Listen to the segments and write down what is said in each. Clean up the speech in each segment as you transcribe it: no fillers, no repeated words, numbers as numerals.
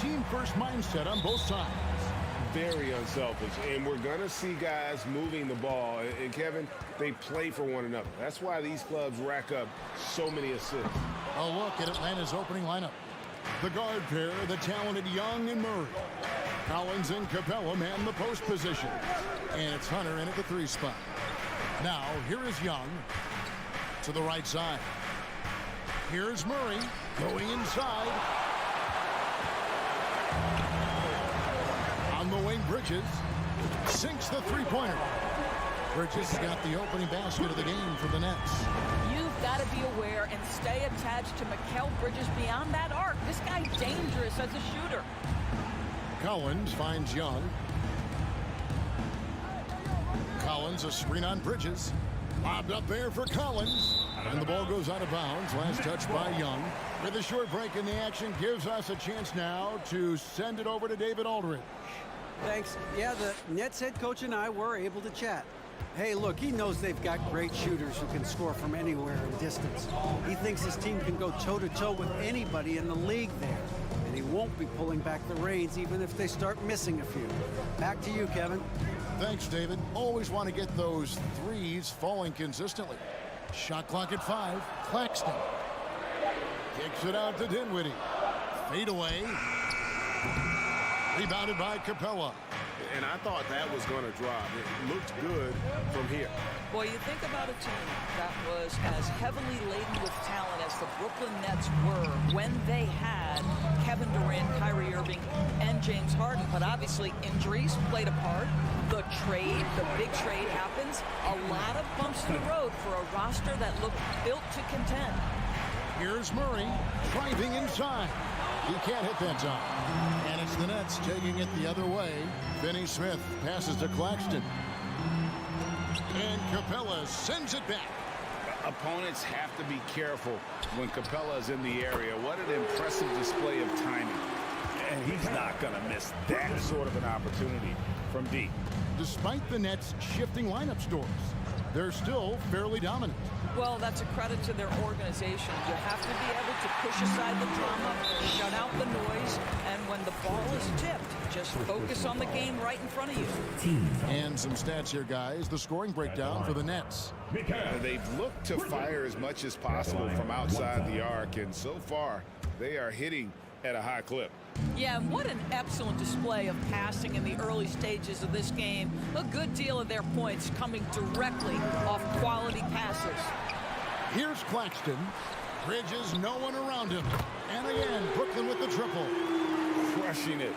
team-first mindset on both sides. Very unselfish, and we're going to see guys moving the ball. And, Kevin, they play for one another. That's why these clubs rack up so many assists. A look at Atlanta's opening lineup. The guard pair, the talented Young and Murray. Collins and Capella man the post position. And it's Hunter in at the 3 spot. Now, here is Young to the right side. Here's Murray going inside. On the wing, Bridges sinks the three-pointer. Bridges has got the opening basket of the game for the Nets. You've got to be aware and stay attached to Mikal Bridges beyond that arc. This guy's dangerous as a shooter. Collins finds Young. Collins, a screen on Bridges. Lobbed up there for Collins. And the ball goes out of bounds. Last touch by Young. With a short break in the action, gives us a chance now to send it over to David Aldridge. Thanks. Yeah, the Nets head coach and I were able to chat. Hey, look, he knows they've got great shooters who can score from anywhere in distance. He thinks his team can go toe-to-toe with anybody in the league there. And he won't be pulling back the reins even if they start missing a few. Back to you, Kevin. Thanks, David. Always want to get those threes falling consistently. Shot clock at 5. Claxton kicks it out to Dinwiddie. Fade away. Rebounded by Capella. And I thought that was going to drop. It looked good from here. Boy, you think about a team that was as heavily laden with talent as the Brooklyn Nets were when they had Kevin Durant, Kyrie Irving, and James Harden. But obviously injuries played a part. The big trade happens. A lot of bumps in the road for a roster that looked built to contend. Here's Murray driving inside. He can't hit that time. And it's the Nets taking it the other way. Finney Smith passes to Claxton. And Capella sends it back. Opponents have to be careful when Capella is in the area. What an impressive display of timing. And he's not going to miss that sort of an opportunity from deep. Despite the Nets shifting lineup scores, they're still fairly dominant. Well, that's a credit to their organization. You have to be able to push aside the drama, shut out the noise, and when the ball is tipped, just focus on the game right in front of you. And some stats here, guys. The scoring breakdown for the Nets. They've looked to fire as much as possible from outside the arc, and so far, they are hitting at a high clip. Yeah, and what an excellent display of passing in the early stages of this game. A good deal of their points coming directly off quality passes. Here's Claxton. Bridges, no one around him. And again, Brooklyn with the triple. Crushing it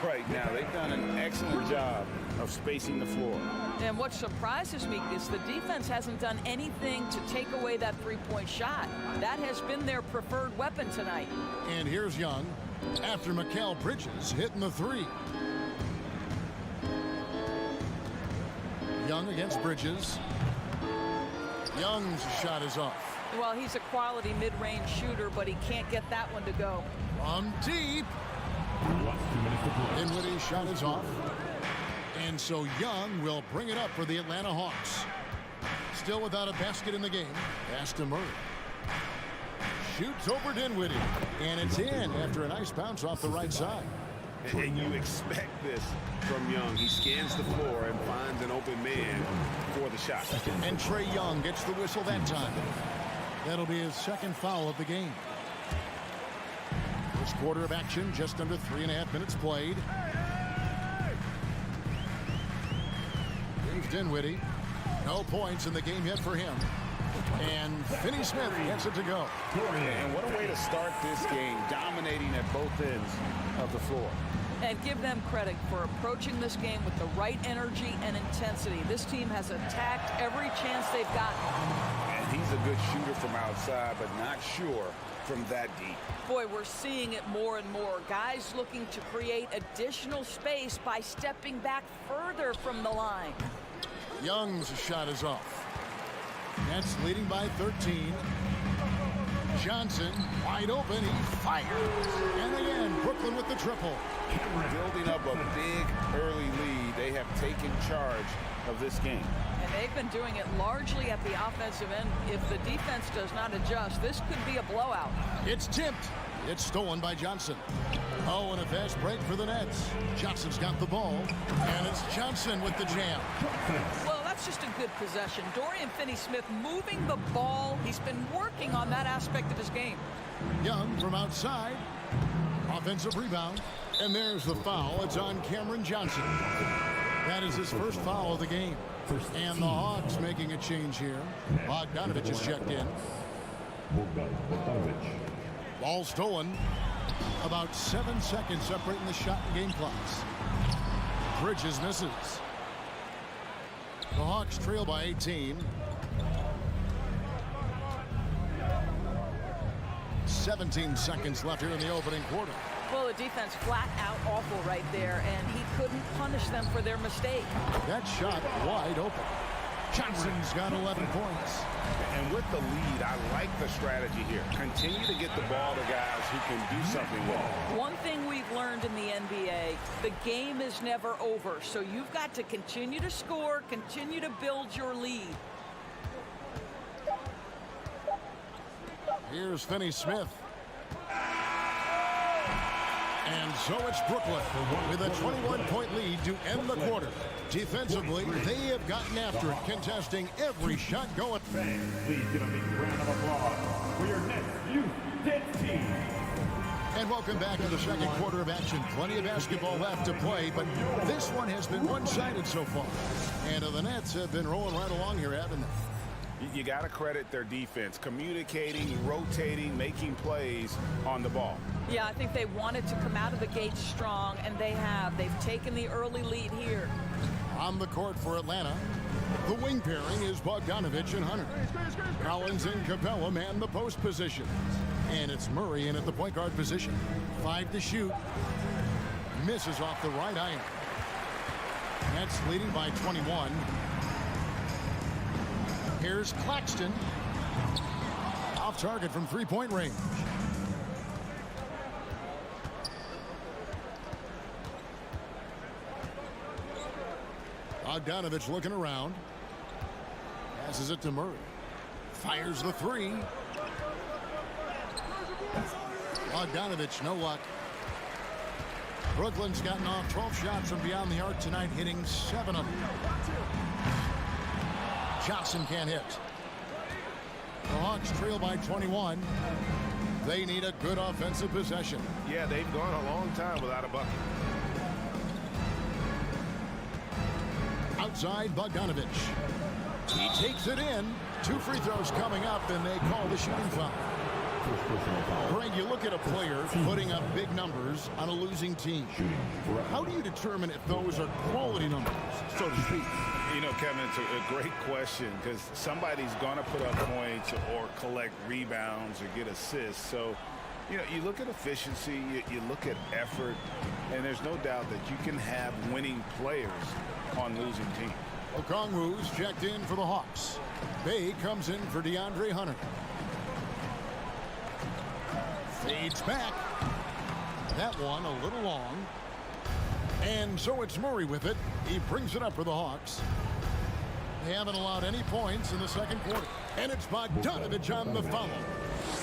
right now. They've done an excellent job of spacing the floor. And what surprises me is the defense hasn't done anything to take away that three-point shot. That has been their preferred weapon tonight. And here's Young after Mikal Bridges hitting the 3. Young against Bridges. Young's shot is off. Well, he's a quality mid-range shooter, but he can't get that one to go. From deep. Dinwiddie's shot is off. And so Young will bring it up for the Atlanta Hawks. Still without a basket in the game. Pass to Murray. Shoots over Dinwiddie. And it's in after a nice bounce off the right side. And you expect this from Young. He scans the floor and finds an open man for the shot. And Trae Young gets the whistle that time. That'll be his second foul of the game. First quarter of action, just under 3.5 minutes played. Here's Dinwiddie. No points in the game yet for him. And Finney Smith gets it to go. And what a way to start this game, dominating at both ends of the floor. And give them credit for approaching this game with the right energy and intensity. This team has attacked every chance they've gotten. And he's a good shooter from outside, but not sure from that deep. Boy, we're seeing it more and more. Guys looking to create additional space by stepping back further from the line. Young's shot is off. Nets leading by 13. Johnson wide open. He fires. And again, Brooklyn with the triple. Building up a big early lead. They have taken charge of this game. And they've been doing it largely at the offensive end. If the defense does not adjust, this could be a blowout. It's tipped. It's stolen by Johnson. Oh, and a fast break for the Nets. Johnson's got the ball, and it's Johnson with the jam. Well, that's just a good possession. Dorian Finney-Smith moving the ball. He's been working on that aspect of his game. Young from outside. Offensive rebound. And there's the foul. It's on Cameron Johnson. That is his first foul of the game. And the Hawks making a change here. Bogdanovich is checked in. Ball stolen. About 7 seconds separating the shot and game clocks. Bridges misses. The Hawks trail by 18. 17 seconds left here in the opening quarter. Well, the defense flat out awful right there, and he couldn't punish them for their mistake. That shot wide open. Johnson's got 11 points. And with the lead, I like the strategy here. Continue to get the ball to guys who can do something with it. One thing we've learned in the NBA, the game is never over. So you've got to continue to score, continue to build your lead. Here's Finney-Smith. And so it's Brooklyn with a 21-point lead to end the quarter. Defensively, they have gotten after it, contesting every shot going. Please give a big round of applause for your next youth dance team. And welcome back to the second quarter of action. Plenty of basketball left to play, but this one has been one-sided so far. And the Nets have been rolling right along here, haven't they? You got to credit their defense, communicating, rotating, making plays on the ball. Yeah, I think they wanted to come out of the gate strong, and they have. They've taken the early lead here. On the court for Atlanta, the wing pairing is Bogdanovich and Hunter. Collins and Capella man the post position. And it's Murray in at the point guard position. 5 to shoot. Misses off the right iron. Nets leading by 21. Here's Claxton. Off target from three-point range. Bogdanovich looking around. Passes it to Murray. Fires the three. Bogdanovich, no luck. Brooklyn's gotten off 12 shots from beyond the arc tonight, hitting 7 of them. Johnson can't hit. The Hawks trail by 21. They need a good offensive possession. Yeah, they've gone a long time without a bucket. Outside, Bogdanovich. He takes it in. 2 free throws coming up, and they call the shooting foul. Greg, you look at a player putting up big numbers on a losing team. How do you determine if those are quality numbers, so to speak? You know, Kevin, it's a great question because somebody's going to put up points or collect rebounds or get assists. So, you know, you look at efficiency, you look at effort, and there's no doubt that you can have winning players on losing teams. Okongwu's checked in for the Hawks. Bay comes in for DeAndre Hunter. Fades back. That one a little long. And so it's Murray with it. He brings it up for the Hawks. They haven't allowed any points in the second quarter. And it's Bogdanovich on the foul.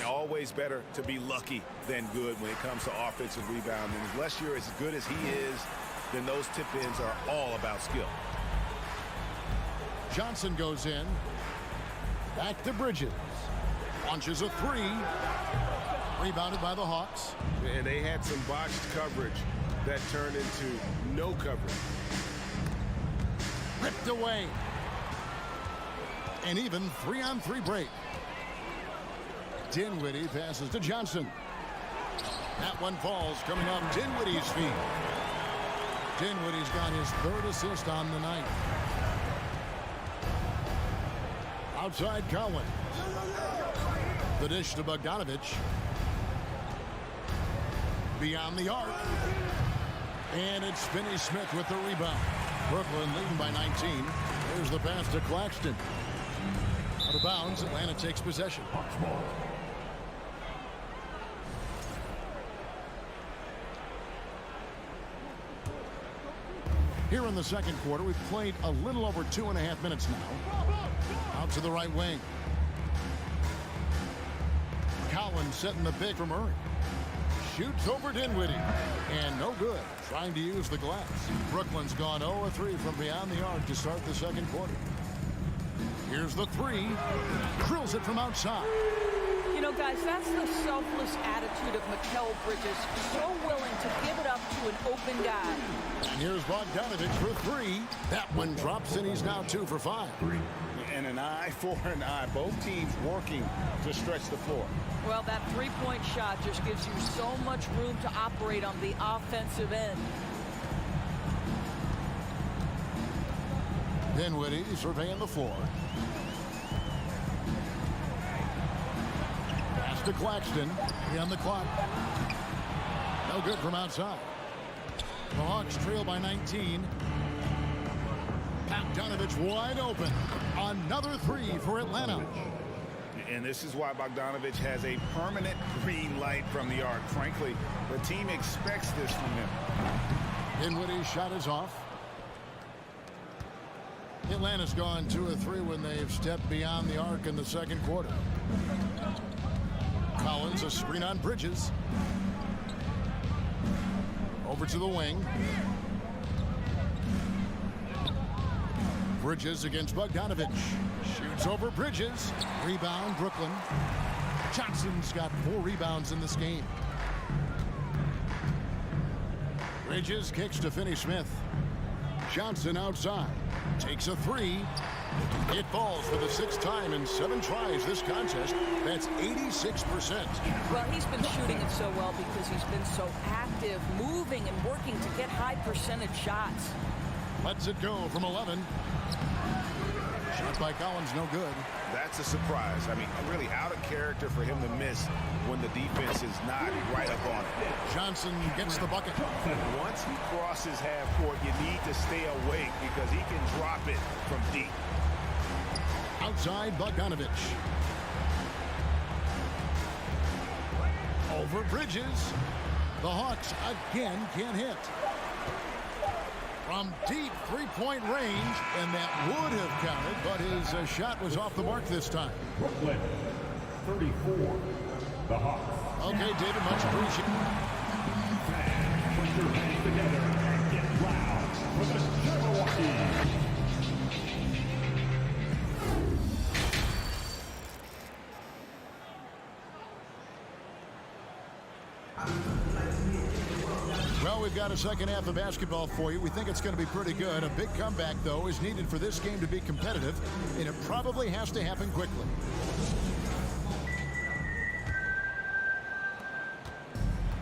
Always better to be lucky than good when it comes to offensive rebounding. Unless you're as good as he is, then those tip-ins are all about skill. Johnson goes in. Back to Bridges. Launches a three. Rebounded by the Hawks. And they had some botched coverage that turned into no coverage. Ripped away. And even 3-on-3 break. Dinwiddie passes to Johnson. That one falls coming off Dinwiddie's feet. Dinwiddie's got his 3rd assist on the night. Outside Collins. The dish to Bogdanovich. Beyond the arc. And it's Finney-Smith with the rebound. Brooklyn leading by 19. There's the pass to Claxton. Out of bounds, Atlanta takes possession. Here in the second quarter, we've played a little over 2.5 minutes now. Out to the right wing. Collins setting the pick for Murray. shoots over Dinwiddie. And no good. Trying to use the glass. Brooklyn's gone 0-3 from beyond the arc to start the second quarter. Here's the three. Drills it from outside. You know, guys, that's the selfless attitude of Mikal Bridges. So willing to give it up to an open guy. And here's Bogdanović for three. That one drops, and he's now 2 for 5. And an eye for an eye. Both teams working to stretch the floor. Well, that three-point shot just gives you so much room to operate on the offensive end. Dinwiddie surveying the floor. Pass to Claxton. On the clock. No good from outside. The Hawks trail by 19. Bogdanović wide open. Another three for Atlanta. And this is why Bogdanović has a permanent green light from the arc. Frankly, the team expects this from him. Dinwiddie's shot is off. Atlanta's gone 2 of 3 when they've stepped beyond the arc in the second quarter. Collins, a screen on Bridges. Over to the wing. Bridges against Bogdanović. Shoots over Bridges. Rebound, Brooklyn. Johnson's got 4 rebounds in this game. Bridges kicks to Finney-Smith. Johnson outside. Takes a three. It falls for the 6th time in 7 tries this contest. That's 86%. Well, he's been shooting it so well because he's been so active, moving and working to get high percentage shots. Lets it go from 11. Shot by Collins, no good. That's a surprise. I mean, really out of character for him to miss when the defense is not right up on it. Johnson gets the bucket. Once he crosses half court, you need to stay awake because he can drop it from deep. Outside, Bogdanović. Over Bridges. The Hawks again can't hit. From deep three-point range, and that would have counted, but his shot was off the mark this time. Brooklyn, 34. The Hawks. Okay, David, much appreciated. Fans, put your hands together and get loud for the Jabberwocky. Well, we've got a second half of basketball for you. We think it's going to be pretty good. A big comeback, though, is needed for this game to be competitive, and it probably has to happen quickly.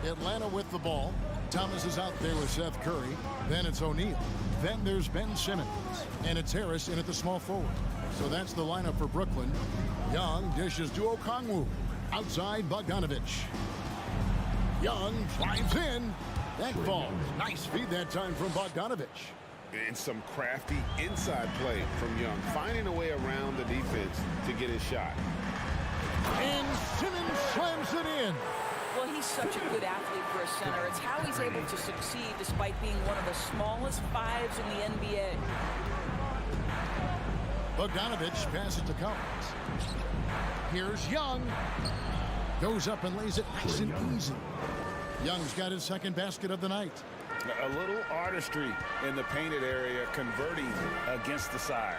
Atlanta with the ball. Thomas is out there with Seth Curry. Then it's O'Neal. Then there's Ben Simmons. And it's Harris in at the small forward. So that's the lineup for Brooklyn. Young dishes to Okongwu. Outside, Bogdanović. Young drives in. That falls. Nice feed that time from Bogdanović. And some crafty inside play from Young, finding a way around the defense to get his shot. And Simmons slams it in. Well, he's such a good athlete for a center. It's how he's able to succeed despite being one of the smallest 5s in the NBA. Bogdanović passes to Collins. Here's Young. Goes up and lays it nice and easy. Young's got his second basket of the night. A little artistry in the painted area, converting against the size.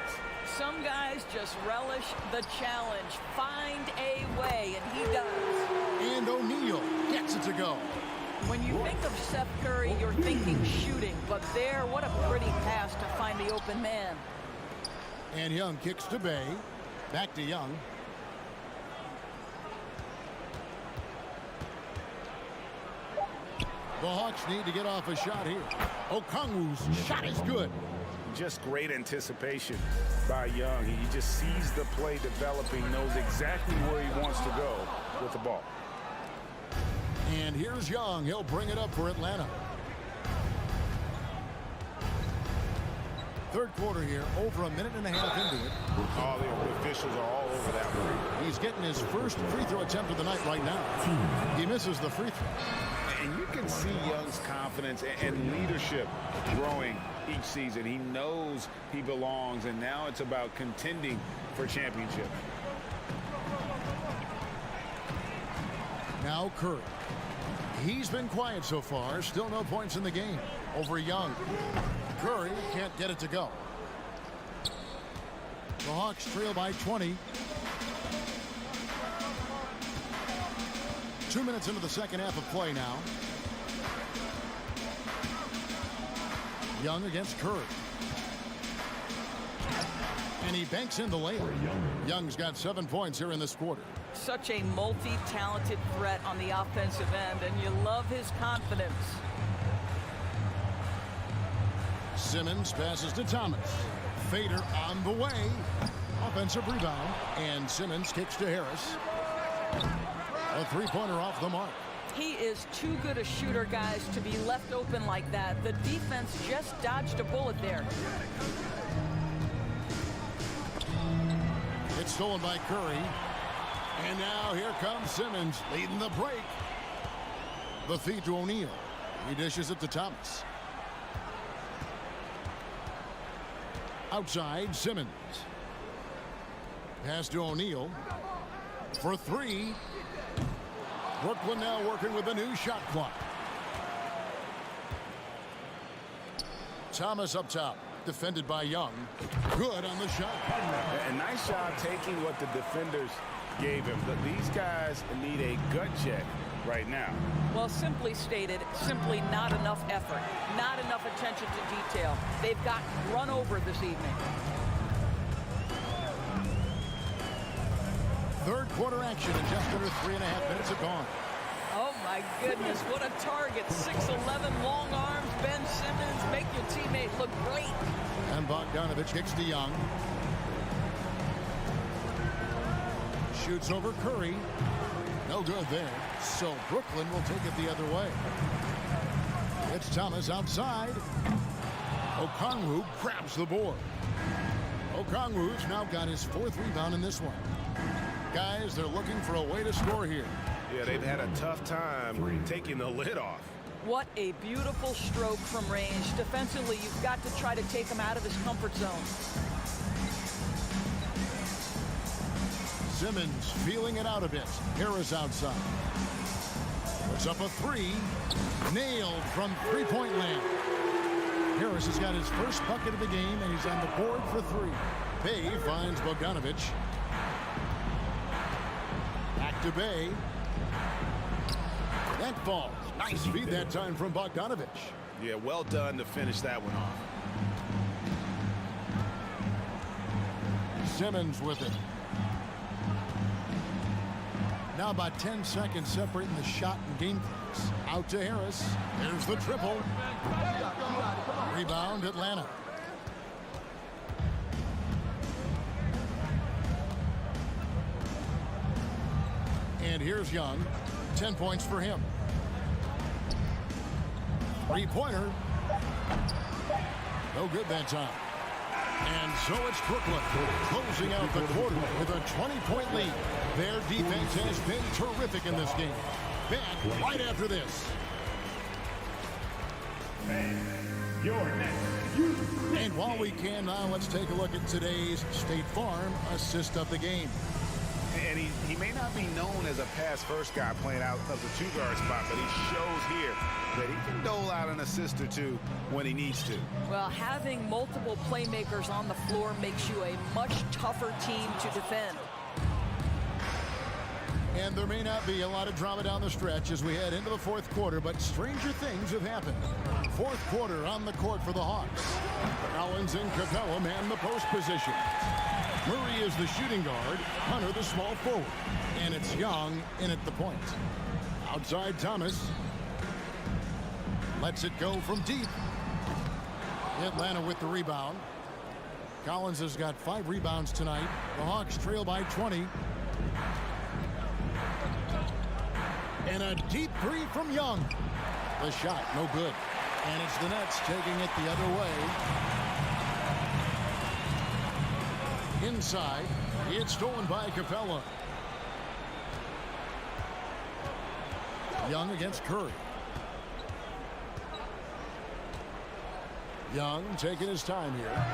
Some guys just relish the challenge. Find a way, and he does. And O'Neal gets it to go. When you think of Seth Curry, you're thinking shooting. But there, what a pretty pass to find the open man. And Young kicks to Bay. Back to Young. The Hawks need to get off a shot here. Okongwu's shot is good. Just great anticipation by Young. He just sees the play developing, knows exactly where he wants to go with the ball. And here's Young. He'll bring it up for Atlanta. Third quarter here, over a minute and a half into it. All the officials are all over that one. He's getting his first free throw attempt of the night right now. He misses the free throw. And you can see Young's confidence and leadership growing each season. He knows he belongs, and now it's about contending for championship. Now Curry. He's been quiet so far. Still no points in the game. Over Young. Curry can't get it to go. The Hawks trail by 20. 2 minutes into the second half of play now. Young against Curry. And he banks in the layup. Young's got 7 points here in this quarter. Such a multi-talented threat on the offensive end, and you love his confidence. Simmons passes to Thomas. Fader on the way. Offensive rebound. And Simmons kicks to Harris. A three-pointer off the mark. He is too good a shooter, guys, to be left open like that. The defense just dodged a bullet there. It's stolen by Curry. And now here comes Simmons leading the break. The feed to O'Neal. He dishes it to Thomas. Outside, Simmons. Pass to O'Neal. For three. Brooklyn now working with a new shot clock. Thomas up top. Defended by Young. Good on the shot. A nice job taking what the defenders gave him. But these guys need a gut check right now. Well, simply stated, simply not enough effort. Not enough attention to detail. They've gotten run over this evening. Third quarter action in just under 3.5 minutes are gone. Oh, my goodness. What a target. 6'11", long arms. Ben Simmons, make your teammate look great. And Bogdanovich kicks to Young. Shoots over Curry. No good there. So Brooklyn will take it the other way. It's Thomas outside. Okongwu grabs the board. Okongwu's now got his 4th rebound in this one. Guys, they're looking for a way to score here. Yeah, they've had a tough time taking the lid off. What a beautiful stroke from range. Defensively, you've got to try to take him out of his comfort zone. Simmons feeling it out a bit. Harris outside. Puts up a three. Nailed from three-point land. Harris has got his first bucket of the game, and he's on the board for three. Bay finds Bogdanovich. Back to Bay. That falls. Nice feed that time from Bogdanovich. Yeah, well done to finish that one off. Simmons with it. Now about 10 seconds separating the shot and game clocks. Out to Harris. There's the triple. Rebound, Atlanta. And here's Young. 10 points for him. Three-pointer. No good that time. And so it's Brooklyn closing out the quarter with a 20-point lead. Their defense has been terrific in this game. Back right after this. And while we can now, let's take a look at today's State Farm assist of the game. And he may not be known as a pass-first guy playing out of the two-guard spot, but he shows here that he can dole out an assist or two when he needs to. Well, having multiple playmakers on the floor makes you a much tougher team to defend. And there may not be a lot of drama down the stretch as we head into the fourth quarter, but stranger things have happened. Fourth quarter on the court for the Hawks. Collins and Capella man the post position. Murray is the shooting guard, Hunter the small forward, and it's Young in at the point. Outside Thomas. Lets it go from deep. Atlanta with the rebound. Collins has got 5 rebounds tonight. The Hawks trail by 20. And a deep three from Young. The shot, no good. And it's the Nets taking it the other way. Inside, it's stolen by Capella. Young against Curry. Young taking his time here.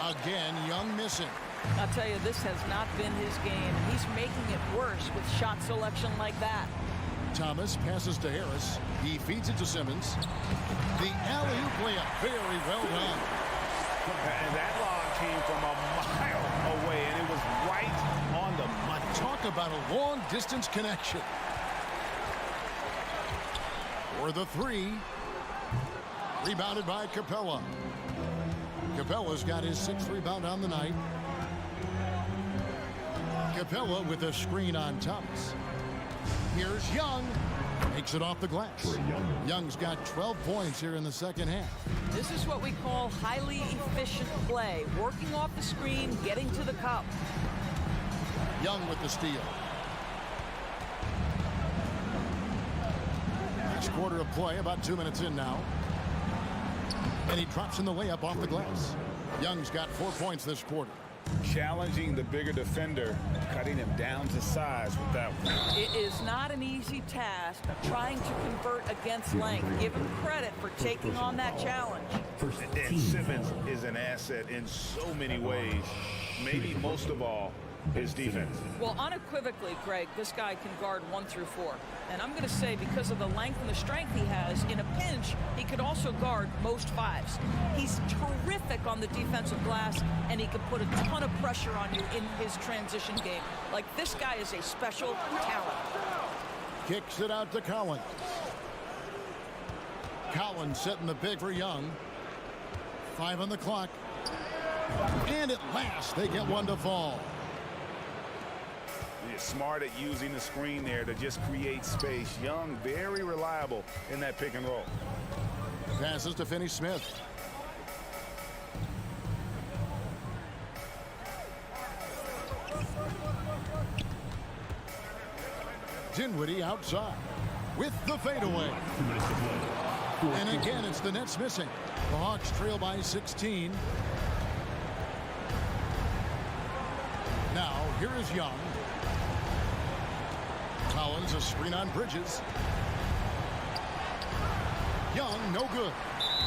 Again, Young missing. I'll tell you, this has not been his game. He's making it worse with shot selection like that. Thomas passes to Harris. He feeds it to Simmons. The alley-oop layup, very well done. And that lob came from a mile away, and it was right on the money. Talk about a long-distance connection. For the three. Rebounded by Capella. Capella's got his 6th rebound on the night. Capella with a screen on Thomas. Here's Young. Makes it off the glass. Young's got 12 points here in the second half. This is what we call highly efficient play. Working off the screen, getting to the cup. Young with the steal. Last quarter of play, about 2 minutes in now. And he drops in the layup off the glass. Young's got 4 points this quarter. Challenging the bigger defender, cutting him down to size with that one. It is not an easy task trying to convert against length. Give him credit for taking on that challenge. And Simmons is an asset in so many ways, maybe most of all, his defense. Well, unequivocally, Greg, this guy can guard 1 through 4. And I'm going to say because of the length and the strength he has, in a pinch, he could also guard most 5s. He's terrific on the defensive glass, and he can put a ton of pressure on you in his transition game. Like, this guy is a special talent. Kicks it out to Collins. Collins setting the big for Young. 5 on the clock. And at last, they get one to fall. He's smart at using the screen there to just create space. Young, very reliable in that pick and roll. Passes to Finney-Smith. Dinwiddie outside with the fadeaway. And again, it's the Nets missing. The Hawks trail by 16. Now, here is Young. Collins, a screen on Bridges. Young, no good.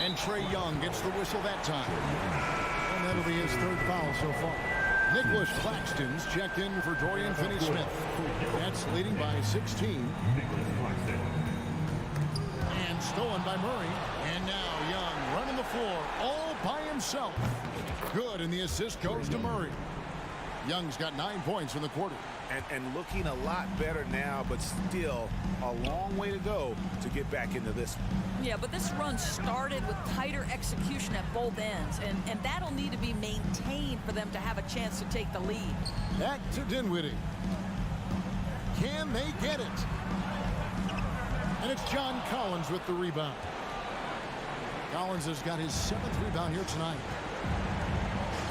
And Trae Young gets the whistle that time. And that'll be his 3rd foul so far. Nicholas Claxton's checked in for Dorian Finney-Smith. That's leading by 16. And stolen by Murray. And now Young running the floor all by himself. Good, and the assist goes to Murray. Young's got 9 points in the quarter. And looking a lot better now, but still a long way to go to get back into this one. Yeah, but this run started with tighter execution at both ends, and that'll need to be maintained for them to have a chance to take the lead. Back to Dinwiddie. Can they get it? And it's John Collins with the rebound. Collins has got his 7th rebound here tonight.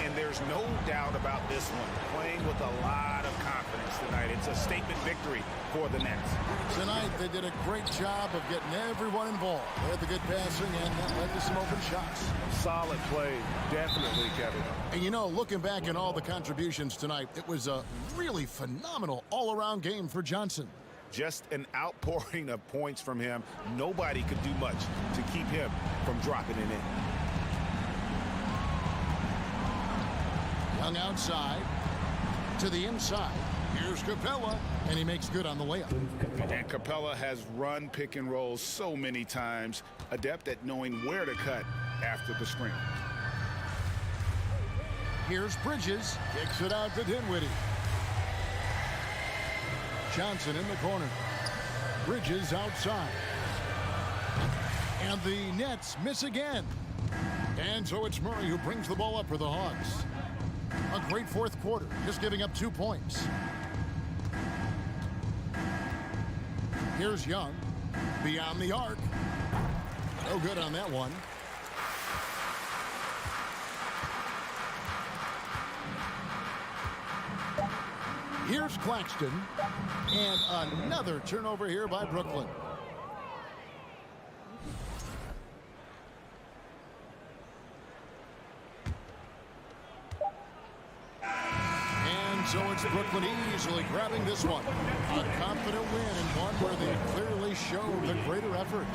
And there's no doubt about this one. Playing with a lot of confidence tonight. It's a statement victory for the Nets. Tonight, they did a great job of getting everyone involved. They had the good passing, and that led to some open shots. Solid play, definitely, Kevin. And you know, looking back at all the contributions tonight, it was a really phenomenal all-around game for Johnson. Just an outpouring of points from him. Nobody could do much to keep him from dropping it in. Young outside to the inside. Here's Capella, and he makes good on the layup. And Capella has run pick and rolls so many times, adept at knowing where to cut after the screen. Here's Bridges, kicks it out to Dinwiddie. Johnson in the corner. Bridges outside. And the Nets miss again. And so it's Murray who brings the ball up for the Hawks. A great 4th quarter, just giving up 2 points. Here's Young, beyond the arc. No good on that one. Here's Claxton, and another turnover here by Brooklyn. So it's Brooklyn easily grabbing this one. A confident win and one where they clearly showed the greater effort.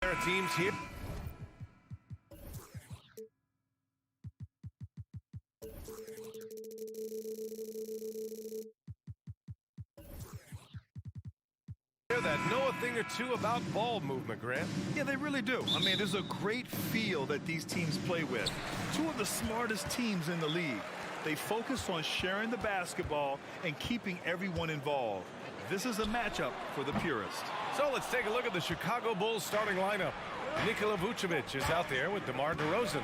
There are teams here. That know a thing or two about ball movement, Grant. Yeah, they really do. I mean, there's a great feel that these teams play with. Two of the smartest teams in the league. They focus on sharing the basketball and keeping everyone involved. This is a matchup for the purist. So let's take a look at the Chicago Bulls starting lineup. Nikola Vucevic is out there with DeMar DeRozan.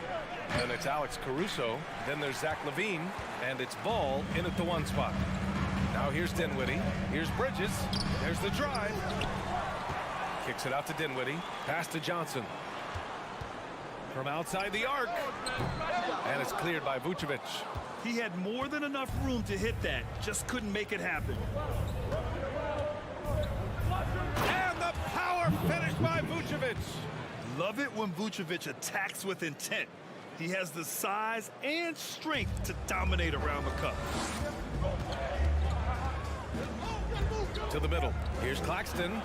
Then it's Alex Caruso. Then there's Zach LaVine. And it's Ball in at the 1 spot. Now here's Dinwiddie. Here's Bridges. There's the drive. Kicks it out to Dinwiddie. Pass to Johnson. From outside the arc. And it's cleared by Vucevic. He had more than enough room to hit that. Just couldn't make it happen. And the power finish by Vucevic. Love it when Vucevic attacks with intent. He has the size and strength to dominate around the cup. To the middle. Here's Claxton.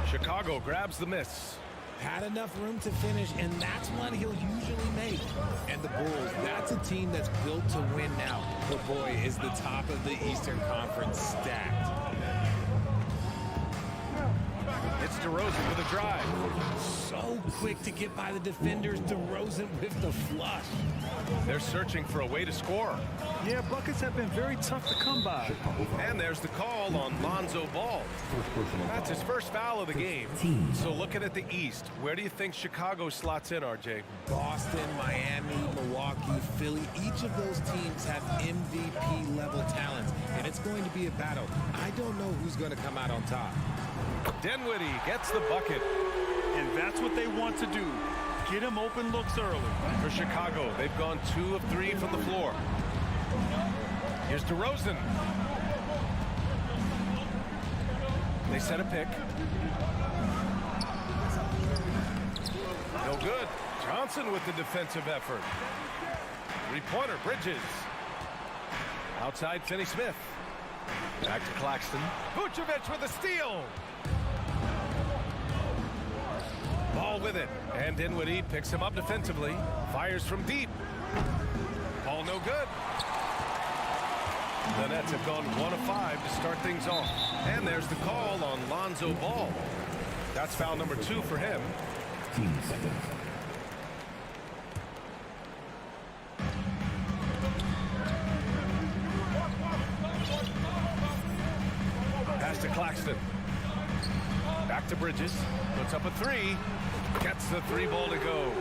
Chicago grabs the miss. Had enough room to finish, and that's one he'll usually make. And the Bulls, that's a team that's built to win now. But boy, is the top of the Eastern Conference stacked. It's DeRozan with a drive. So quick to get by the defenders. DeRozan with the flush. They're searching for a way to score. Yeah, buckets have been very tough to come by. And there's the call on Lonzo Ball. That's his first foul of the game. So looking at the East, where do you think Chicago slots in, RJ? Boston, Miami, Milwaukee, Philly, each of those teams have MVP level talents, and it's going to be a battle. I don't know who's going to come out on top. Dinwiddie gets the bucket. And that's what they want to do. Get him open looks early. For Chicago, they've gone 2 of 3 from the floor. Here's DeRozan. They set a pick. No good. Johnson with the defensive effort. 3-pointer, Bridges. Outside, Finney-Smith. Back to Claxton. Vucevic with a steal. Ball with it. And Dinwiddie picks him up defensively. Fires from deep. Ball no good. The Nets have gone 1 of 5 to start things off. And there's the call on Lonzo Ball. That's foul number 2 for him. 15 seconds. Pass to Claxton. Back to Bridges. Puts up a 3. Gets the 3 ball to go.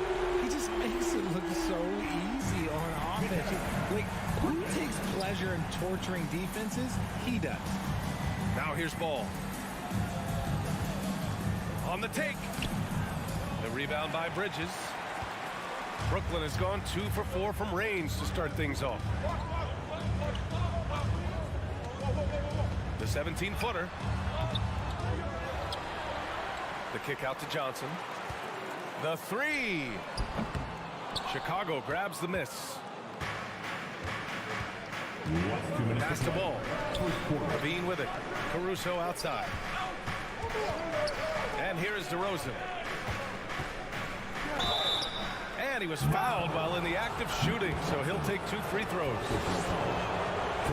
He just makes it look so easy on offense. Like, who takes pleasure in torturing defenses? He does. Now here's Ball. On the take. The rebound by Bridges. Brooklyn has gone 2 for 4 from range to start things off. The 17-footer. The kick out to Johnson. The 3. Chicago grabs the miss. Pass the ball. LaVine with it. Caruso outside. And here is DeRozan. And he was fouled while in the act of shooting, so he'll take 2 free throws.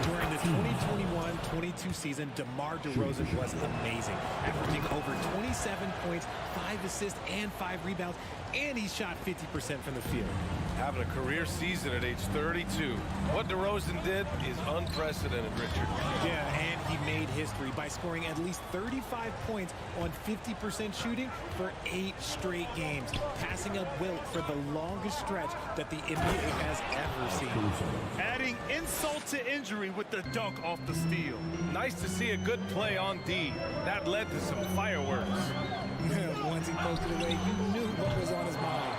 During the 2021-22 season, DeMar DeRozan was amazing, averaging over 27 points, 5 assists, and 5 rebounds, and he shot 50% from the field. Having a career season at age 32. What DeRozan did is unprecedented, Richard. Yeah, and he made history by scoring at least 35 points on 50% shooting for 8 straight games, passing up Wilt for the longest stretch that the NBA has ever seen. Adding insult to injury with the dunk off the steal. Nice to see a good play on D. That led to some fireworks. Once he posted away, you knew what was on his mind.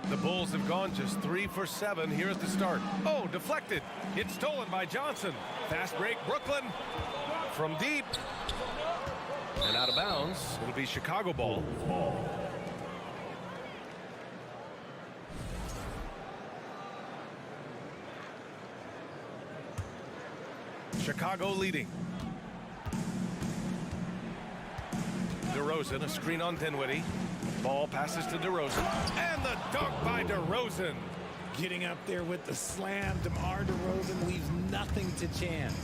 The Bulls have gone just 3 for 7 here at the start. Oh, deflected. It's stolen by Johnson. Fast break, Brooklyn. From deep. And out of bounds. It'll be Chicago ball. Chicago leading. DeRozan, a screen on Dinwiddie. Ball passes to DeRozan. And the dunk by DeRozan. Getting up there with the slam, DeMar DeRozan leaves nothing to chance.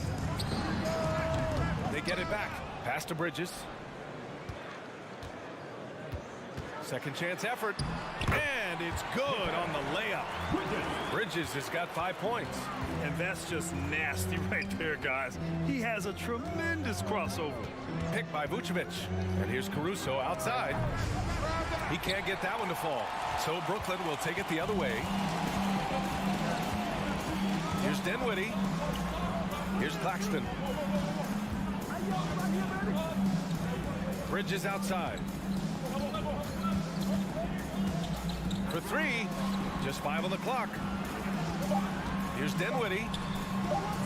They get it back. Pass to Bridges. Second chance effort. And it's good on the layup. Bridges has got 5 points. And that's just nasty right there, guys. He has a tremendous crossover. Picked by Vucevic. And here's Caruso outside. He can't get that one to fall. So Brooklyn will take it the other way. Here's Dinwiddie. Here's Claxton. Bridges outside. For 3. Just 5 on the clock. Here's Dinwiddie.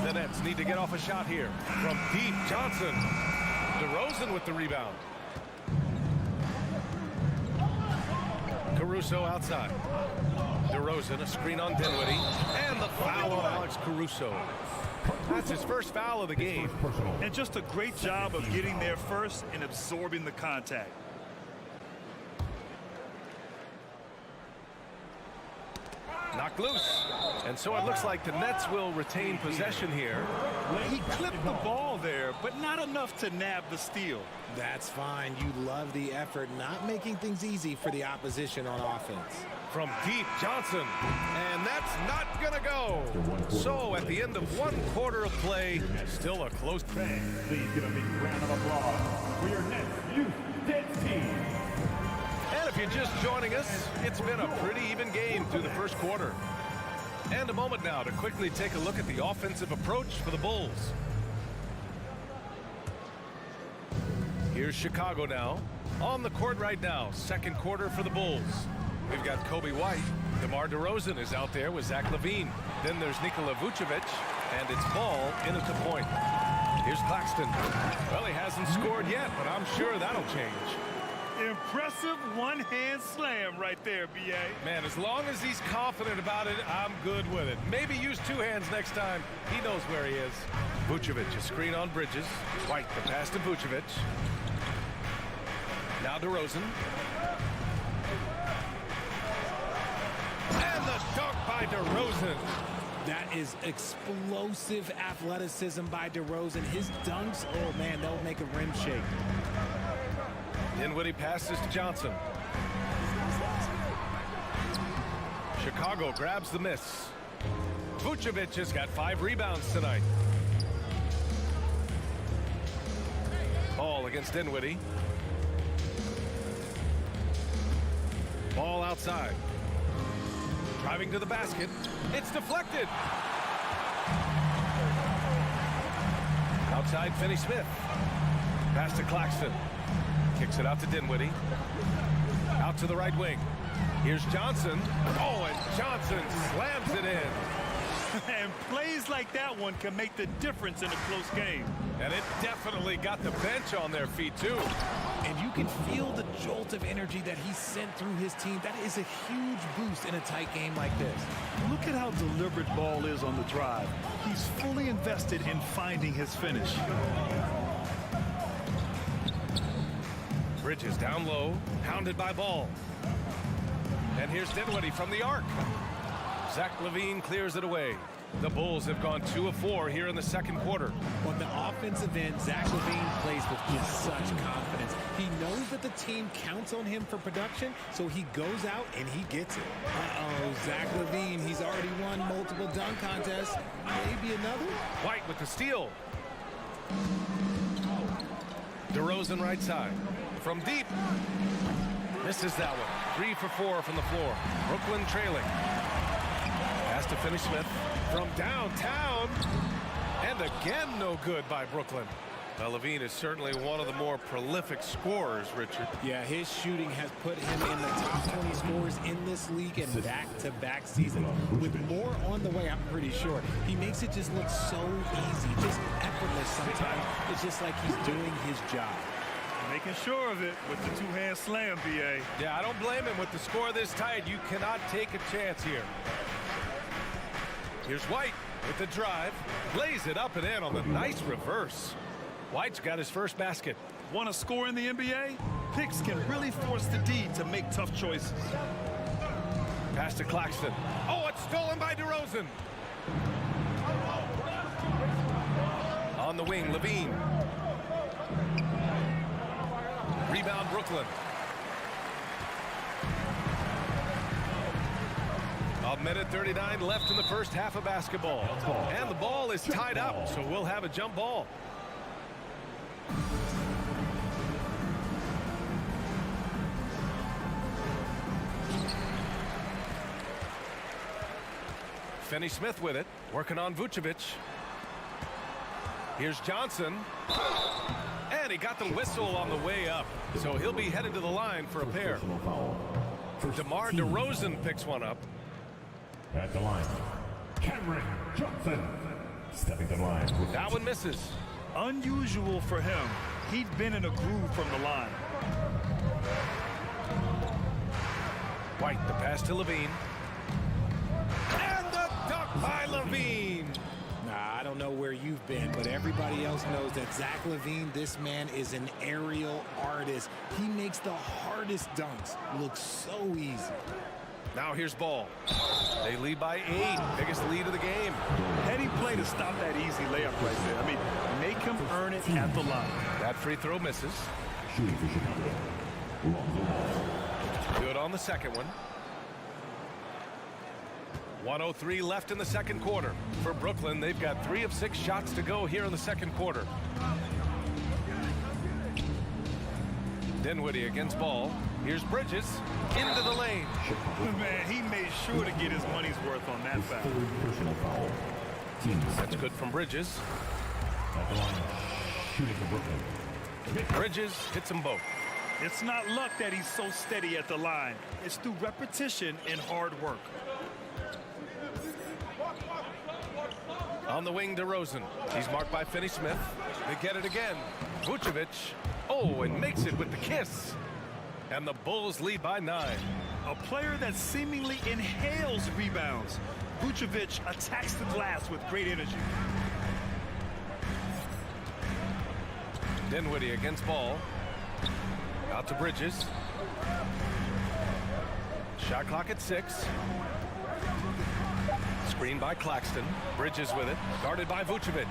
The Nets need to get off a shot here. From deep, Johnson. DeRozan with the rebound. Caruso outside. DeRozan, a screen on Dinwiddie. And the foul on Alex Caruso. That's his first foul of the game. And just a great job of getting there first and absorbing the contact. Knocked loose. And so it looks like the Nets will retain possession here. He clipped the ball there, but not enough to nab the steal. That's fine. You love the effort, not making things easy for the opposition on offense. From deep, Johnson. And that's not going to go. So at the end of 1 quarter of play, still a close. Fans, please give a big round of applause for your Nets Youth Nets team. And if you're just joining us, it's been a pretty even game through the first quarter. And a moment now to quickly take a look at the offensive approach for the Bulls. Here's Chicago now. On the court right now, second quarter for the Bulls. We've got Kobe White. DeMar DeRozan is out there with Zach LaVine. Then there's Nikola Vucevic, and it's Ball in at the point. Here's Claxton. Well, he hasn't scored yet, but I'm sure that'll change. Impressive one-hand slam right there, B.A. Man, as long as he's confident about it, I'm good with it. Maybe use 2 hands next time. He knows where he is. Vucevic, a screen on Bridges. White, the pass to Vucevic. Now DeRozan. And the dunk by DeRozan. That is explosive athleticism by DeRozan. His dunks, oh man, they'll make a rim shake. Dinwiddie passes to Johnson. Chicago grabs the miss. Vucevic has got 5 rebounds tonight. Ball against Dinwiddie. Ball outside. Driving to the basket. It's deflected. Outside, Finney-Smith. Pass to Claxton. Kicks it out to Dinwiddie. Out to the right wing. Here's Johnson. Oh, and Johnson slams it in. And plays like that one can make the difference in a close game. And it definitely got the bench on their feet, too. And you can feel the jolt of energy that he sent through his team. That is a huge boost in a tight game like this. Look at how deliberate Ball is on the drive. He's fully invested in finding his finish. Bridges down low, pounded by Ball. And here's Dinwiddie from the arc. Zach LaVine clears it away. The Bulls have gone 2 of 4 here in the second quarter. On the offensive end, Zach LaVine plays with just such confidence. He knows that the team counts on him for production, so he goes out and he gets it. Uh-oh, Zach LaVine, he's already won multiple dunk contests. Maybe another? White with the steal. DeRozan right side. From deep. Misses that one. 3 for 4 from the floor. Brooklyn trailing. Pass to Finney-Smith. From downtown. And again, no good by Brooklyn. Now, LaVine is certainly one of the more prolific scorers, Richard. Yeah, his shooting has put him in the top 20 scorers in this league in back-to-back seasons. With more on the way, I'm pretty sure. He makes it just look so easy, just effortless sometimes. It's just like he's doing his job. Making sure of it with the 2-hand slam, B.A. Yeah, I don't blame him. With the score this tight, you cannot take a chance here. Here's White with the drive. Lays it up and in on the nice reverse. White's got his first basket. Want to score in the NBA? Picks can really force the D to make tough choices. Pass to Claxton. Oh, it's stolen by DeRozan. On the wing, Levine. Rebound, Brooklyn. A minute 39 left in the first half of basketball. And the ball is tied up, so we'll have a jump ball. Finney-Smith with it, working on Vucevic. Here's Johnson. And he got the whistle on the way up, so he'll be headed to the line for a pair. DeMar DeRozan picks one up. At the line, Cameron Johnson stepping the line. That one misses. Unusual for him. He'd been in a groove from the line. White, the pass to Levine. And the dunk by Levine. Nah, I don't know where you've been, but everybody else knows that Zach LaVine, this man is an aerial artist. He makes the hardest dunks look so easy. Now here's Ball. They lead by 8. Biggest lead of the game. Heady play to stop that easy layup right there. I mean, make him earn it at the line. That free throw misses. Shooting for Chicago. Good on the second one. 1:03 left in the second quarter. For Brooklyn, they've got 3 of 6 shots to go here in the second quarter. Dinwiddie against Ball. Here's Bridges into the lane. Man, he made sure to get his money's worth on that foul. Personal foul. That's good from Bridges. At the line, shooting for Brooklyn. Bridges hits them both. It's not luck that he's so steady at the line. It's through repetition and hard work. On the wing, DeRozan. He's marked by Finney-Smith. They get it again. Vucevic. Oh, and makes it with the kiss. And the Bulls lead by 9. A player that seemingly inhales rebounds. Vucevic attacks the glass with great energy. Dinwiddie against Ball. Out to Bridges. Shot clock at 6. Screen by Claxton. Bridges with it. Guarded by Vucevic.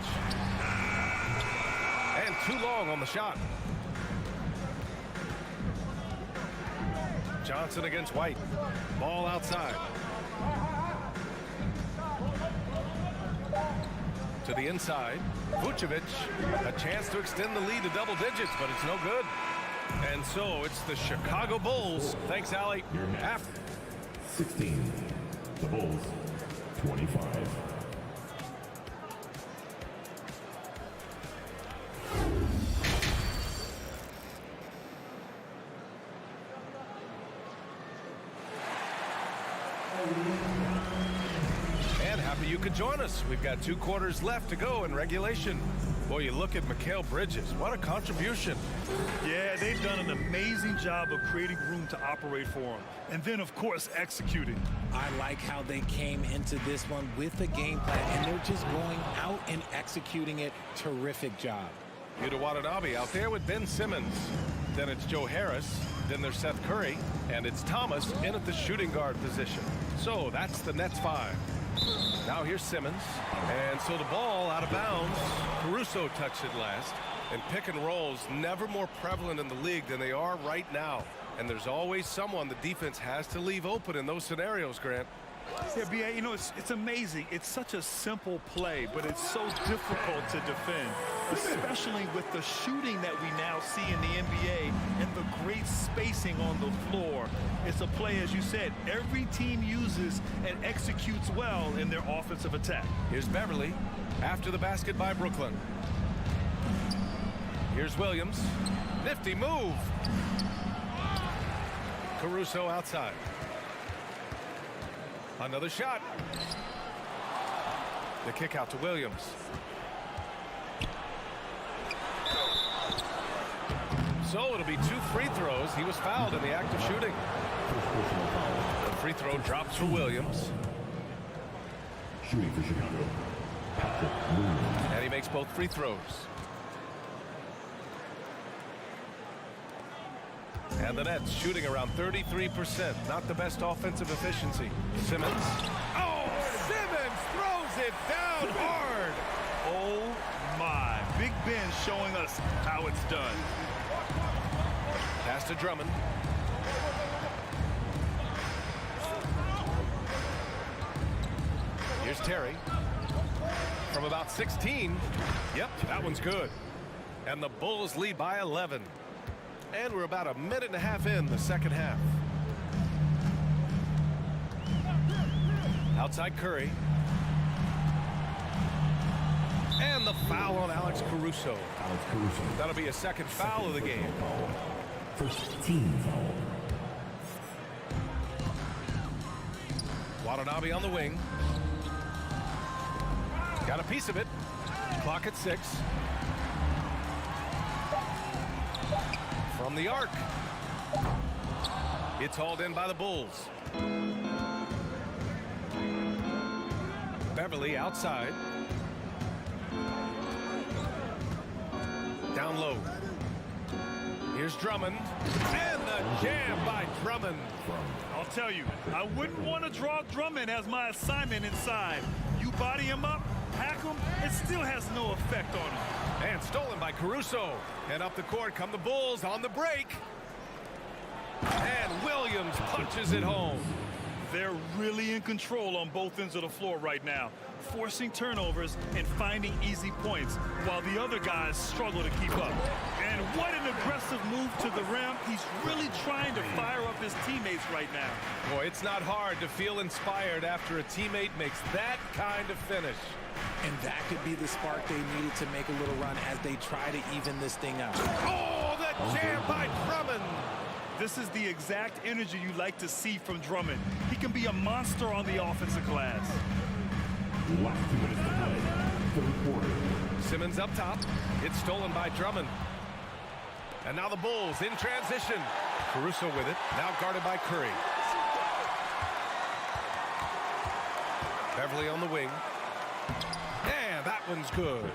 And too long on the shot. Johnson against White. Ball outside. To the inside. Vucevic. A chance to extend the lead to double digits, but it's no good. And so it's the Chicago Bulls. Thanks, Allie. Your next. 16. The Bulls. 25. And happy you could join us. We've got 2 quarters left to go in regulation. Boy, you look at Mikal Bridges. What a contribution. Yeah, they've done an amazing job of creating room to operate for him. And then, of course, executing. I like how they came into this one with a game plan, and they're just going out and executing it. Terrific job. Yuta Watanabe out there with Ben Simmons. Then it's Joe Harris. Then there's Seth Curry. And it's Thomas in at the shooting guard position. So that's the Nets 5. Now here's Simmons. And so the ball out of bounds. Caruso touched it last. And pick and rolls never more prevalent in the league than they are right now. And there's always someone the defense has to leave open in those scenarios, Grant. Yeah, B.A., you know, it's amazing. It's such a simple play, but it's so difficult to defend, especially with the shooting that we now see in the NBA and the great spacing on the floor. It's a play, as you said, every team uses and executes well in their offensive attack. Here's Beverly after the basket by Brooklyn. Here's Williams. Nifty move. Caruso outside. Another shot. The kick out to Williams. So it'll be 2 free throws. He was fouled in the act of shooting. The free throw drops for Williams. Shooting for Chicago. Patrick Williams. And he makes both free throws. And the Nets shooting around 33%. Not the best offensive efficiency. Simmons. Oh, Simmons throws it down hard. Oh, my. Big Ben showing us how it's done. Pass to Drummond. Here's Terry. From about 16. Yep, that one's good. And the Bulls lead by 11. And we're about a minute and a half in the second half. Outside Curry. And the foul on Alex Caruso. That'll be a second foul of the game. First team foul. Watanabe on the wing. Got a piece of it. Clock at 6. From the arc. It's hauled in by the Bulls. Beverly outside. Down low. Here's Drummond. And the jam by Drummond. I'll tell you, I wouldn't want to draw Drummond as my assignment inside. You body him up, hack him, it still has no effect on him. And stolen by Caruso. And up the court come the Bulls on the break. And Williams punches it home. They're really in control on both ends of the floor right now, forcing turnovers and finding easy points while the other guys struggle to keep up. And what an aggressive move to the rim. He's really trying to fire up his teammates right now. Boy, it's not hard to feel inspired after a teammate makes that kind of finish. And that could be the spark they needed to make a little run as they try to even this thing out. Oh, the jam by Drummond. This is the exact energy you like to see from Drummond. He can be a monster on the offensive glass. Last 2 minutes to play. Third quarter. Simmons up top. It's stolen by Drummond. And now the Bulls in transition. Caruso with it. Now guarded by Curry. Beverly on the wing. And that one's good.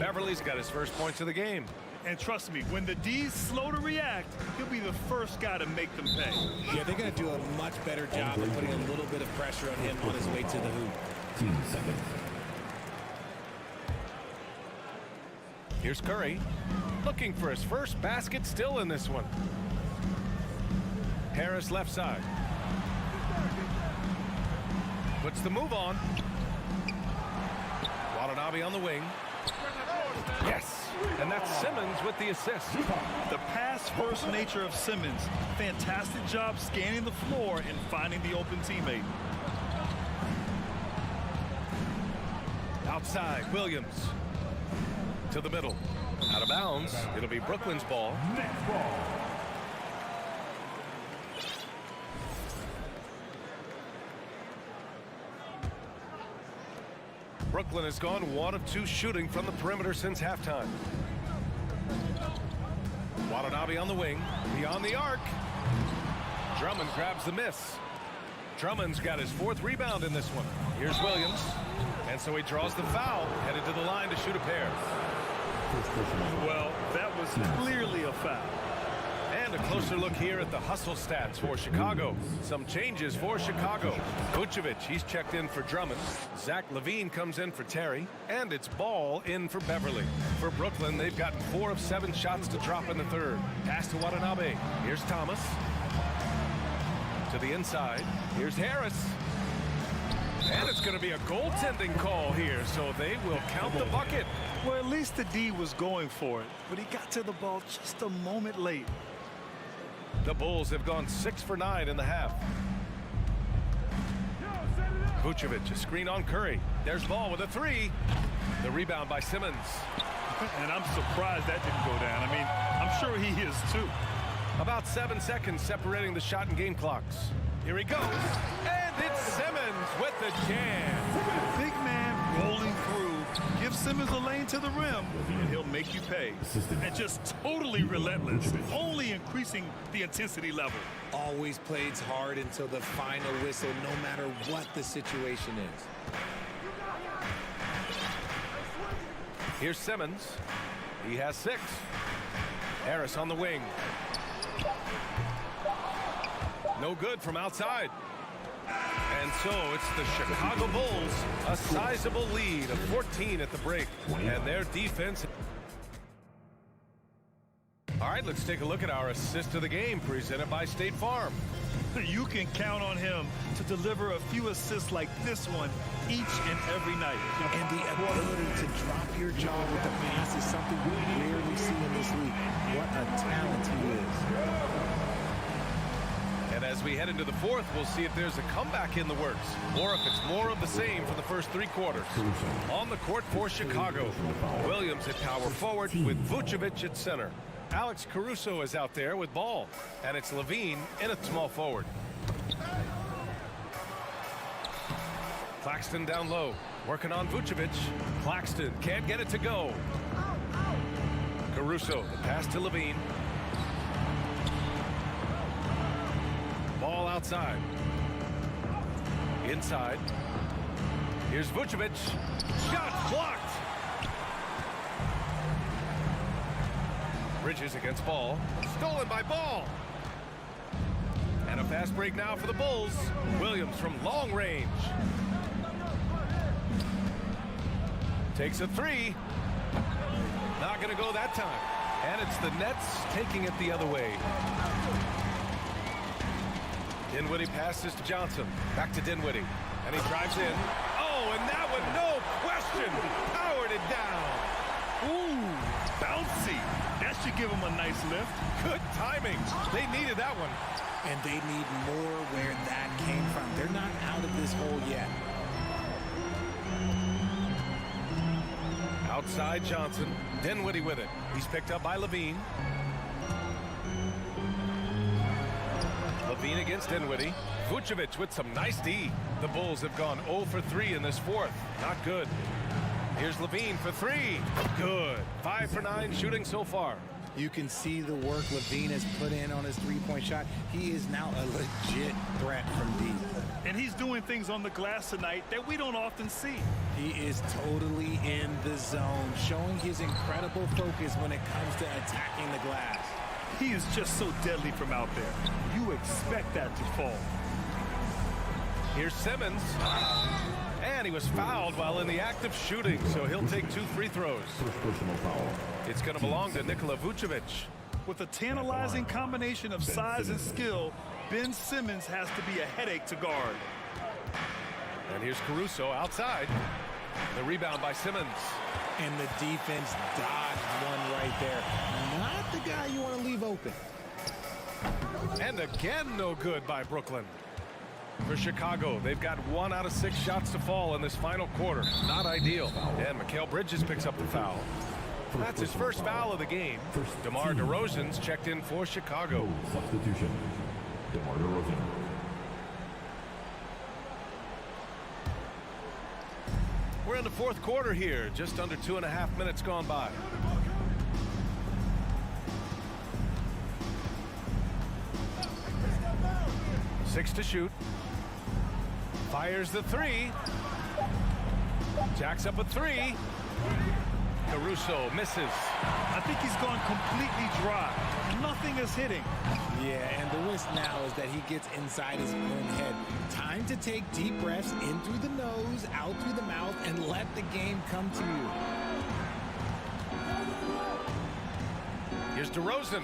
Beverly's got his first points of the game. And trust me, when the D's slow to react, he'll be the first guy to make them pay. Yeah, they're going to do a much better job of putting a little bit of pressure on him on his way to the hoop. 2 seconds. Here's Curry. Looking for his first basket, still in this one. Harris left side. Puts the move on. Watanabe on the wing. Yes. And that's Simmons with the assist. The pass-first nature of Simmons. Fantastic job scanning the floor and finding the open teammate. Outside, Williams. To the middle. Out of bounds. It'll be Brooklyn's ball. Next ball. Brooklyn has gone 1 of 2 shooting from the perimeter since halftime. Watanabe on the wing. Beyond the arc. Drummond grabs the miss. Drummond's got his 4th rebound in this one. Here's Williams. And so he draws the foul. Headed to the line to shoot a pair. Well, that was clearly a foul. And a closer look here at the hustle stats for Chicago. Some changes for Chicago. Vucevic, he's checked in for Drummond. Zach LaVine comes in for Terry. And it's Ball in for Beverly. For Brooklyn, they've gotten 4 of 7 shots to drop in the third. Pass to Watanabe. Here's Thomas. To the inside. Here's Harris. And it's going to be a goaltending call here, so they will count the bucket. Well, at least the D was going for it, but he got to the ball just a moment late. The Bulls have gone 6 for 9 in the half. Vucevic, a screen on Curry. There's Ball with a 3. The rebound by Simmons. And I'm surprised that didn't go down. I mean, I'm sure he is too. About 7 seconds separating the shot and game clocks. Here he goes. And it's Simmons with the jam. Big man rolling through. Give Simmons a lane to the rim, and he'll make you pay. And just totally relentless, only increasing the intensity level. Always plays hard until the final whistle, no matter what the situation is. Here's Simmons. He has 6. Harris on the wing. No good from outside. And so it's the Chicago Bulls, a sizable lead of 14 at the break. And their defense. All right, let's take a look at our assist of the game presented by State Farm. You can count on him to deliver a few assists like this one each and every night. And the ability to drop your jaw with the pass is something we rarely see in this league. What a talent he is. And as we head into the fourth, we'll see if there's a comeback in the works, or if it's more of the same for the first 3 quarters. On the court for Chicago, Williams at power forward with Vucevic at center. Alex Caruso is out there with ball, and it's Levine in at small forward. Claxton down low, working on Vucevic. Claxton can't get it to go. Caruso, the pass to Levine. Ball outside. Inside. Here's Vucevic. Shot blocked. Bridges against Ball. Stolen by Ball. And a fast break now for the Bulls. Williams from long range. Takes a 3. Not going to go that time. And it's the Nets taking it the other way. Dinwiddie passes to Johnson. Back to Dinwiddie. And he drives in. Oh, and that one, no question. Powered it down. Ooh, bouncy. That should give him a nice lift. Good timing. They needed that one. And they need more where that came from. They're not out of this hole yet. Outside Johnson. Dinwiddie with it. He's picked up by Levine. Levine against Dinwiddie. Vucevic with some nice D. The Bulls have gone 0 for 3 in this fourth. Not good. Here's Levine for 3. Good. 5 for 9 shooting so far. You can see the work Levine has put in on his three-point shot. He is now a legit threat from deep. And he's doing things on the glass tonight that we don't often see. He is totally in the zone, showing his incredible focus when it comes to attacking the glass. He is just so deadly from out there. You expect that to fall. Here's Simmons. And he was fouled while in the act of shooting, so he'll take 2 free throws. It's going to belong to Nikola Vucevic. With a tantalizing combination of size and skill, Ben Simmons has to be a headache to guard. And here's Caruso outside. The rebound by Simmons. And the defense dodged one right there. Not the guy you want to leave open. And again, no good by Brooklyn. For Chicago, they've got 1 out of 6 shots to fall in this final quarter. Not ideal. And Mikal Bridges picks up the foul. That's his first foul of the game. DeMar DeRozan's checked in for Chicago. Substitution. DeMar DeRozan. We're in the fourth quarter here. Just under 2.5 minutes gone by. Six to shoot. Fires the 3. Jacks up a 3. Caruso misses. I think he's gone completely dry. Nothing is hitting. Yeah, and the risk now is that he gets inside his own head. Time to take deep breaths in through the nose, out through the mouth, and let the game come to you. Here's DeRozan.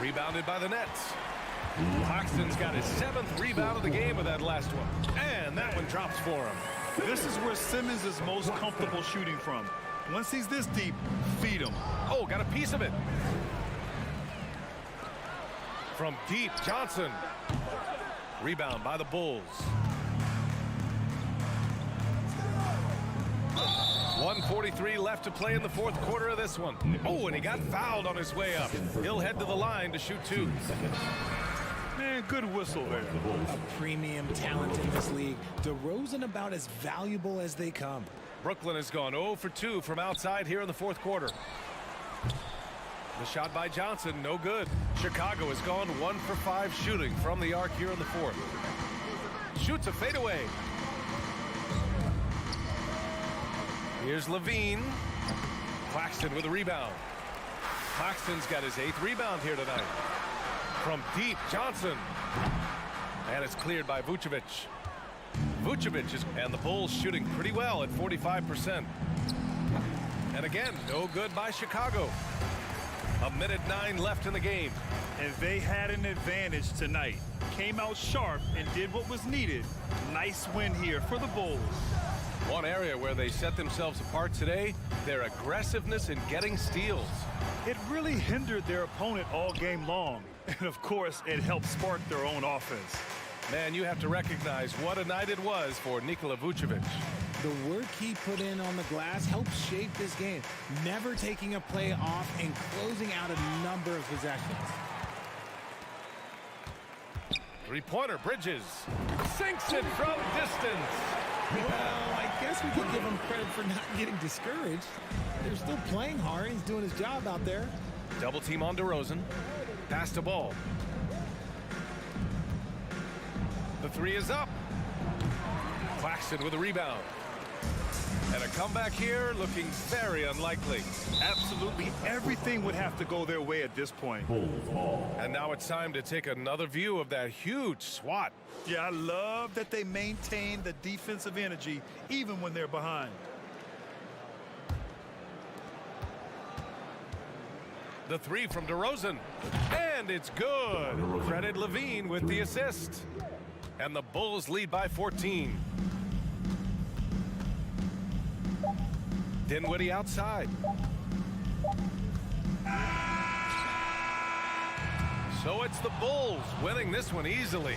Rebounded by the Nets. Claxton's got his 7th rebound of the game with that last one. And that one drops for him. This is where Simmons is most comfortable shooting from. Once he's this deep, feed him. Oh, got a piece of it. From deep, Johnson. Rebound by the Bulls. 1:43 left to play in the fourth quarter of this one. Oh, and he got fouled on his way up. He'll head to the line to shoot 2. Man, good whistle there. A premium talent in this league. DeRozan about as valuable as they come. Brooklyn has gone 0 for 2 from outside here in the fourth quarter. The shot by Johnson, no good. Chicago has gone 1 for 5 shooting from the arc here in the fourth. Shoots a fadeaway. Here's Levine. Claxton with a rebound. Claxton's got his 8th rebound here tonight. From deep, Johnson. And it's cleared by Vucevic. And the Bulls shooting pretty well at 45%. And again, no good by Chicago. 1:09 left in the game. And they had an advantage tonight. Came out sharp and did what was needed. Nice win here for the Bulls. One area where they set themselves apart today, their aggressiveness in getting steals. It really hindered their opponent all game long. And of course, it helped spark their own offense. Man, you have to recognize what a night it was for Nikola Vucevic. The work he put in on the glass helped shape this game, never taking a play off and closing out a number of possessions. Three-pointer, Bridges. Sinks it from distance. Well, I guess we could give him credit for not getting discouraged. They're still playing hard. He's doing his job out there. Double team on DeRozan. Pass the ball. The three is up. Claxton with a rebound. And a comeback here looking very unlikely. Absolutely everything would have to go their way at this point. And now it's time to take another view of that huge swat. Yeah, I love that they maintain the defensive energy even when they're behind. The three from DeRozan. And it's good. Credit Levine with the assist. And the Bulls lead by 14. Dinwiddie outside. So it's the Bulls winning this one easily.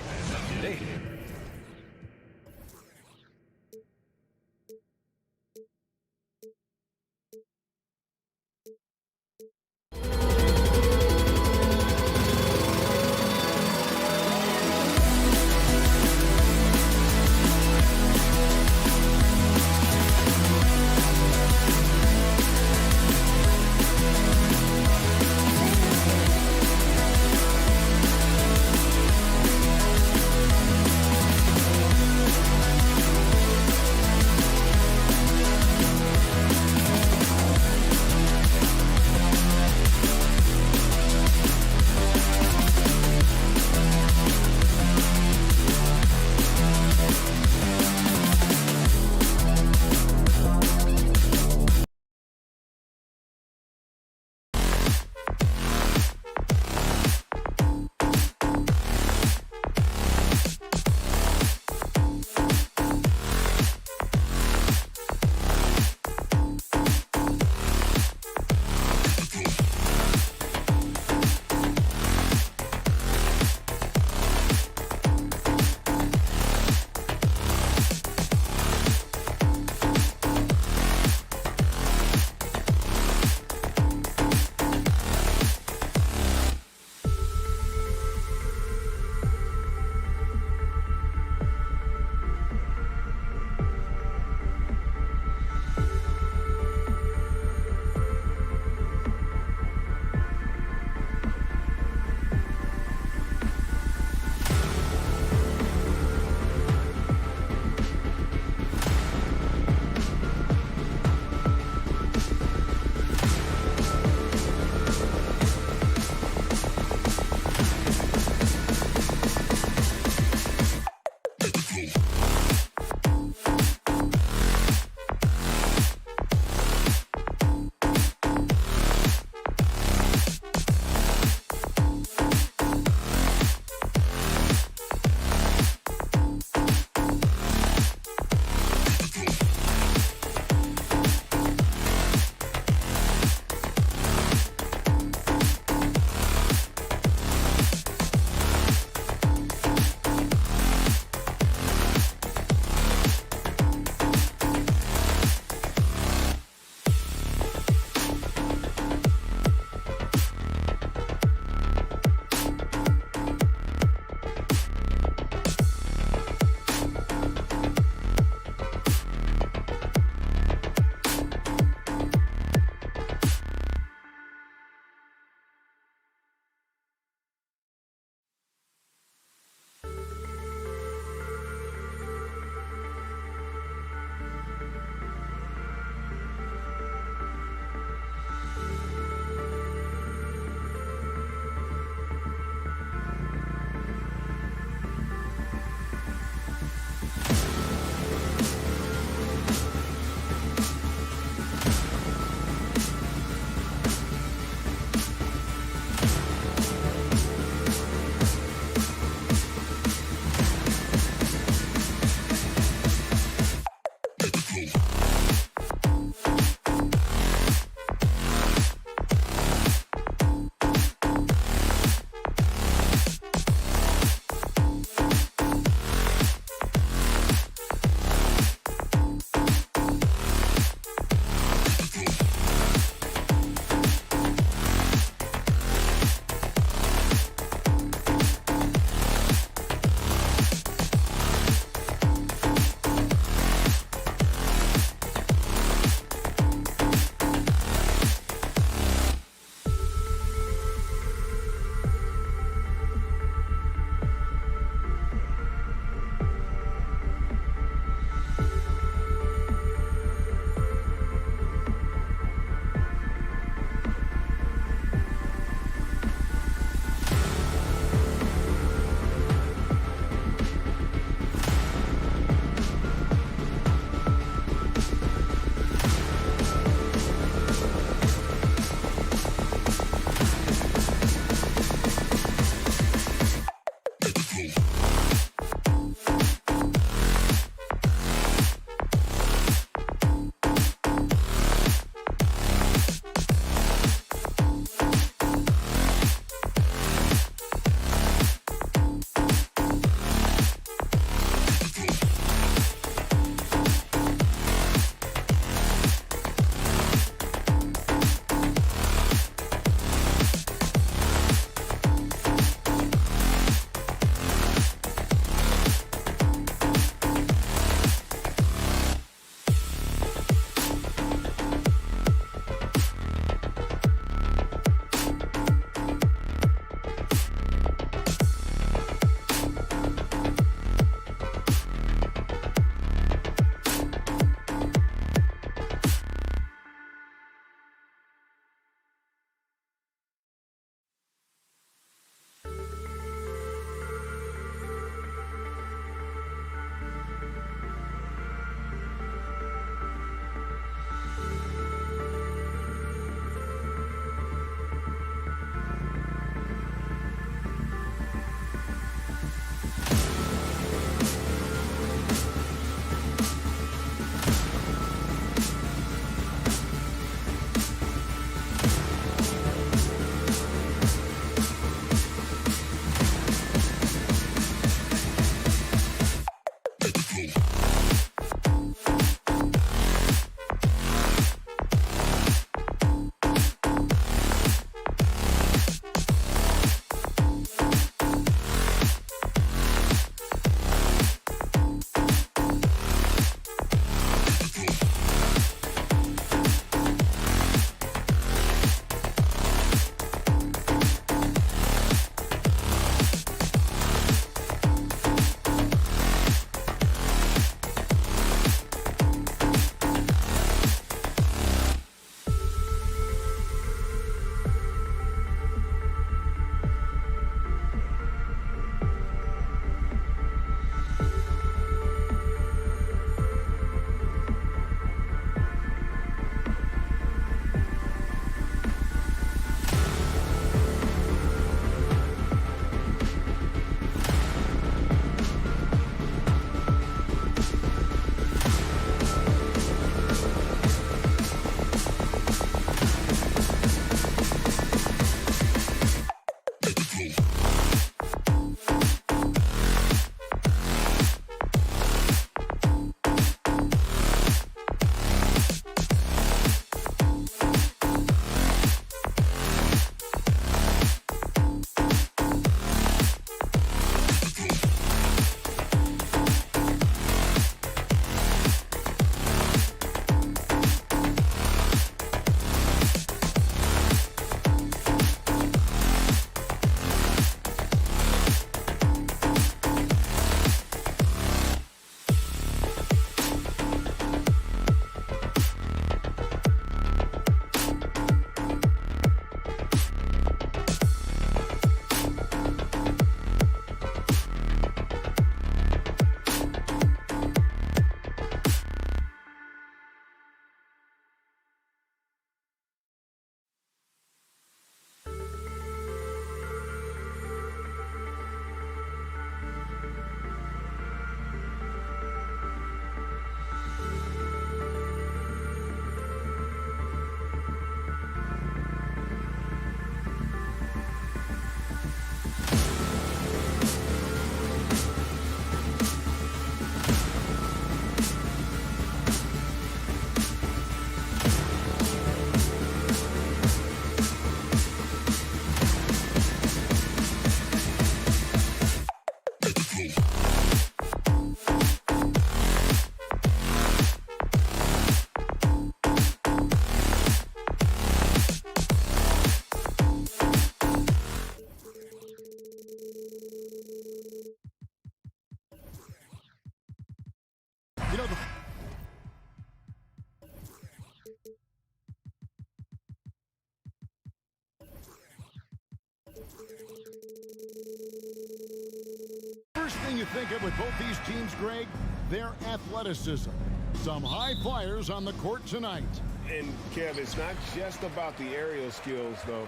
you think of with both these teams, Greg? Their athleticism. Some high flyers on the court tonight. And, Kev, it's not just about the aerial skills, though.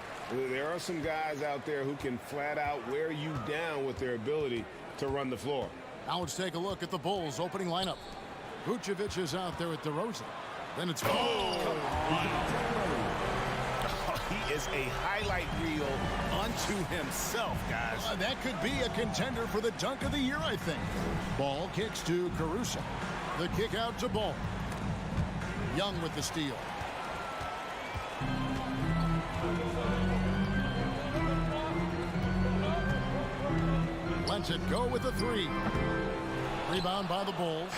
There are some guys out there who can flat out wear you down with their ability to run the floor. Now let's take a look at the Bulls' opening lineup. Vucevic is out there with DeRozan. Then it's He is a highlight reel unto himself, guys. That could be a contender for the dunk of the year, I think. Ball kicks to Caruso. The kick out to Ball. Young with the steal. Lets it go with the three. Rebound by the Bulls.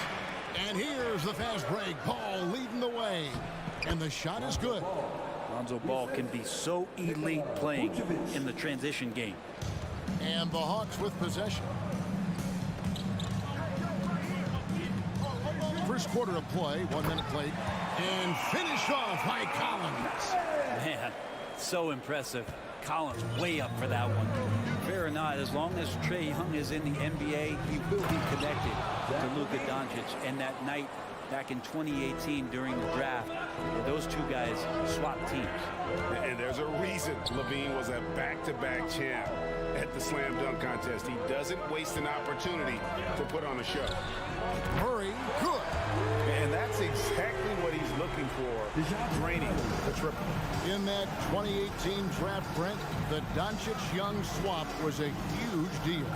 And here's the fast break. Ball leading the way. And the shot is good. Lonzo Ball can be so elite playing in the transition game. And the Hawks with possession. First quarter of play, 1 minute played. And finished off by Collins. Man, so impressive. Collins way up for that one. Fair or not, as long as Trae Young is in the NBA, he will be connected to Luka Doncic. And that night back in 2018 during the draft, those two guys swapped teams. And there's a reason Levine was a back-to-back champ at the slam dunk contest. He doesn't waste an opportunity to put on a show. Murray, good. And that's exactly what he's looking for, draining the triple. In that 2018 draft, Brent, the Doncic-Young swap was a huge deal.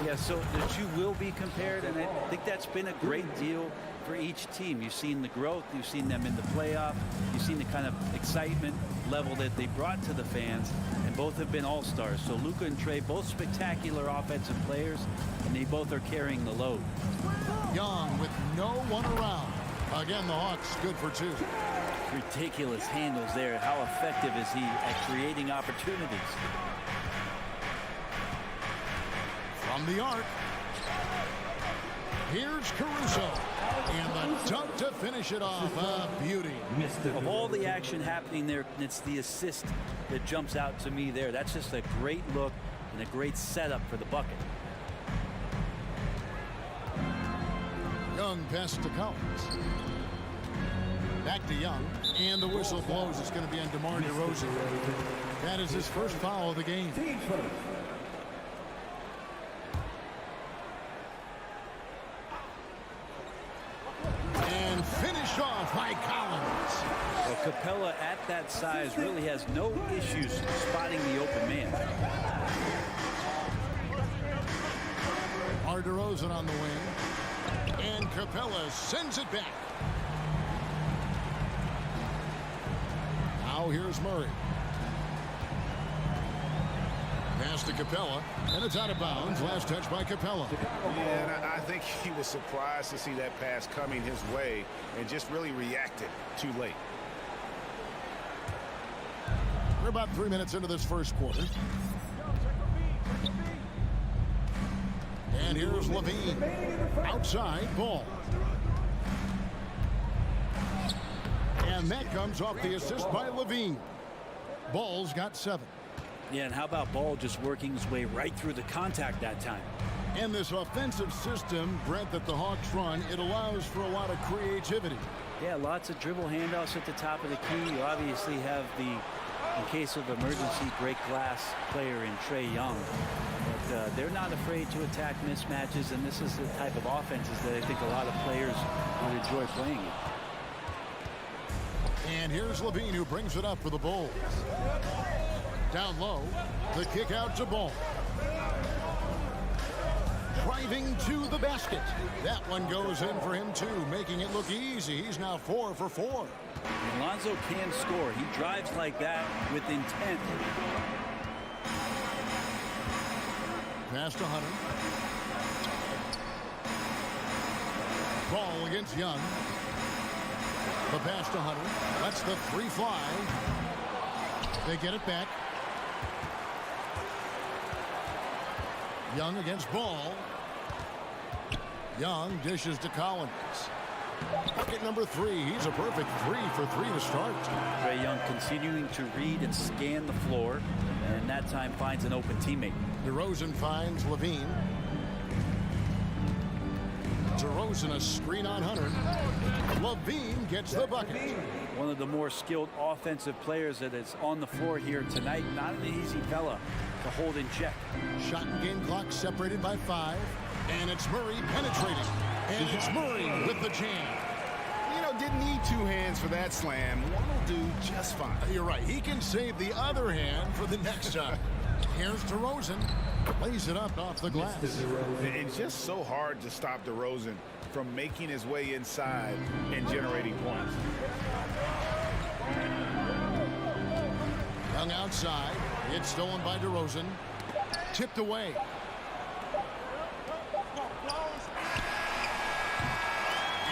Yeah, so the two will be compared, and I think that's been a great deal for each team. You've seen the growth, you've seen them in the playoff, you've seen the kind of excitement level that they brought to the fans, and both have been all-stars. So Luka and Trae, both spectacular offensive players, and they both are carrying the load. Young with no one around. Again, the Hawks good for two. Ridiculous handles there. How effective is he at creating opportunities? From the arc. Here's Caruso. And the dunk to finish it off. A beauty. Of all the action happening there, it's the assist that jumps out to me there. That's just a great look and a great setup for the bucket. Young pass to Collins. Back to Young. And the whistle blows. It's going to be on DeMar DeRozan. That is his first foul of the game. And finished off by Collins. Well, Capella at that size really has no issues spotting the open man. DeMar DeRozan on the wing. And Capella sends it back. Now here's Murray. Pass to Capella, and it's out of bounds. Last touch by Capella. Yeah, and I think he was surprised to see that pass coming his way and just really reacted too late. We're about 3 minutes into this first quarter. And here's Levine. Outside, Ball. And that comes off the assist by Levine. Ball's got 7. Yeah, and how about Ball just working his way right through the contact that time? And this offensive system, Brent, that the Hawks run, it allows for a lot of creativity. Yeah, lots of dribble handoffs at the top of the key. You obviously have the, in case of emergency, break glass player in Trae Young. But they're not afraid to attack mismatches, and this is the type of offenses that I think a lot of players would enjoy playing it. And here's Levine, who brings it up for the Bulls. Down low, the kick out to Ball. Driving to the basket. That one goes in for him, too, making it look easy. He's now 4 for 4. And Lonzo can score. He drives like that with intent. Pass to Hunter. Ball against Young. The pass to Hunter. That's the 3 fly. They get it back. Young against Ball. Young dishes to Collins. Bucket number 3. He's a perfect 3 for 3 to start. Trae Young continuing to read and scan the floor, and that time finds an open teammate. DeRozan finds Levine. DeRozan a screen on Hunter. Levine gets the bucket. One of the more skilled offensive players that is on the floor here tonight. Not an easy fella to hold in check. Shot and game clock separated by 5. And it's Murray penetrating. And it's Murray with the jam. You know, didn't need 2 hands for that slam. One will do just fine. You're right. He can save the other hand for the next time. Here's DeRozan. Lays it up off the glass. It's just so hard to stop DeRozan from making his way inside and generating points. Young outside. It's stolen by DeRozan. Tipped away.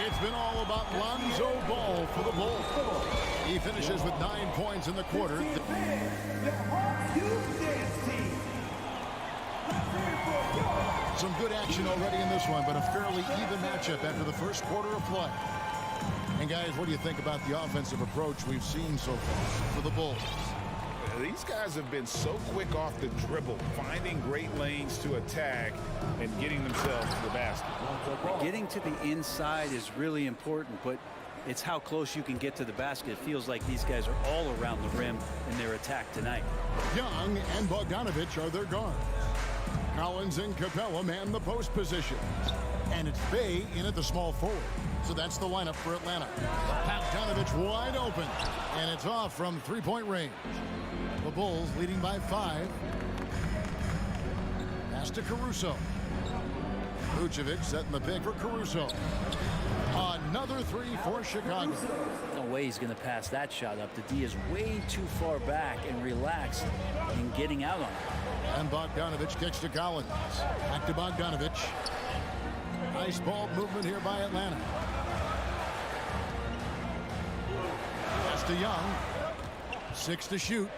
It's been all about Lonzo Ball for the Bulls. He finishes with 9 points in the quarter. Some good action already in this one, but a fairly even matchup after the first quarter of play. And guys, what do you think about the offensive approach we've seen so far for the Bulls? These guys have been so quick off the dribble, finding great lanes to attack and getting themselves to the basket. Getting to the inside is really important, but it's how close you can get to the basket. It feels like these guys are all around the rim in their attack tonight. Young and Bogdanovich are their guards. Collins and Capella man the post position. And it's Bay in at the small forward. So that's the lineup for Atlanta. Bogdanovich wide open. And it's off from three-point range. The Bulls leading by 5. Pass to Caruso. Vucevic setting the pick for Caruso. Another 3 for Chicago. No way he's going to pass that shot up. The D is way too far back and relaxed in getting out on it. And Bogdanovich kicks to Collins. Back to Bogdanovich. Nice ball movement here by Atlanta. Pass to Young. 6 to shoot.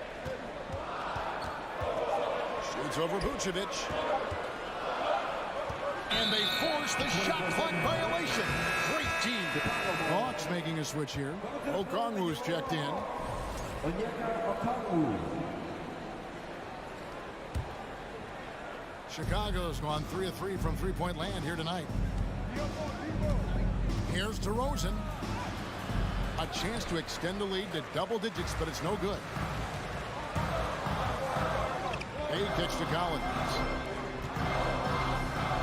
Shoots over Vucevic. And they force the shot clock violation. Great team. Hawks making a switch here. Okongwu's checked in. Chicago's gone 3 of 3 from three-point land here tonight. Here's DeRozan. A chance to extend the lead to double digits, but it's no good. He kicks to Collins.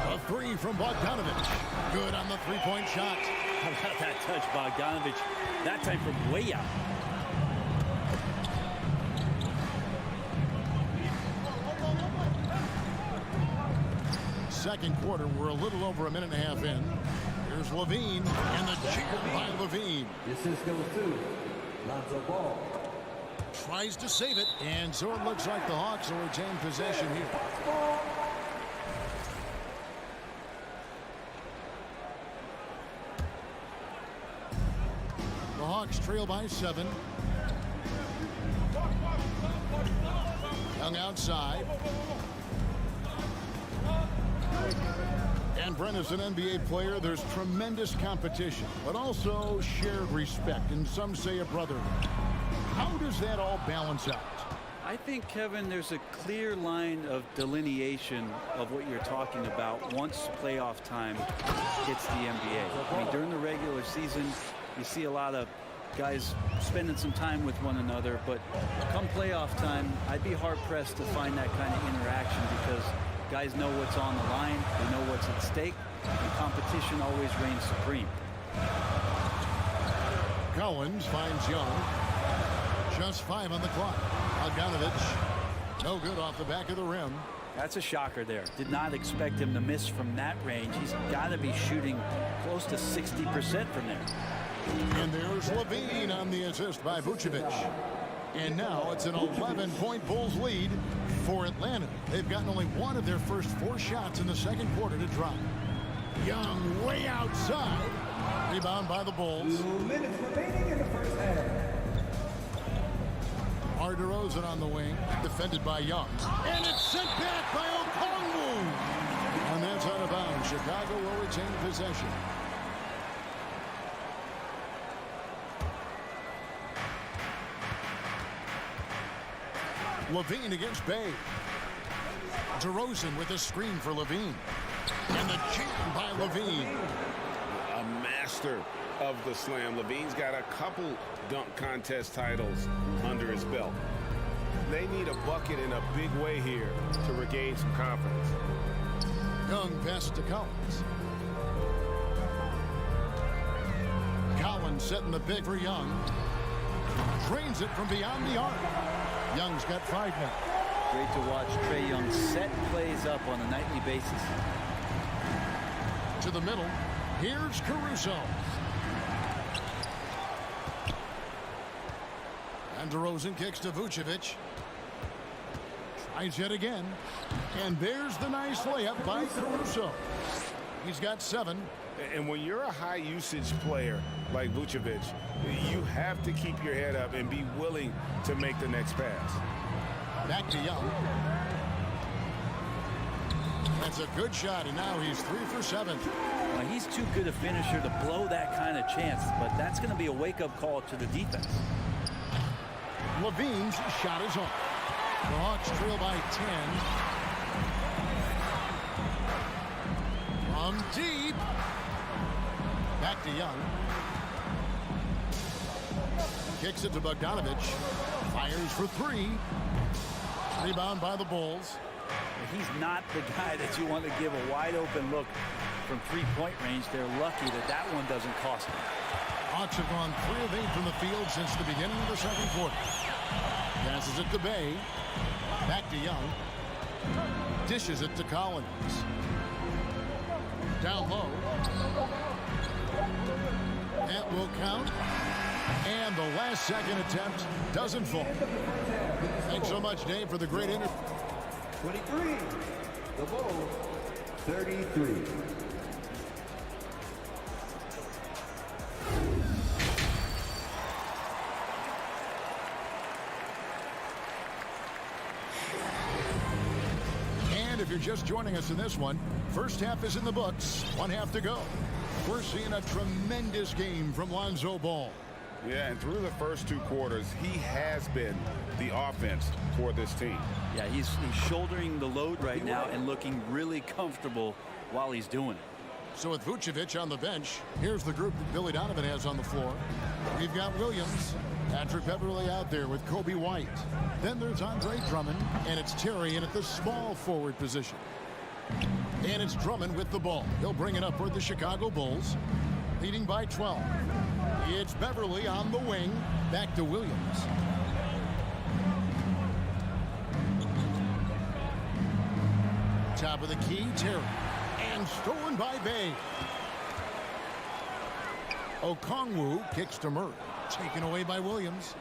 A 3 from Bogdanovich. Good on the three-point shot. How about that touch, Bogdanovich? That time from way out. Second quarter, we're a little over a minute and a half in. Here's Levine, and the jam by Levine. This is goes to Lonzo Ball. Tries to save it, and so it looks like the Hawks will retain possession here. The Hawks trail by 7. Young outside. And Brent, as an NBA player, there's tremendous competition, but also shared respect, and some say a brotherhood. How does that all balance out? I think, Kevin, there's a clear line of delineation of what you're talking about once playoff time hits the NBA. I mean, during the regular season, you see a lot of guys spending some time with one another, but come playoff time, I'd be hard-pressed to find that kind of interaction because guys know what's on the line, they know what's at stake, and competition always reigns supreme. Collins finds Young. Just 5 on the clock. Bogdanovich, no good off the back of the rim. That's a shocker there. Did not expect him to miss from that range. He's got to be shooting close to 60% from there. And there's Levine on the assist by Vucevic. And now it's an 11-point Bulls lead for Atlanta. They've gotten only one of their first 4 shots in the second quarter to drop. Young way outside. Rebound by the Bulls. 2 minutes remaining in the first half. DeRozan on the wing, defended by Young. And it's sent back by Okongwu. And that's out of bounds. Chicago will retain possession. Levine against Bay. DeRozan with a screen for Levine. And the jam by Levine. A master of the slam. Levine's got a couple dunk contest titles under his belt. They need a bucket in a big way here to regain some confidence. Young passes to Collins. Collins setting the pick for Young. Drains it from beyond the arc. Young's got 5 now. Great to watch Trae Young set plays up on a nightly basis. To the middle. Here's Caruso. And DeRozan kicks to Vucevic. Tries yet again. And there's the nice layup by Caruso. He's got 7. And when you're a high-usage player like Vucevic, you have to keep your head up and be willing to make the next pass. Back to Young. That's a good shot, and now he's 3 for 7. Well, he's too good a finisher to blow that kind of chance, but that's going to be a wake-up call to the defense. Levine's shot is off. The Hawks trail by 10. From deep. Back to Young. Kicks it to Bogdanovic. Fires for 3. Rebound by the Bulls. He's not the guy that you want to give a wide-open look from three-point range. They're lucky that that one doesn't cost them. Hawks have gone 3 of 8 from the field since the beginning of the second quarter. Passes it to Bay. Back to Young. Dishes it to Collins. Down low. That will count. And the last second attempt doesn't fall. Thanks so much, Dave, for the great interview. 23. The Bulls, 33. And if you're just joining us in this one, first half is in the books. 1 half to go. We're seeing a tremendous game from Lonzo Ball. Yeah, and through the first 2 quarters, he has been the offense for this team. Yeah, he's shouldering the load right now and looking really comfortable while he's doing it. So with Vucevic on the bench, here's the group that Billy Donovan has on the floor. We've got Williams, Patrick Beverley out there with Kobe White. Then there's Andre Drummond, and it's Terry in at the small forward position. And it's Drummond with the ball. He'll bring it up for the Chicago Bulls, leading by 12. It's Beverley on the wing. Back to Williams. Top of the key, Terry. And stolen by Bay. Okongwu kicks to Murray. Taken away by Williams.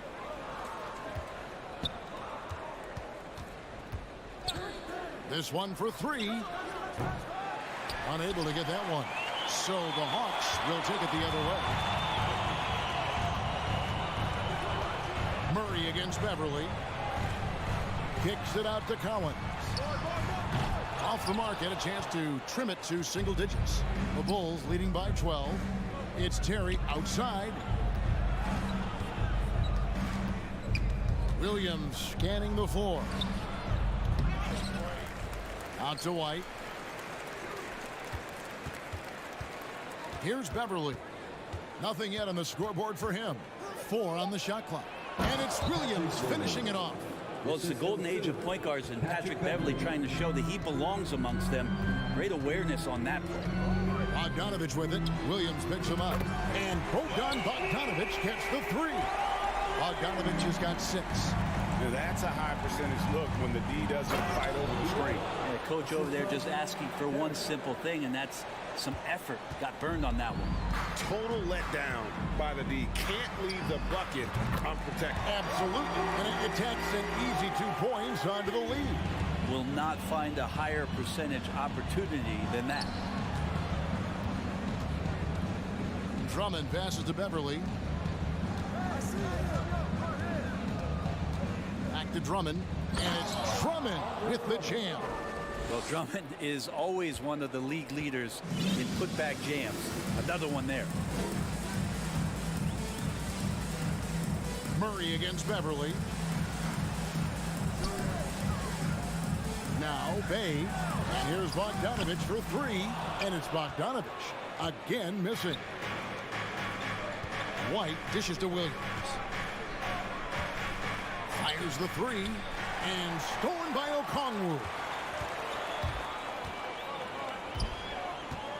This one for 3. Unable to get that one. So the Hawks will take it the other way. Murray against Beverley. Kicks it out to Collins. Off the mark, and a chance to trim it to single digits. The Bulls leading by 12. It's Terry outside. Williams scanning the floor. Out to White. Here's Beverley. Nothing yet on the scoreboard for him. 4 on the shot clock. And it's Williams finishing it off. Well, it's the golden age of point guards, and Patrick Beverley trying to show that he belongs amongst them. Great awareness on that play. Bogdanovic with it. Williams picks him up. And Bogdanovic gets the 3. Bogdanovic has got 6. Now that's a high percentage look when the D doesn't fight over the screen. Yeah, coach over there just asking for one simple thing, and that's some effort. Got burned on that one. Total letdown by the D. Can't leave the bucket unprotected. Absolutely. And it takes an easy 2 points onto the lead. Will not find a higher percentage opportunity than that. Drummond passes to Beverley. Back to Drummond. And it's Drummond with the jam. Well, Drummond is always one of the league leaders in putback jams. Another one there. Murray against Beverley. Now Bay. And here's Bogdanovich for three. And it's Bogdanovich again missing. White dishes to Williams. Fires the three. And stolen by Okongwu.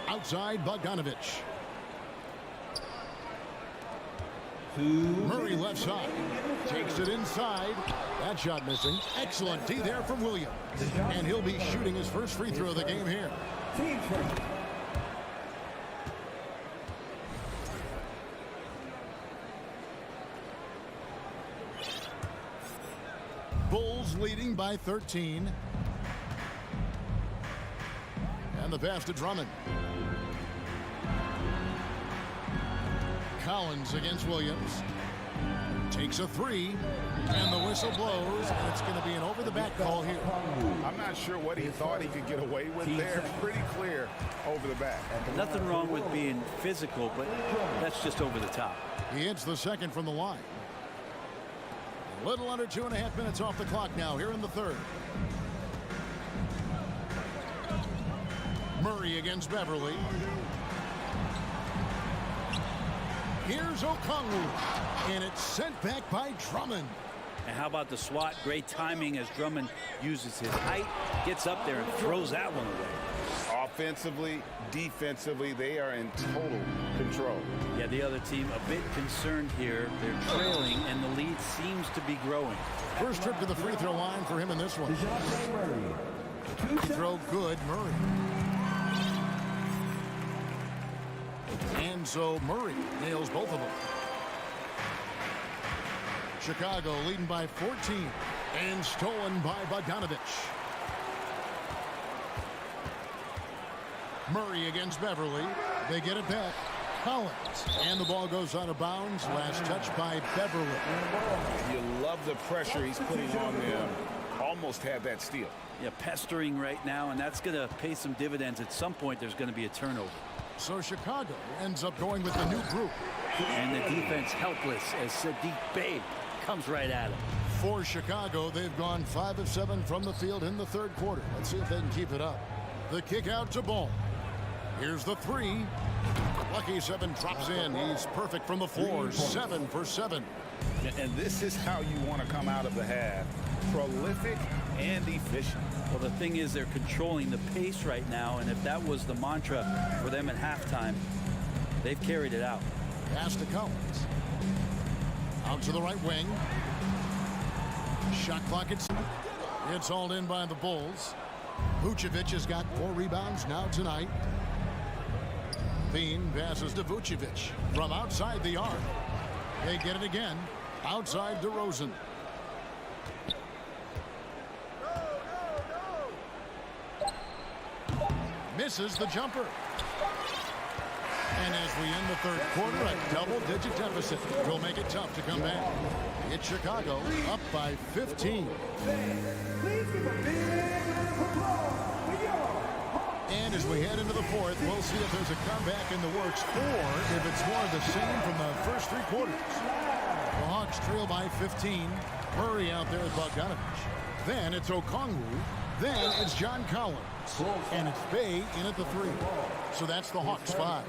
Outside Bogdanovich. Murray left side. Takes it inside. That shot missing. Excellent D there from Williams. And he'll be shooting his first free throw of the game here. Bulls leading by 13. And the pass to Drummond. Collins against Williams. Takes a three. And the whistle blows. And it's going to be an over-the-back call here. I'm not sure what he thought he could get away with there. Pretty clear over the back. Nothing wrong with being physical, but that's just over the top. He hits the second from the line. A little under 2.5 minutes off the clock now here in the third. Murray against Beverly. Here's Okongwu. And it's sent back by Drummond. And how about the swat? Great timing as Drummond uses his height, gets up there and throws that one away. Offensively, defensively, they are in total control. Yeah, the other team a bit concerned here. They're trailing, and the lead seems to be growing. First trip to the free throw line for him in this one. Throw good, Murray. And so Murray nails both of them. Chicago leading by 14 and stolen by Bogdanovich. Murray against Beverly. They get it back. Collins. And the ball goes out of bounds. Last touch by Beverly. You love the pressure he's putting on them. Almost had that steal. Yeah, pestering right now, and that's going to pay some dividends. At some point, there's going to be a turnover. So Chicago ends up going with the new group. And the defense helpless as Sadiq Bey comes right at him. For Chicago, they've gone 5 of 7 from the field in the third quarter. Let's see if they can keep it up. The kick out to Ball. Here's the three. Lucky 7 drops in. He's perfect from the floor. 7 for 7. And this is how you want to come out of the half. Prolific and efficient. Well, the thing is they're controlling the pace right now, and if that was the mantra for them at halftime, they've carried it out. Pass to Collins. Out to the right wing. Shot clock it's hauled in by the Bulls. Vucevic has got 4 rebounds now tonight. Bean passes to Vucevic from outside the arc. They get it again. Outside DeRozan. Misses the jumper. And as we end the third quarter, a double-digit deficit will make it tough to come back. It's Chicago up by 15. And as we head into the fourth, we'll see if there's a comeback in the works or if it's more of the same from the first 3 quarters. The Hawks trail by 15. Murray out there with Bogdanovich. Then it's Okongwu. Then it's John Collins. And it's Bey in at the 3. So that's the Hawks 5.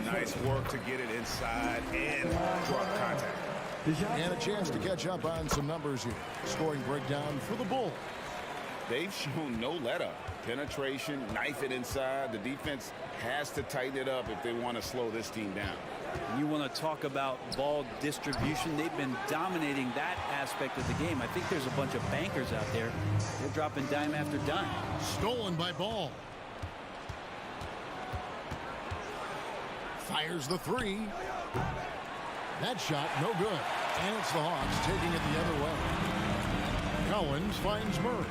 Nice work to get it inside and drop contact. And a chance to catch up on some numbers here. Scoring breakdown for the Bulls. They've shown no let-up. Penetration, knife it inside. The defense has to tighten it up if they want to slow this team down. You want to talk about ball distribution. They've been dominating that aspect of the game. I think there's a bunch of bankers out there. They're dropping dime after dime. Stolen by Ball. Fires the 3. That shot, no good. And it's the Hawks taking it the other way. Collins finds Murray.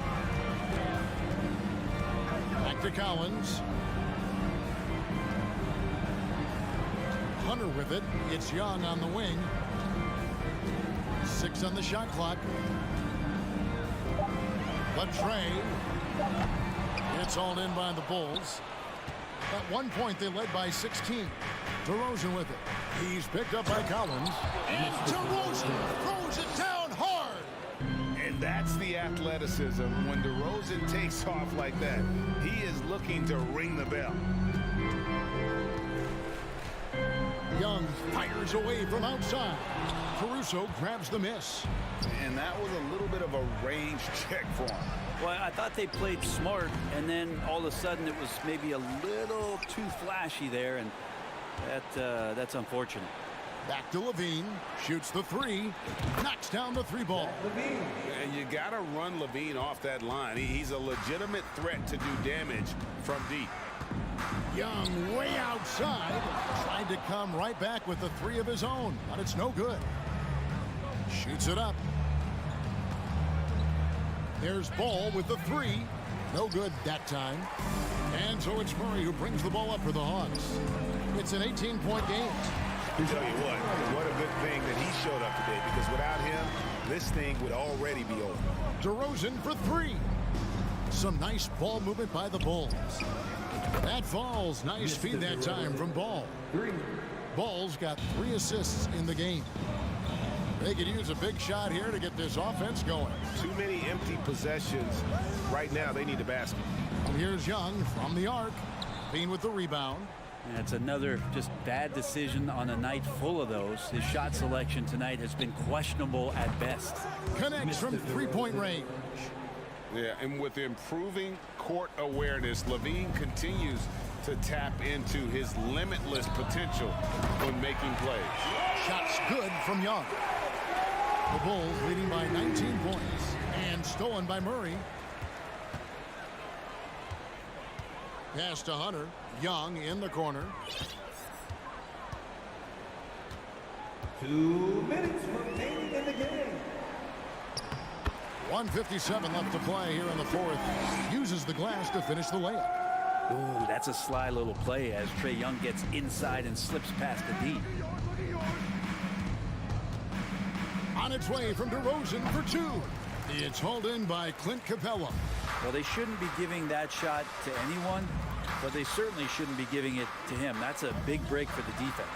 Back to Collins. Hunter with it. It's Young on the wing. 6 on the shot clock. Latrey. It's hauled in by the Bulls. At one point, they led by 16. DeRozan with it. He's picked up by Collins. And DeRozan throws it down hard. And that's the athletic athleticism. When DeRozan takes off like that, he is looking to ring the bell. Young fires away from outside. Caruso grabs the miss. And that was a little bit of a range check for him. Well, I thought they played smart, and then all of a sudden it was maybe a little too flashy there, and that's unfortunate. Back to Levine. Shoots the three. Knocks down the three ball. And you got to run Levine off that line. He's a legitimate threat to do damage from deep. Young way outside. Tried to come right back with the three of his own, but it's no good. Shoots it up. There's Ball with the three. No good that time. And so it's Murray who brings the ball up for the Hawks. It's an 18-point game. I'll tell you what a good thing that he showed up today, because without him, this thing would already be over. DeRozan for three. Some nice ball movement by the Bulls. That falls. Nice feed that time from Ball. Ball's got 3 assists in the game. They could use a big shot here to get this offense going. Too many empty possessions. Right now, they need a basket. And here's Young from the arc. Bean with the rebound. And it's another just bad decision on a night full of those. His shot selection tonight has been questionable at best. Connects from three-point range. Yeah, and with improving court awareness, Levine continues to tap into his limitless potential when making plays. Shots good from Young. The Bulls leading by 19 points and stolen by Murray. Pass to Hunter. Young in the corner. 2 minutes remaining in the game. 1:57 left to play here in the fourth. Uses the glass to finish the layup. Ooh, that's a sly little play as Trae Young gets inside and slips past the D. On its way from DeRozan for 2. It's hauled in by Clint Capella. Well, they shouldn't be giving that shot to anyone, but they certainly shouldn't be giving it to him. That's a big break for the defense.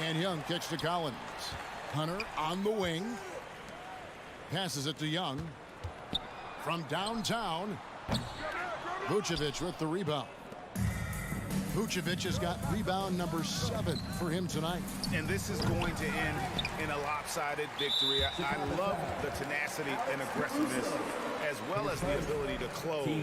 And Young kicks to Collins. Hunter on the wing. Passes it to Young. From downtown. Vucevic with the rebound. Vucevic has got rebound number 7 for him tonight. And this is going to end in a lopsided victory. I love the tenacity and aggressiveness, as well as the ability to close. You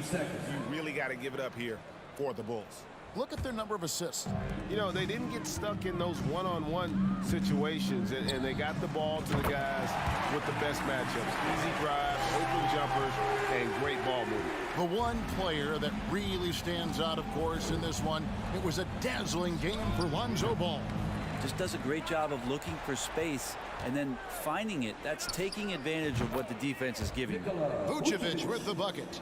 really got to give it up here for the Bulls. Look at their number of assists. You know, they didn't get stuck in those one-on-one situations, and they got the ball to the guys with the best matchups. Easy drives, open jumpers, and great ball movement. The one player that really stands out, of course, in this one, it was a dazzling game for Lonzo Ball. Just does a great job of looking for space and then finding it. That's taking advantage of what the defense is giving. Vucevic with the bucket.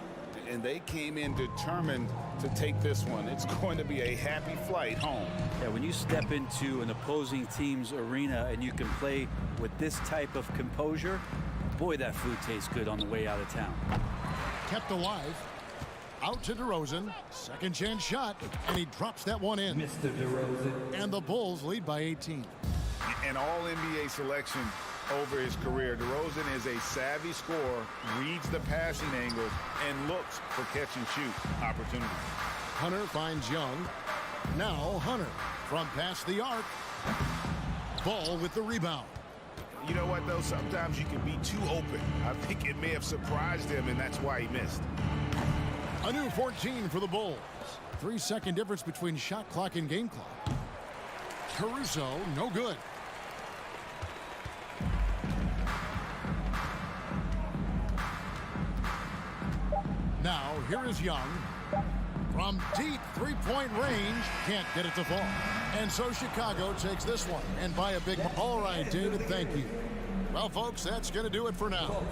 And they came in determined to take this one. It's going to be a happy flight home. Yeah, when you step into an opposing team's arena and you can play with this type of composure, boy, that food tastes good on the way out of town. Kept alive. Out to DeRozan. Second chance shot, and he drops that one in. Mr. DeRozan. And the Bulls lead by 18. An all-NBA selection over his career. DeRozan is a savvy scorer, reads the passing angle, and looks for catch-and-shoot opportunities. Hunter finds Young. Now Hunter from past the arc. Ball with the rebound. You know what, though? Sometimes you can be too open. I think it may have surprised him, and that's why he missed. A new 14 for the Bulls. 3-second difference between shot clock and game clock. Caruso, no good. Now, here is Young. From deep three-point range, can't get it to fall. And so Chicago takes this one. And by a big... All right, David, thank you. Well, folks, that's going to do it for now.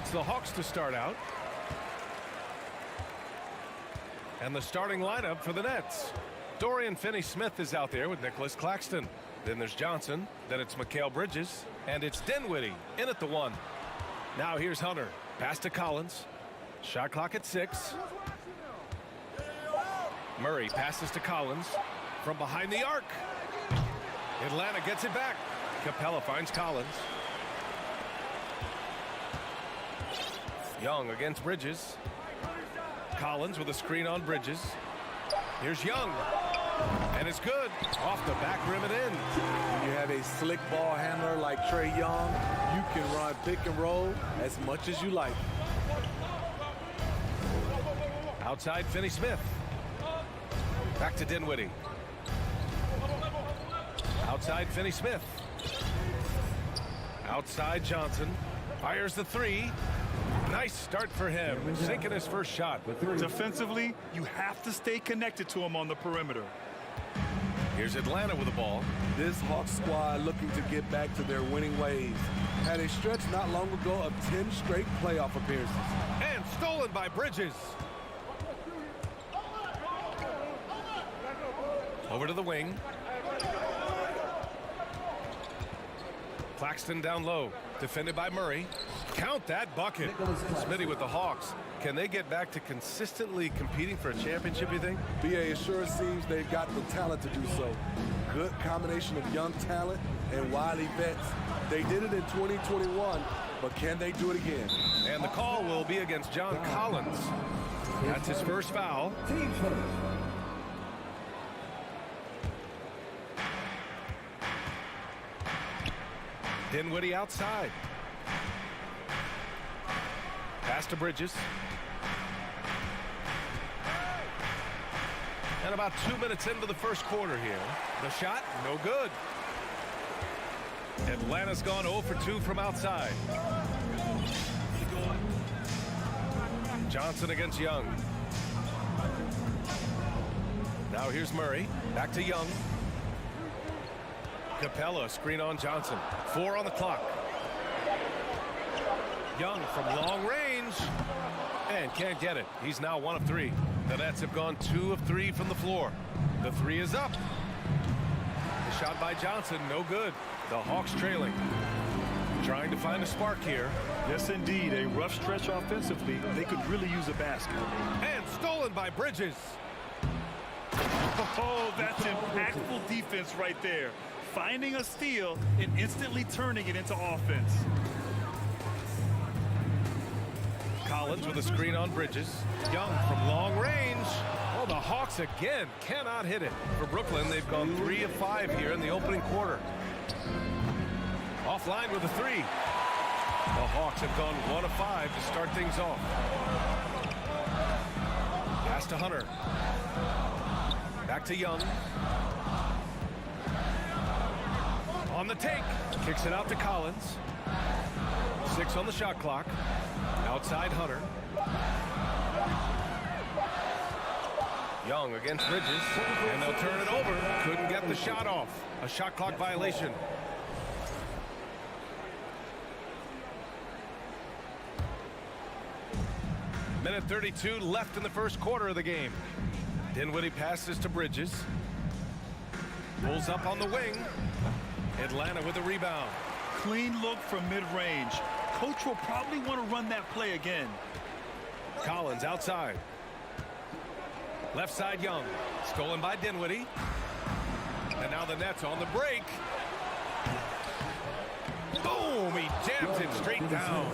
it's the Hawks to start out. And the starting lineup for the Nets. Dorian Finney-Smith is out there with Nicholas Claxton. Then there's Johnson. Then it's Mikal Bridges. And it's Dinwiddie in at the 1. Now here's Hunter. Pass to Collins. Shot clock at 6. Murray passes to Collins from behind the arc. Atlanta gets it back. Capella finds Collins. Young against Bridges. Collins with a screen on Bridges. Here's Young. And it's good. Off the back rim and in. When you have a slick ball handler like Trae Young, you can run pick and roll as much as you like. Outside Finney-Smith. Back to Dinwiddie. Outside Finney-Smith. Outside Johnson. Fires the 3. Nice start for him. Sinking his first shot. Defensively, you have to stay connected to him on the perimeter. Here's Atlanta with the ball. This Hawks squad looking to get back to their winning ways. Had a stretch not long ago of 10 straight playoff appearances. And stolen by Bridges. Over to the wing. Claxton down low. Defended by Murray. Count that bucket. Smitty with the Hawks. Can they get back to consistently competing for a championship, you think? BA, it sure seems they've got the talent to do so. Good combination of young talent and wily vets. They did it in 2021, but can they do it again? And the call will be against John Collins. That's his first foul. Dinwiddie outside. Pass to Bridges. And about 2 minutes into the first quarter here. The shot, no good. Atlanta's gone 0 for 2 from outside. Johnson against Young. Now here's Murray. Back to Young. Capella, screen on Johnson. 4 on the clock. Young from long range. And can't get it. He's now 1 of 3. The Nets have gone 2 of 3 from the floor. The 3 is up. The shot by Johnson, no good. The Hawks trailing. Trying to find a spark here. Yes, indeed. A rough stretch offensively. They could really use a basket. And stolen by Bridges. Oh, that's impactful defense right there. Finding a steal and instantly turning it into offense. Collins with a screen on Bridges. Young from long range. Oh, the Hawks again cannot hit it. For Brooklyn, they've gone 3 of 5 here in the opening quarter. Offline with a 3. The Hawks have gone 1 of 5 to start things off. Pass to Hunter. Back to Young. On the take. Kicks it out to Collins. 6 on the shot clock. Outside Hunter. Young against Bridges. And they'll turn it over. Couldn't get the shot off. A shot clock violation. Minute 32 left in the first quarter of the game. Dinwiddie passes to Bridges. Pulls up on the wing. Atlanta with a rebound. Clean look from mid-range. Coach will probably want to run that play again. Collins outside. Left side Young. Stolen by Dinwiddie. And now the Nets on the break. Boom! He jams it straight down.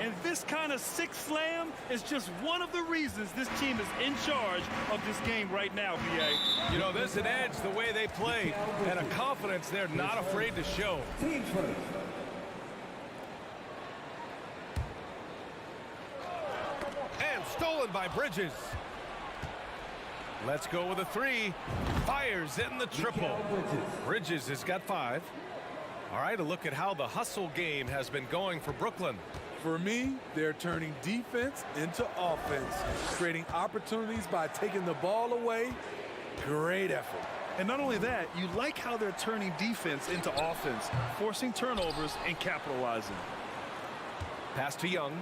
And this kind of sick slam is just one of the reasons this team is in charge of this game right now, BA. You know, there's an edge the way they play and a confidence they're not afraid to show. And stolen by Bridges. Let's go with a 3. Fires in the triple. Bridges has got 5. All right, a look at how the hustle game has been going for Brooklyn. For me, they're turning defense into offense, creating opportunities by taking the ball away. Great effort. And not only that, you like how they're turning defense into offense, forcing turnovers and capitalizing. Pass to Young.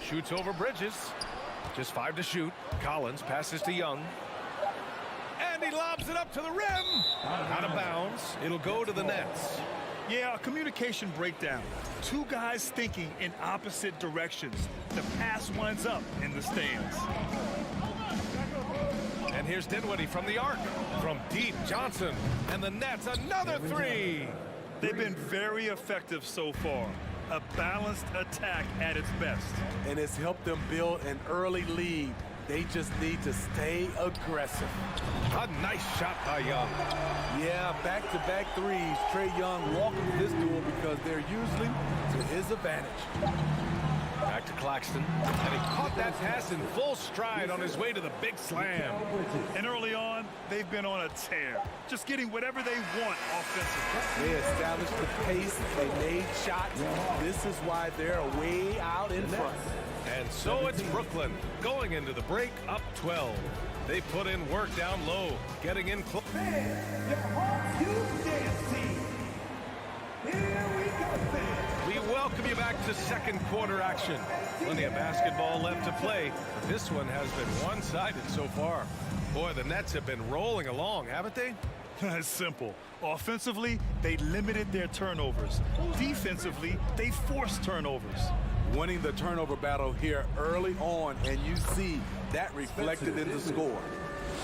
Shoots over Bridges. Just 5 to shoot. Collins passes to Young. And he lobs it up to the rim. Out of bounds. It'll go to the Nets. Yeah, a communication breakdown. Two guys thinking in opposite directions. The pass winds up in the stands. And here's Dinwiddie from the arc. From deep, Johnson. And the Nets, another 3. They've been very effective so far. A balanced attack at its best. And it's helped them build an early lead. They just need to stay aggressive. A nice shot by Young. Yeah, back-to-back threes. Trae Young welcomes this duel because they're usually to his advantage. Back to Claxton. And he caught that pass in full stride on his way to the big slam. And early on, they've been on a tear. Just getting whatever they want offensively. They established the pace. They made shots. This is why they're way out in front. And so it's Brooklyn going into the break up 12. They put in work down low, getting in close. We welcome you back to second quarter action. Plenty of basketball left to play, but this one has been one-sided so far. Boy, the Nets have been rolling along, haven't they? It's simple. Offensively, they limited their turnovers. Defensively, they forced turnovers. Winning the turnover battle here early on, and you see that reflected in the score.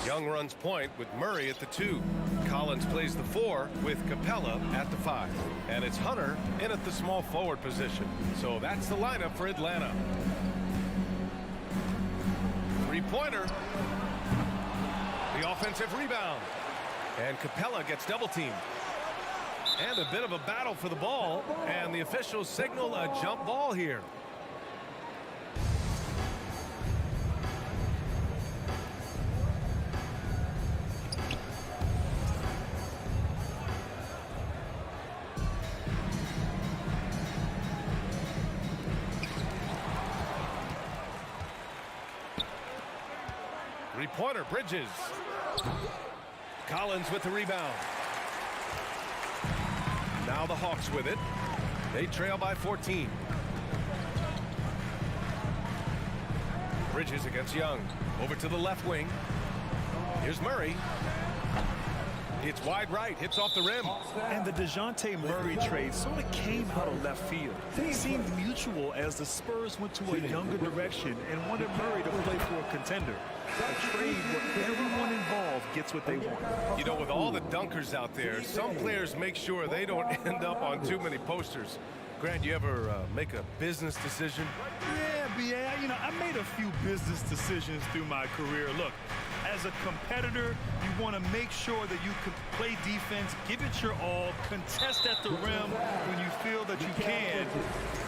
Young runs point with Murray at the 2. Collins plays the 4 with Capella at the 5. And it's Hunter in at the small forward position. So that's the lineup for Atlanta. Three-pointer. The offensive rebound. And Capella gets double-teamed. And a bit of a battle for the ball. And the officials signal a jump ball here. Three-pointer, Bridges. Collins with the rebound. Now the Hawks with it. They trail by 14. Bridges against Young. Over to the left wing. Here's Murray. It's wide right. Hits off the rim. And the DeJounte Murray trade sort of came out of left field. It seemed mutual as the Spurs went to a younger direction and wanted Murray to play for a contender. A trade where everyone involved gets what they want. You know, with all the dunkers out there, some players make sure they don't end up on too many posters. Grant, you ever make a business decision? Yeah, you know, I made a few business decisions through my career. Look, as a competitor, you want to make sure that you can play defense, give it your all, contest at the rim when you feel that you can.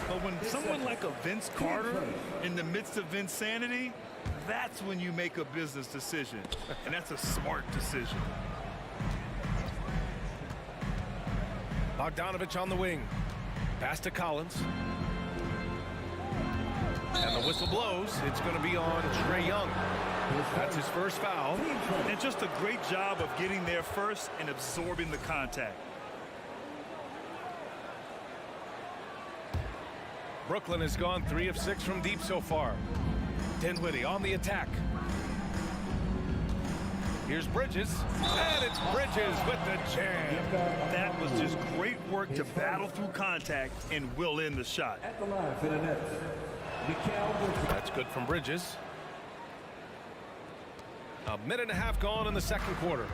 But when someone like a Vince Carter in the midst of insanity, that's when you make a business decision. And that's a smart decision. Bogdanovich on the wing. Pass to Collins. And the whistle blows. It's going to be on Trae Young. That's his first foul. And just a great job of getting there first and absorbing the contact. Brooklyn has gone 3 of 6 from deep so far. Dinwiddie on the attack. Here's Bridges. And it's Bridges with the jam. That was just great work to battle through contact and will in the shot. At the line for the Nets, that's good from Bridges. A minute and a half gone in the second quarter.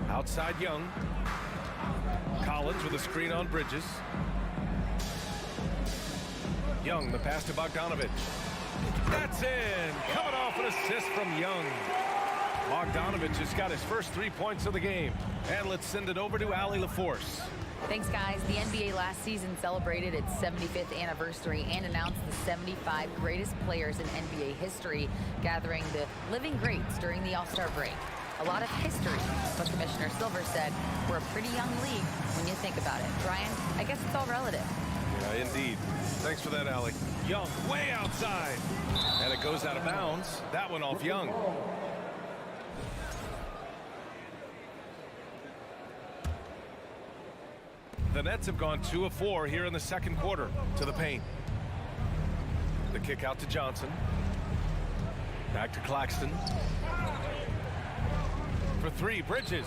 Outside Young. Collins with a screen on Bridges. Young, the pass to Bogdanovich. That's in. Coming off an assist from Young. Bogdanovich has got his first 3 points of the game. And let's send it over to Allie LaForce. Thanks, guys. The NBA last season celebrated its 75th anniversary and announced the 75 greatest players in NBA history, gathering the living greats during the All-Star break. A lot of history, but Commissioner Silver said we're a pretty young league when you think about it. Brian, I guess it's all relative. Yeah, indeed. Thanks for that, Allie. Young, way outside. And it goes out of bounds. That one off Young. The Nets have gone 2 of 4 here in the second quarter. To the paint. The kick out to Johnson. Back to Claxton. For 3, Bridges.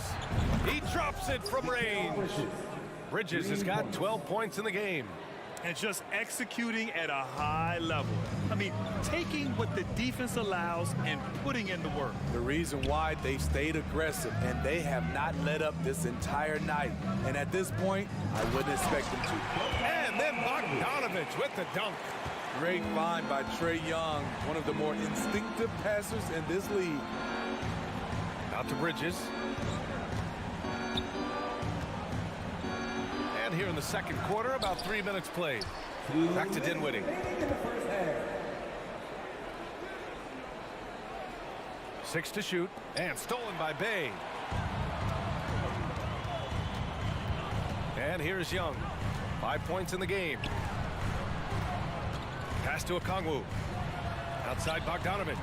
He drops it from range. Bridges has got 12 points in the game. And just executing at a high level. I mean, taking what the defense allows and putting in the work. The reason why they've stayed aggressive, and they have not let up this entire night. And at this point, I wouldn't expect them to. And then Bogdanovich with the dunk. Great find by Trae Young, one of the more instinctive passers in this league. Out to Bridges. And here in the second quarter, about 3 minutes played. Back to Dinwiddie. 6 to shoot, and stolen by Bay. And here's Young. 5 points in the game. Pass to Okongwu. Outside Bogdanovich.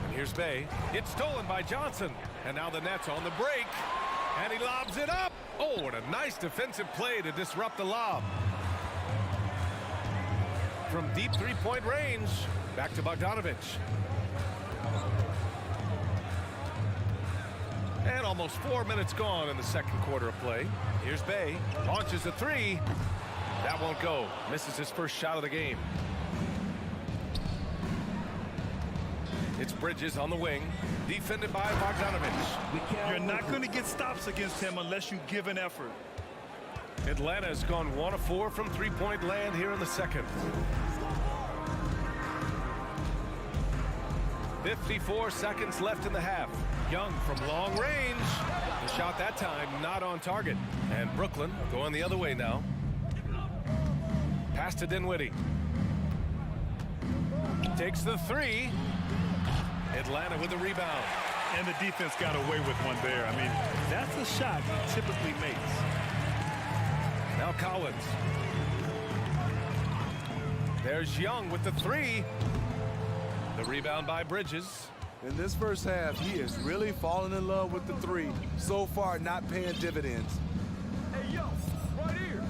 And here's Bay. It's stolen by Johnson. And now the Nets on the break. And he lobs it up. Oh, what a nice defensive play to disrupt the lob. From deep three-point range, back to Bogdanovich. And almost 4 minutes gone in the second quarter of play. Here's Bay. Launches a 3. That won't go. Misses his first shot of the game. It's Bridges on the wing. Defended by Bogdanovich. You're not going to get stops against him unless you give an effort. Atlanta has gone 1 of 4 from three-point land here in the second. 54 seconds left in the half. Young from long range. The shot that time not on target. And Brooklyn going the other way now. Pass to Dinwiddie. Takes the 3. Atlanta with the rebound. And the defense got away with one there. I mean, that's a shot he typically makes. Now Collins. There's Young with the 3. The rebound by Bridges. In this first half, he is really falling in love with the 3. So far, not paying dividends. Hey, yo, right here.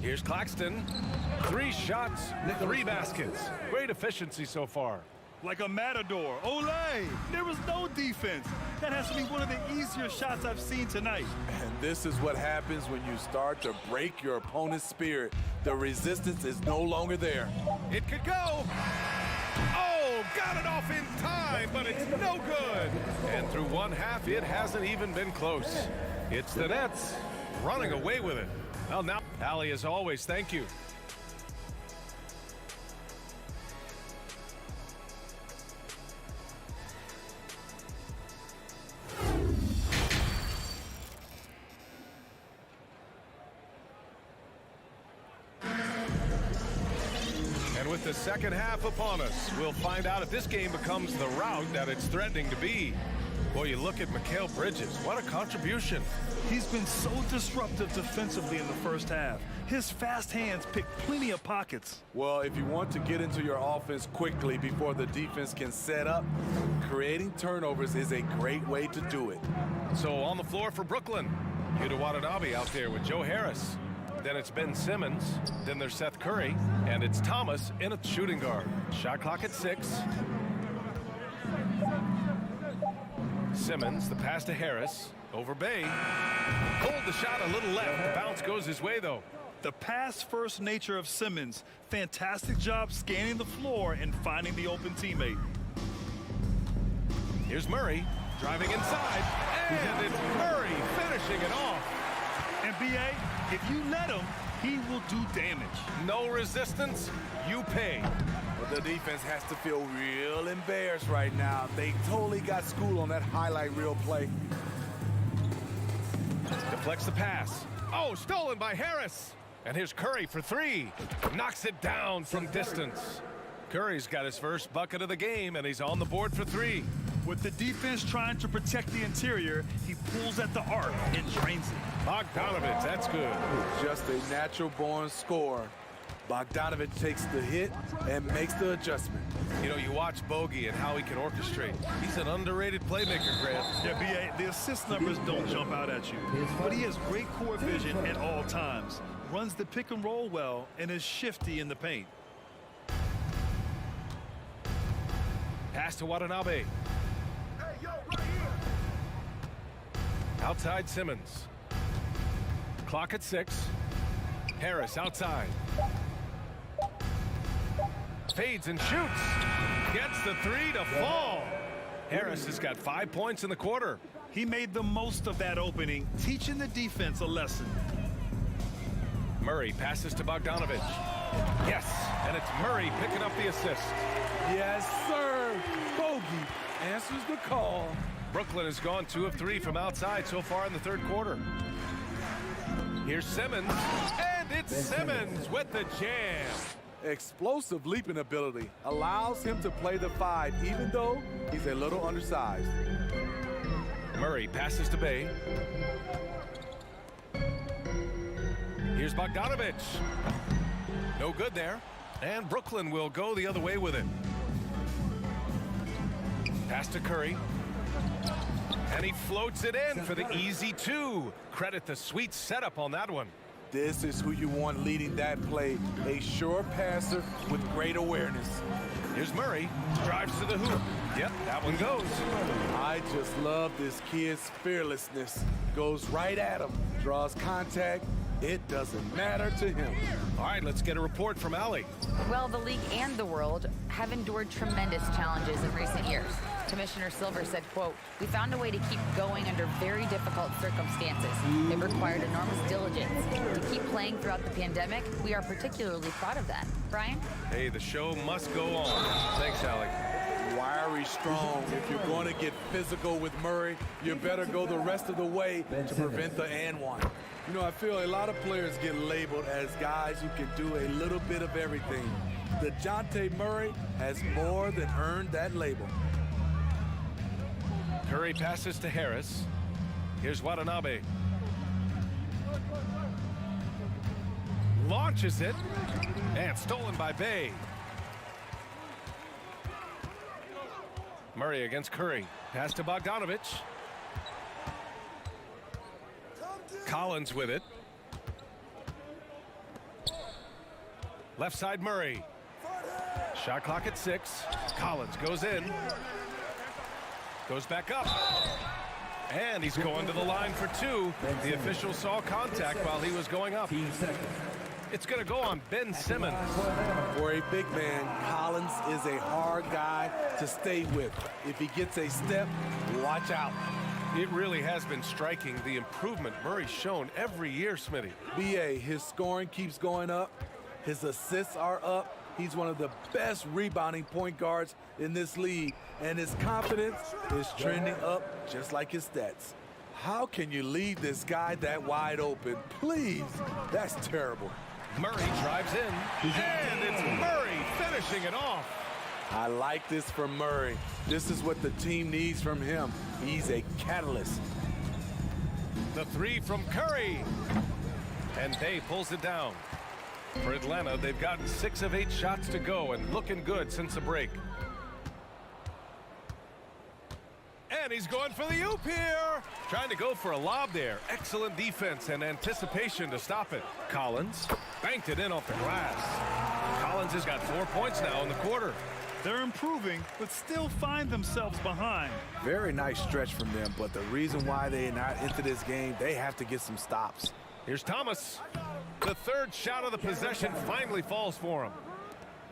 Here's Claxton. 3 shots, 3 baskets. Great efficiency so far. Like a matador. Olay! There was no defense. That has to be one of the easier shots I've seen tonight. And this is what happens when you start to break your opponent's spirit. The resistance is no longer there. It could go. Oh, got it off in time, but it's no good. And through one half, it hasn't even been close. It's the Nets running away with it. Well, now, Allie, as always, thank you. With the second half upon us, we'll find out if this game becomes the rout that it's threatening to be. Boy, you look at Mikal Bridges. What a contribution. He's been so disruptive defensively in the first half. His fast hands pick plenty of pockets. Well, if you want to get into your offense quickly before the defense can set up, creating turnovers is a great way to do it. So on the floor for Brooklyn, Yuta Watanabe out there with Joe Harris. Then it's Ben Simmons. Then there's Seth Curry. And it's Thomas in a shooting guard. Shot clock at 6. Simmons, the pass to Harris. Over Bay. Hold the shot a little left. The bounce goes his way, though. The pass-first nature of Simmons. Fantastic job scanning the floor and finding the open teammate. Here's Murray driving inside. And it's Murray finishing it off. And B.A., if you let him, he will do damage. No resistance, you pay. But the defense has to feel real embarrassed right now. They totally got schooled on that highlight reel play. Deflects the pass. Oh, stolen by Harris. And here's Curry for 3. Knocks it down from distance. Curry's got his first bucket of the game, and he's on the board for 3. With the defense trying to protect the interior, he pulls at the arc and drains it. Bogdanovich, that's good. Just a natural-born scorer. Bogdanovich takes the hit and makes the adjustment. You know, you watch Bogey and how he can orchestrate. He's an underrated playmaker, Grant. Yeah, B.A., the assist numbers don't jump out at you, but he has great court vision at all times, runs the pick and roll well, and is shifty in the paint. Pass to Watanabe. Hey, yo, right here. Outside Simmons. Clock at 6. Harris outside. Fades and shoots. Gets the 3 to fall. Harris has got 5 points in the quarter. He made the most of that opening, teaching the defense a lesson. Murray passes to Bogdanovich. Yes, and it's Murray picking up the assist. Yes, sir. Bogey answers the call. Brooklyn has gone 2 of 3 from outside so far in the third quarter. Here's Simmons, and it's Simmons with the jam. Explosive leaping ability allows him to play the 5, even though he's a little undersized. Murray passes to Bay. Here's Bogdanovich. No good there. And Brooklyn will go the other way with it. Pass to Curry. And he floats it in for the easy 2. Credit the sweet setup on that one. This is who you want leading that play. A sure passer with great awareness. Here's Murray. Drives to the hoop. Yep, that one goes. I just love this kid's fearlessness. Goes right at him. Draws contact. It doesn't matter to him. All right, let's get a report from Allie. Well, the league and the world have endured tremendous challenges in recent years. Commissioner Silver said, quote, "We found a way to keep going under very difficult circumstances. It required enormous diligence. To keep playing throughout the pandemic, we are particularly proud of that." Brian? Hey, the show must go on. Thanks, Allie. Wiry strong. If you're going to get physical with Murray, you better go the rest of the way to prevent the and one. You know, I feel a lot of players get labeled as guys who can do a little bit of everything. DeJounte Murray has more than earned that label. Curry passes to Harris. Here's Watanabe. Launches it. And stolen by Bay. Murray against Curry. Pass to Bogdanovich. Collins with it. Left side Murray. Shot clock at 6. Collins goes in. Goes back up. And he's going to the line for 2. The official saw contact while he was going up. It's going to go on Ben Simmons. For a big man, Collins is a hard guy to stay with. If he gets a step, watch out. It really has been striking the improvement Murray's shown every year, Smitty. B.A., his scoring keeps going up. His assists are up. He's one of the best rebounding point guards in this league. And his confidence is trending up just like his stats. How can you leave this guy that wide open? Please, that's terrible. Murray drives in, and it's Murray finishing it off. I like this from Murray. This is what the team needs from him. He's a catalyst. The 3 from Curry. And Bay pulls it down. For Atlanta, they've gotten 6 of 8 shots to go and looking good since the break. And he's going for the oop here. Trying to go for a lob there. Excellent defense and anticipation to stop it. Collins banked it in off the glass. Collins has got 4 points now in the quarter. They're improving, but still find themselves behind. Very nice stretch from them, but the reason why they're not into this game, they have to get some stops. Here's Thomas. The 3rd shot of the possession finally falls for him.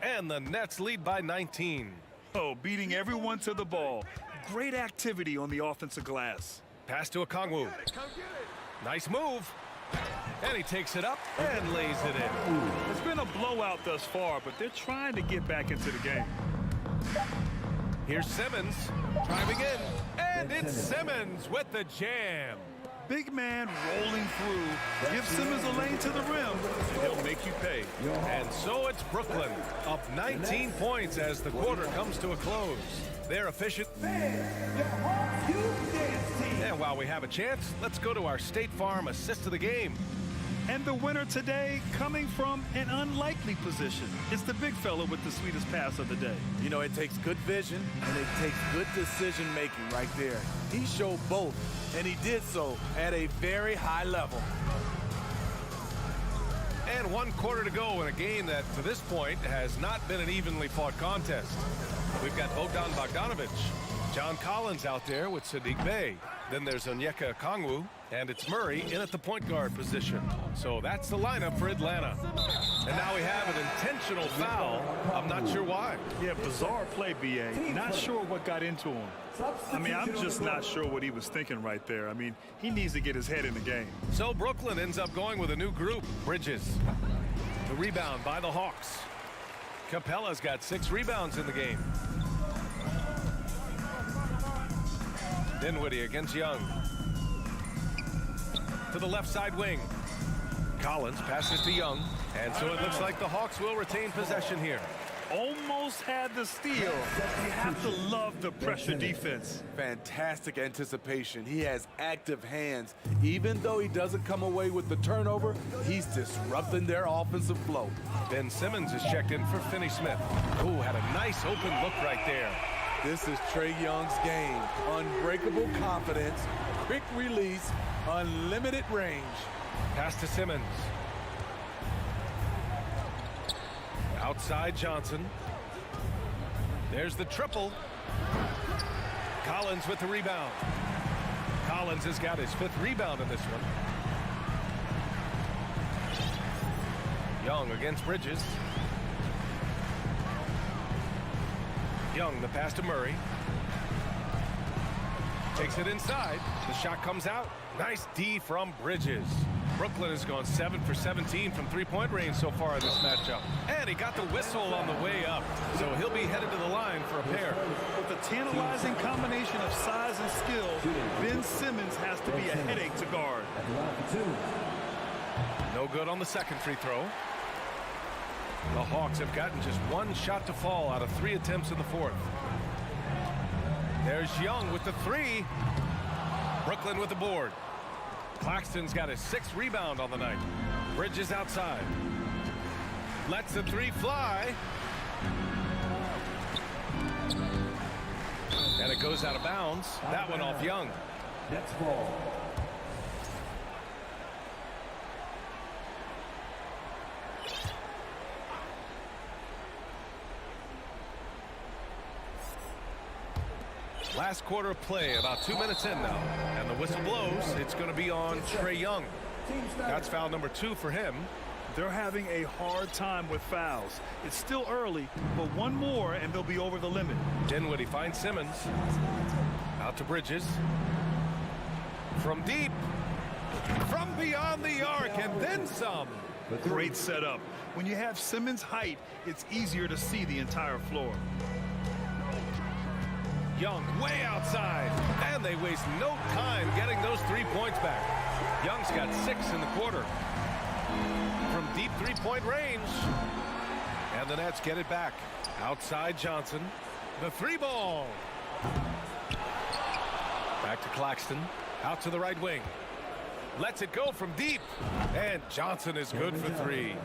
And the Nets lead by 19. Oh, beating everyone to the ball. Great activity on the offensive glass. Pass to Okongwu. Nice move. And he takes it up and lays it in. It's been a blowout thus far, but they're trying to get back into the game. Here's Simmons driving in. And it's Simmons with the jam. Big man rolling through. Give Simmons a lane to the rim, and he'll make you pay. And so it's Brooklyn up 19 points as the quarter comes to a close. They're efficient. And while we have a chance, let's go to our State Farm assist of the game. And the winner today coming from an unlikely position. It's the big fella with the sweetest pass of the day. You know, it takes good vision and it takes good decision making right there. He showed both, and he did so at a very high level. And 1 quarter to go in a game that, to this point, has not been an evenly fought contest. We've got Bogdan Bogdanovic, John Collins out there with Sadiq Bey. Then there's Onyeka Okongwu, and it's Murray in at the point guard position. So that's the lineup for Atlanta. And now we have an intentional foul. I'm not sure why. Yeah, bizarre play, B.A. Not sure what got into him. I mean, I'm just not sure what he was thinking right there. I mean, he needs to get his head in the game. So Brooklyn ends up going with a new group. Bridges. The rebound by the Hawks. Capella's got 6 rebounds in the game. Dinwiddie against Young. To the left side wing. Collins passes to Young. And so it looks like the Hawks will retain possession here. Almost had the steal. You have to love the pressure defense. Fantastic anticipation. He has active hands. Even though he doesn't come away with the turnover, he's disrupting their offensive flow. Ben Simmons is checked in for Finney-Smith. Ooh, had a nice open look right there. This is Trae Young's game. Unbreakable confidence, quick release, unlimited range. Pass to Simmons. Outside Johnson. There's the triple. Collins with the rebound. Collins has got his 5th rebound in this one. Young against Bridges. Young, the pass to Murray. Takes it inside. The shot comes out. Nice D from Bridges. Brooklyn has gone 7 for 17 from 3-point range so far in this matchup. And he got the whistle on the way up. So he'll be headed to the line for a pair. With a tantalizing combination of size and skill, Ben Simmons has to be a headache to guard. No good on the second free throw. The Hawks have gotten just 1 shot to fall out of 3 attempts in the 4th. There's Young with the 3. Brooklyn with the board. Claxton's got his 6th rebound on the night. Bridges outside. Lets the 3 fly. And it goes out of bounds. That one off Young. That's ball. Last quarter of play, about 2 minutes in now. And the whistle blows. It's going to be on Trae Young. That's foul number 2 for him. They're having a hard time with fouls. It's still early, but 1 more and they'll be over the limit. Dinwiddie finds Simmons. Out to Bridges. From deep. From beyond the arc and then some. Great setup. When you have Simmons' height, it's easier to see the entire floor. Young way outside, and they waste no time getting those 3 points back. Young's got 6 in the quarter. From deep 3-point range. And the Nets get it back. Outside Johnson. The 3 ball. Back to Claxton. Out to the right wing. Lets it go from deep. And Johnson is good for 3.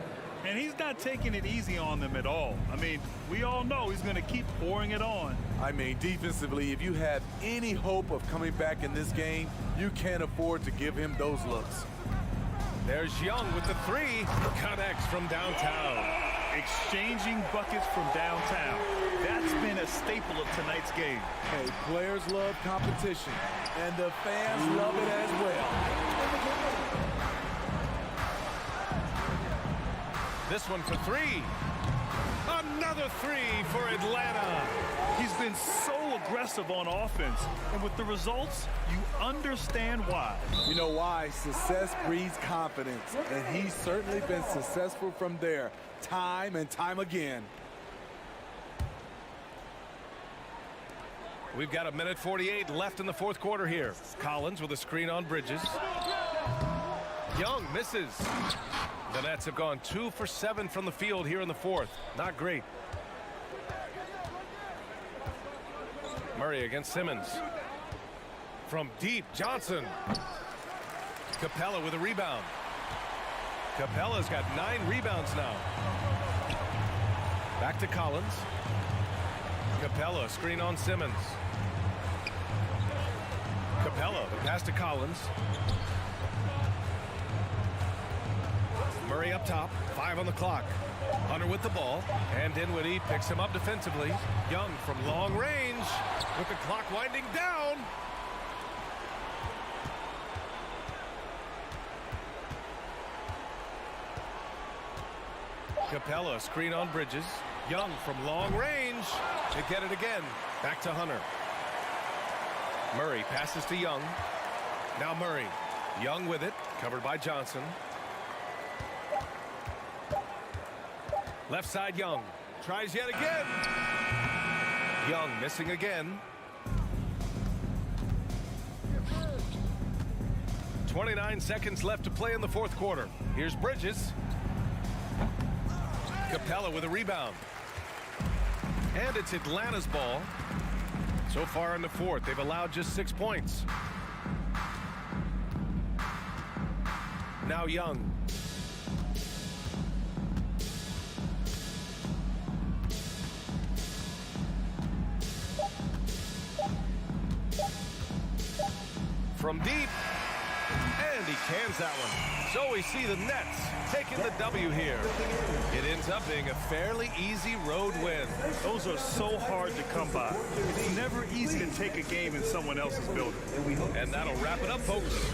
And he's not taking it easy on them at all. I mean, we all know he's going to keep pouring it on. I mean, defensively, if you have any hope of coming back in this game, you can't afford to give him those looks. There's Young with the 3. Connects from downtown. Exchanging buckets from downtown. That's been a staple of tonight's game. Hey, players love competition, and the fans love it as well. This one for 3. Another 3 for Atlanta. He's been so aggressive on offense, and with the results, you understand why. You know why? Success breeds confidence, and he's certainly been successful from there, time and time again. We've got 1:48 left in the 4th quarter here. Collins with a screen on Bridges. Young misses. The Nets have gone 2 for 7 from the field here in the 4th. Not great. Murray against Simmons. From deep, Johnson. Capella with a rebound. Capella's got 9 rebounds now. Back to Collins. Capella, screen on Simmons. Capella, the pass to Collins. Murray up top, 5 on the clock. Hunter with the ball, and Dinwiddie picks him up defensively. Young from long range with the clock winding down. Capella, screen on Bridges. Young from long range. They get it again. Back to Hunter. Murray passes to Young. Now Murray. Young with it, covered by Johnson. Left side Young. Tries yet again. Young missing again. 29 seconds left to play in the fourth quarter. Here's Bridges. Capella with a rebound. And it's Atlanta's ball. So far in the fourth, they've allowed just 6 points. Now Young. From deep. And he cans that one. So we see the Nets taking the W here. It ends up being a fairly easy road win. Those are so hard to come by. It's never easy to take a game in someone else's building. And that'll wrap it up, folks.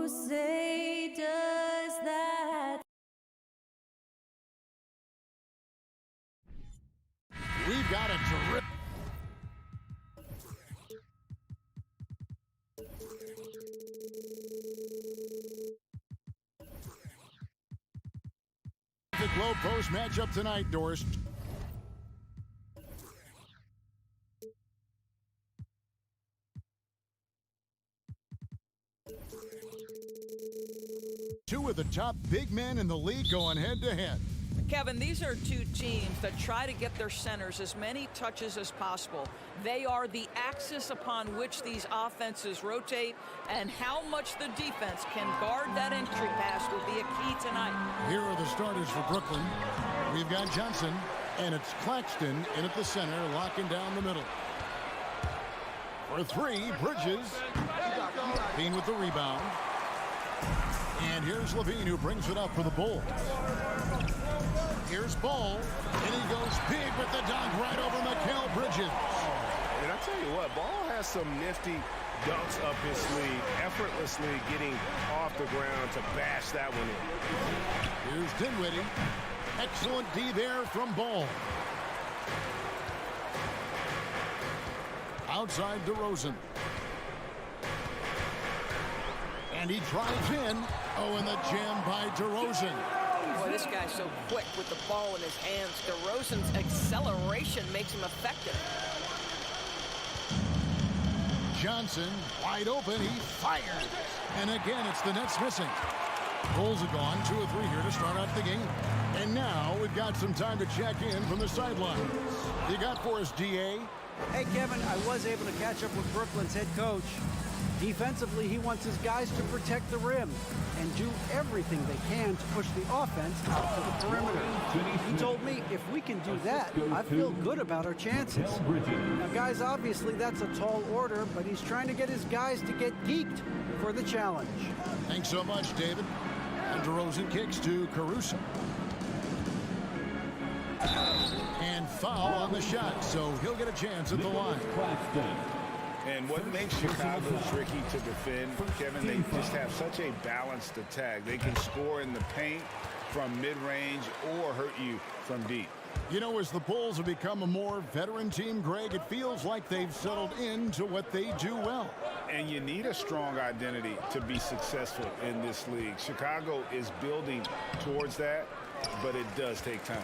Who say does that? We've got a terrific low post matchup tonight, Doris. Two of the top big men in the league going head-to-head. Kevin, these are two teams that try to get their centers as many touches as possible. They are the axis upon which these offenses rotate, and how much the defense can guard that entry pass will be a key tonight. Here are the starters for Brooklyn. We've got Johnson, and it's Claxton in at the center, locking down the middle. For three, Bridges. Bean with the rebound. And here's Levine, who brings it up for the Bulls. Here's Ball, and he goes big with the dunk right over Mikal Bridges. And I tell you what, Ball has some nifty dunks up his sleeve, effortlessly getting off the ground to bash that one in. Here's Dinwiddie. Excellent D there from Ball. Outside DeRozan. And he drives in. Oh, and the jam by DeRozan. Boy, this guy's so quick with the ball in his hands. DeRozan's acceleration makes him effective. Johnson, wide open, he fires. And again, it's the Nets missing. Bulls are gone, 2 or 3 here to start out the game. And now we've got some time to check in from the sideline. You got for us, DA? Hey, Kevin, I was able to catch up with Brooklyn's head coach. Defensively, he wants his guys to protect the rim and do everything they can to push the offense out to the perimeter. He told me if we can do that, I feel good about our chances. Now, guys, obviously that's a tall order, but he's trying to get his guys to get geeked for the challenge. Thanks so much, David. And DeRozan kicks to Caruso. And foul on the shot, so he'll get a chance at the line. And what makes Chicago tricky to defend, Kevin, they just have such a balanced attack. They can score in the paint from mid-range or hurt you from deep. You know, as the Bulls have become a more veteran team, Greg, it feels like they've settled into what they do well. And you need a strong identity to be successful in this league. Chicago is building towards that, but it does take time.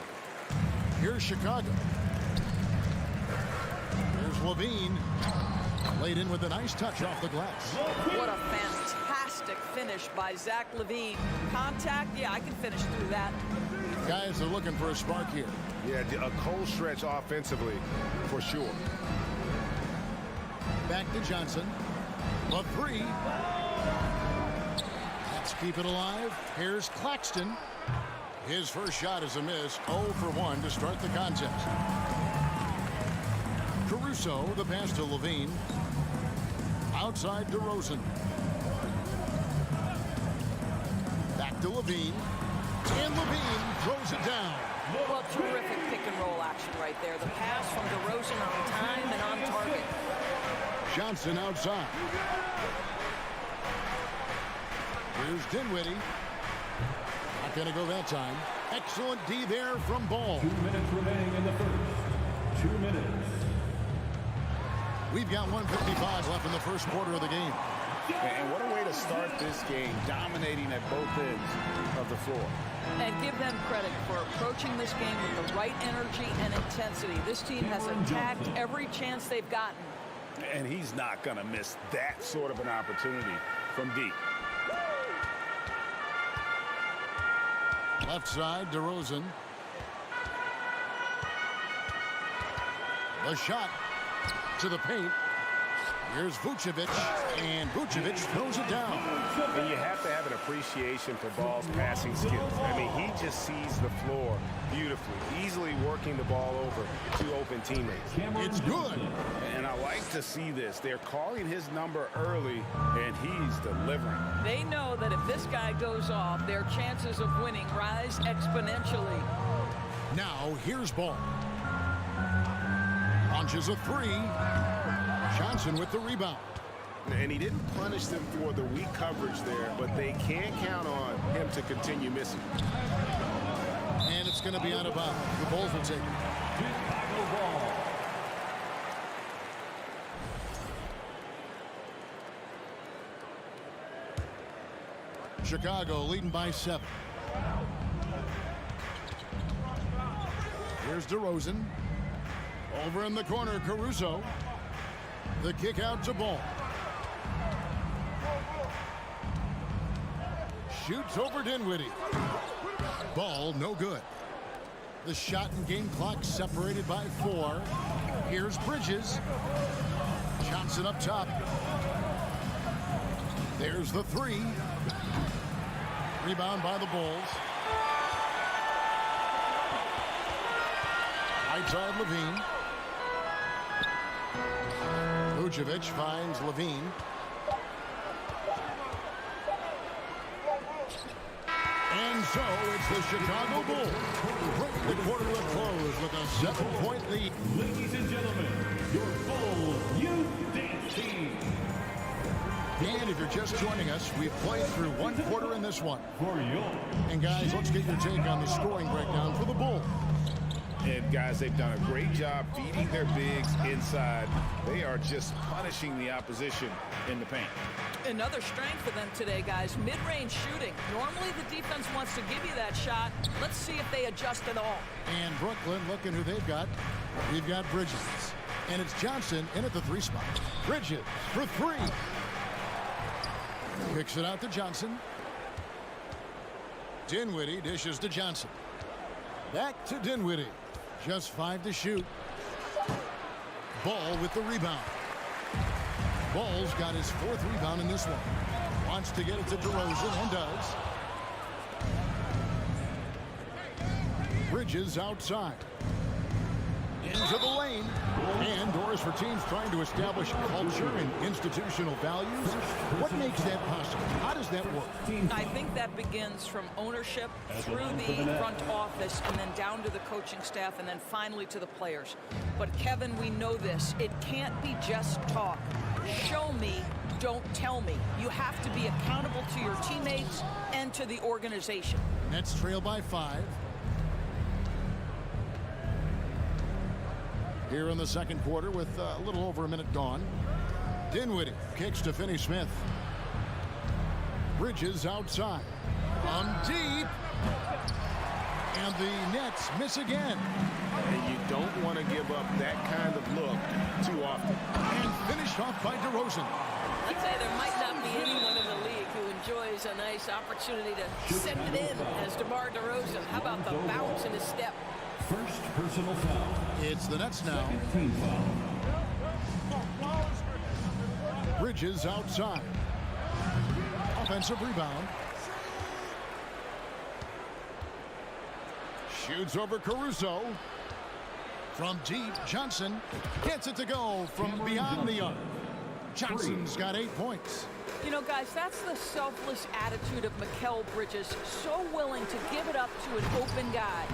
Here's Chicago. Here's Levine. Laid in with a nice touch off the glass. What a fantastic finish by Zach LaVine. Contact, yeah, I can finish through that. Guys are looking for a spark here. Yeah, a cold stretch offensively, for sure. Back to Johnson. The three. Let's keep it alive. Here's Claxton. His first shot is a miss. 0 for 1 to start the contest. Caruso, the pass to Levine. Outside DeRozan. Back to Levine. And Levine throws it down. Well, terrific pick and roll action right there. The pass from DeRozan on time and on target. Johnson outside. Here's Dinwiddie. Not going to go that time. Excellent D there from Ball. 2 minutes remaining in the first. 2 minutes. We've got 1:55 left in the first quarter of the game. And what a way to start this game, dominating at both ends of the floor. And give them credit for approaching this game with the right energy and intensity. This team has attacked every chance they've gotten. And he's not going to miss that sort of an opportunity from deep. Left side, DeRozan. The shot to the paint. Here's Vucevic, and Vucevic throws it down. And you have to have an appreciation for Ball's passing skills. I mean, he just sees the floor beautifully, easily working the ball over to open teammates. It's good. And I like to see this. They're calling his number early, and he's delivering. They know that if this guy goes off, their chances of winning rise exponentially. Now, here's Ball. Launches a three. Johnson with the rebound. And he didn't punish them for the weak coverage there, but they can't count on him to continue missing. And it's going to be out of bounds. The Bulls will take it. Chicago ball. Chicago leading by 7. Here's DeRozan. Over in the corner, Caruso. The kick out to Ball. Shoots over Dinwiddie. Ball no good. The shot and game clock separated by 4. Here's Bridges. Johnson up top. There's the 3. Rebound by the Bulls. Right side Levine. Vucevic finds Levine. And so it's the Chicago Bulls. Break the quarter to close with a 7-point lead. Ladies and gentlemen, your Bulls Youth Dance Team. And if you're just joining us, we've played through 1 quarter in this one. And guys, let's get your take on the scoring breakdown for the Bulls. And guys, they've done a great job feeding their bigs inside. They are just punishing the opposition in the paint. Another strength for them today, guys. Mid-range shooting. Normally the defense wants to give you that shot. Let's see if they adjust at all. And Brooklyn, looking who they've got. We've got Bridges. And it's Johnson in at the 3 spot. Bridges for 3. Kicks it out to Johnson. Dinwiddie dishes to Johnson. Back to Dinwiddie. Just 5 to shoot. Ball with the rebound. Ball's got his 4th rebound in this one. Wants to get it to DeRozan and does. Bridges outside. Into the lane. And doors for teams trying to establish culture and institutional values. What makes that possible? How does that work? I think that begins from ownership through the front office and then down to the coaching staff and then finally to the players. But Kevin, we know this. It can't be just talk. Show me, don't tell me. You have to be accountable to your teammates and to the organization. Nets trail by 5. Here in the second quarter with a little over a minute gone. Dinwiddie kicks to Finney-Smith. Bridges outside. On deep. And the Nets miss again. And you don't want to give up that kind of look too often. And finished off by DeRozan. I'd say there might not be anyone in the league who enjoys a nice opportunity to send it in as DeMar DeRozan. How about the bounce in his step? First personal foul. It's the Nets now. Team foul. Bridges outside. Offensive rebound. Shoots over Caruso. From deep, Johnson gets it to go from beyond the arc. Johnson's got 8 points. You know, guys, that's the selfless attitude of Mikal Bridges. So willing to give it up to an open guy.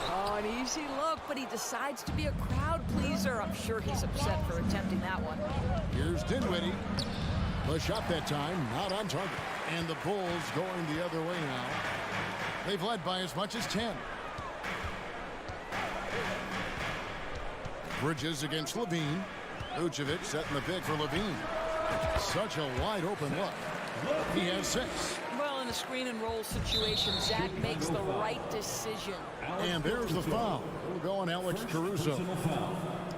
Oh, an easy look, but he decides to be a crowd pleaser. I'm sure he's upset for attempting that one. Here's Dinwiddie. The shot that time, not on target. And the Bulls going the other way now. They've led by as much as 10. Bridges against Levine. Vucevic setting the pick for Levine. Such a wide open look. He has 6. Well, in a screen and roll situation, Zach makes the right decision. And there's the foul. We'll go on Alex Caruso.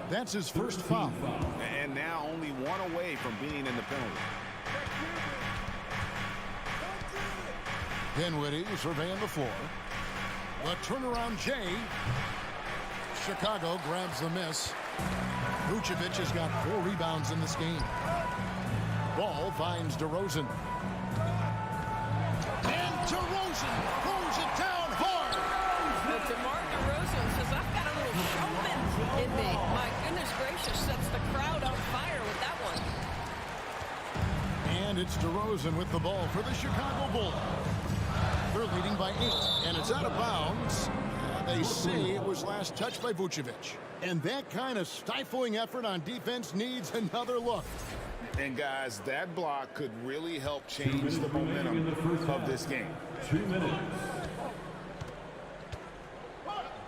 That's his first foul. And now only 1 away from being in the penalty. Dinwiddie surveying the floor. The turnaround J. Chicago grabs the miss. Vucevic has got 4 rebounds in this game. Ball finds DeRozan. And DeRozan throws it down hard. But DeMar DeRozan says, I've got a little showman in me. My goodness gracious, sets the crowd on fire with that one. And it's DeRozan with the ball for the Chicago Bulls. They're leading by 8, and it's out of bounds. They say it was last touched by Vucevic. And that kind of stifling effort on defense needs another look. And guys, that block could really help change the momentum of this game. 2 minutes.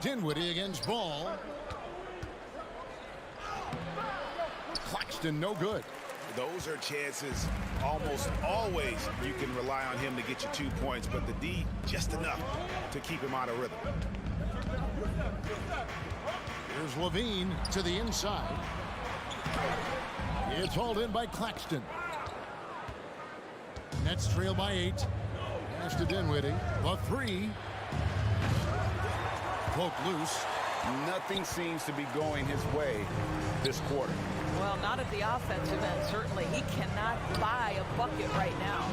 Dinwiddie against Ball. Claxton, no good. Those are chances almost always you can rely on him to get you 2 points, but the D just enough to keep him out of rhythm. Here's Levine to the inside. It's hauled in by Claxton. Nets trail by 8. Pass to Dinwiddie. The 3. Poked loose. Nothing seems to be going his way this quarter. Well, not at the offensive end, certainly. He cannot buy a bucket right now.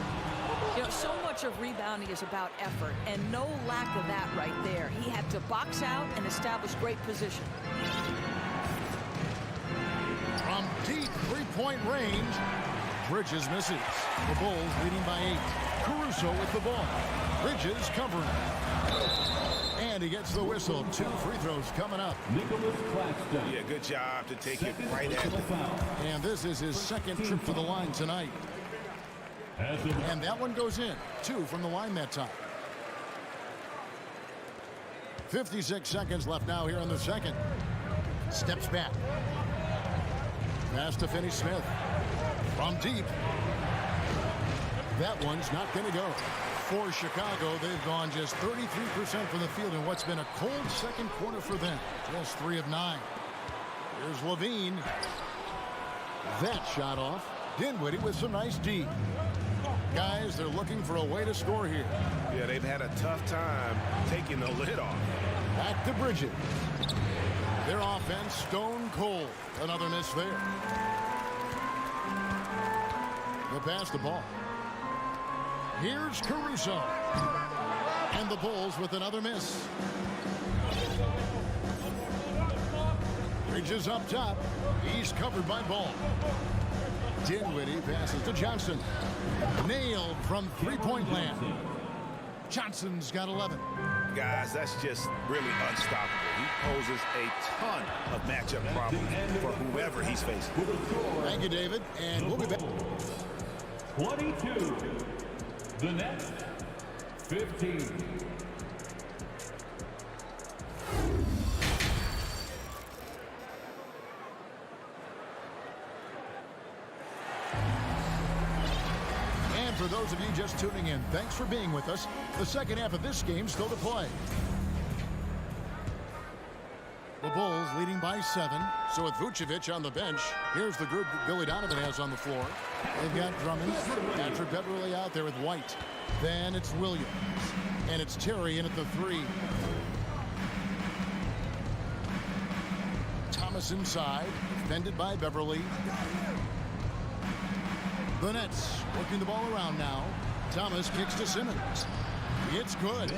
You know, so much of rebounding is about effort, and no lack of that right there. He had to box out and establish great position. From deep three-point range, Bridges misses. The Bulls leading by 8. Caruso with the ball. Bridges covering. And he gets the whistle. 2 free throws coming up. Nicholas Claxton. Yeah, good job to take it right at him. And this is his second trip to the line tonight. And that one goes in. 2 from the line that time. 56 seconds left now here in the second. Steps back. Pass to Finney-Smith. From deep. That one's not going to go. For Chicago, they've gone just 33% from the field in what's been a cold second quarter for them. Just 3 of 9. Here's Levine. That shot off. Dinwiddie with some nice D. Guys, they're looking for a way to score here. Yeah, they've had a tough time taking the lid off. Back to Bridges. Their offense stone cold. Another miss there. They'll pass the ball. Here's Caruso. And the Bulls with another miss. Bridges up top. He's covered by Ball. Dinwiddie passes to Johnson. Nailed from three-point land. Johnson's got 11. Guys, that's just really unstoppable. He poses a ton of matchup problems for whoever he's facing. Thank you, David. And we'll be back. 22. The Nets. 15. And for those of you just tuning in, thanks for being with us. The second half of this game still to play. The Bulls leading by 7. So with Vucevic on the bench, here's the group that Billy Donovan has on the floor. They've got Drummond, Patrick Beverley out there with White. Then it's Williams. And it's Terry in at the 3. Thomas inside, defended by Beverley. The Nets working the ball around now. Thomas kicks to Simmons. It's good.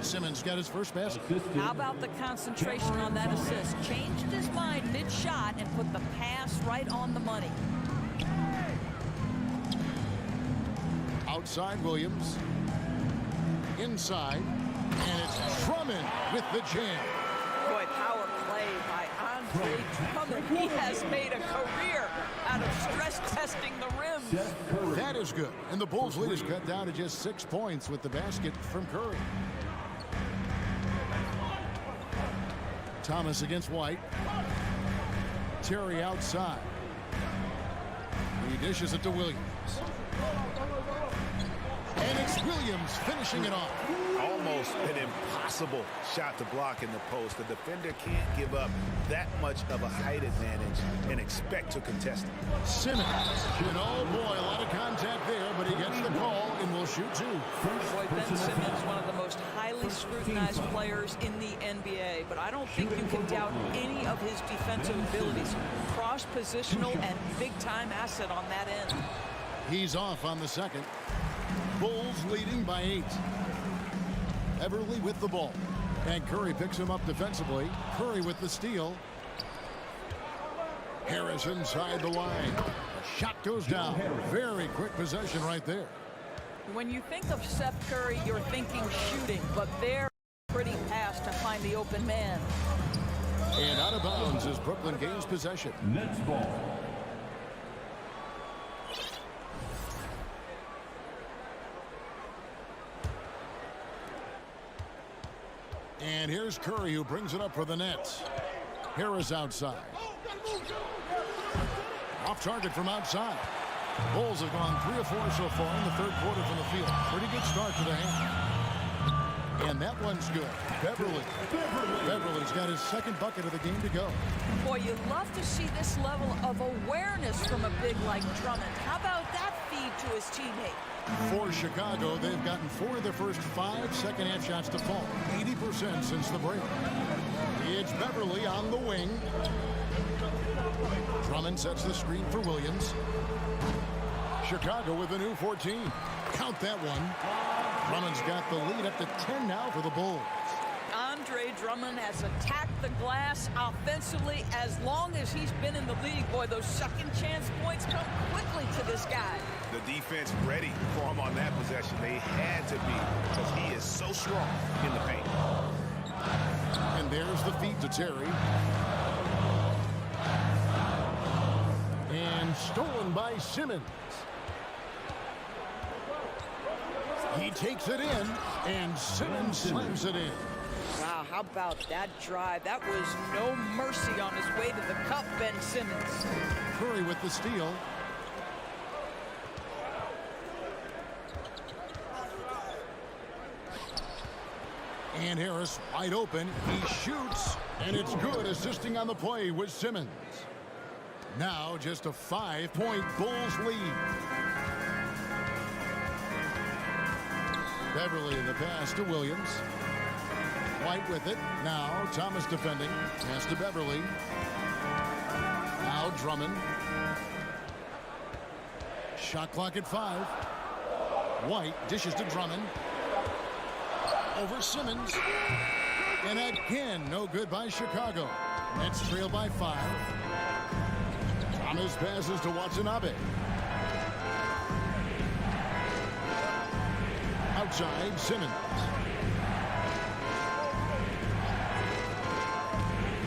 Simmons got his first basket. How about the concentration on that assist? Changed his mind mid-shot and put the pass right on the money. Outside Williams. Inside. And it's Drummond with the jam. Boy, power play by Andre Drummond. He has made a career out of stress testing the rim. That is good. And the Bulls lead is cut down to just 6 points with the basket from Curry. Thomas against White. Terry outside. He dishes it to Williams. And it's Williams finishing it off. Almost an impossible shot to block in the post. The defender can't give up that much of a height advantage and expect to contest it. Simmons. And oh boy, a lot of contact there, but he gets the call and will shoot 2. Boy, Ben Simmons, one of the most highly scrutinized players in the NBA, but I don't think you can doubt any of his defensive abilities. Cross-positional and big-time asset on that end. He's off on the second. Bulls leading by 8. Everly with the ball. And Curry picks him up defensively. Curry with the steal. Harris inside the line. The shot goes down. Very quick possession right there. When you think of Seth Curry, you're thinking shooting, but they're pretty pass to find the open man. And out of bounds as Brooklyn gains possession. Nets ball. And here's Curry, who brings it up for the Nets. Harris outside. Off target from outside. Bulls have gone 3 of 4 so far in the third quarter from the field. Pretty good start to the half. And that one's good. Beverly's got his second bucket of the game to go. Boy, you love to see this level of awareness from a big like Drummond. How about that feed to his teammate? For Chicago, they've gotten 4 of their first 5 second-half shots to fall. 80% since the break. It's Beverly on the wing. Drummond sets the screen for Williams. Chicago with a new 14. Count that one. Drummond's got the lead up to 10 now for the Bulls. Andre Drummond has attacked the glass offensively as long as he's been in the league. Boy, those second chance points come quickly to this guy. The defense ready for him on that possession. They had to be, because he is so strong in the paint. And there's the feed to Terry. And stolen by Simmons. He takes it in, and Simmons slams it in. Wow, how about that drive? That was no mercy on his way to the cup, Ben Simmons. Curry with the steal. And Harris wide open. He shoots, and it's good. Assisting on the play with Simmons. Now just a 5-point Bulls lead. Beverly in the pass to Williams. White with it. Now Thomas defending. Pass to Beverly. Now Drummond. Shot clock at 5. White dishes to Drummond. Over Simmons. And again, no good by Chicago. Nets trail by 5. Thomas passes to Watanabe. Outside, Simmons.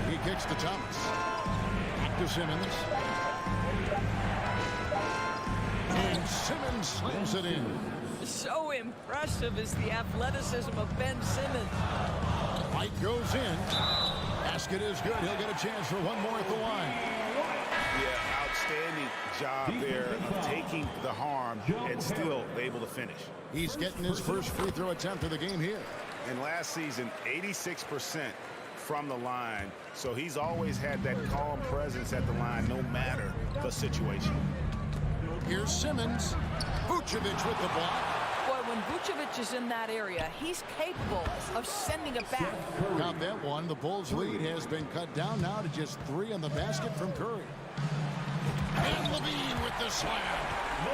He kicks to Thomas. Back to Simmons. And Simmons slams it in. So impressive is the athleticism of Ben Simmons. White goes in. Basket is good. He'll get a chance for one more at the line. Yeah, outstanding job there of taking the harm and still able to finish. He's getting his first free throw attempt of the game here. And last season, 86% from the line. So he's always had that calm presence at the line no matter the situation. Here's Simmons. Vucevic with the block. Boy, when Vucevic is in that area, he's capable of sending it back. Count that one. The Bulls' lead has been cut down now to just 3 on the basket from Curry. And Levine with the slam.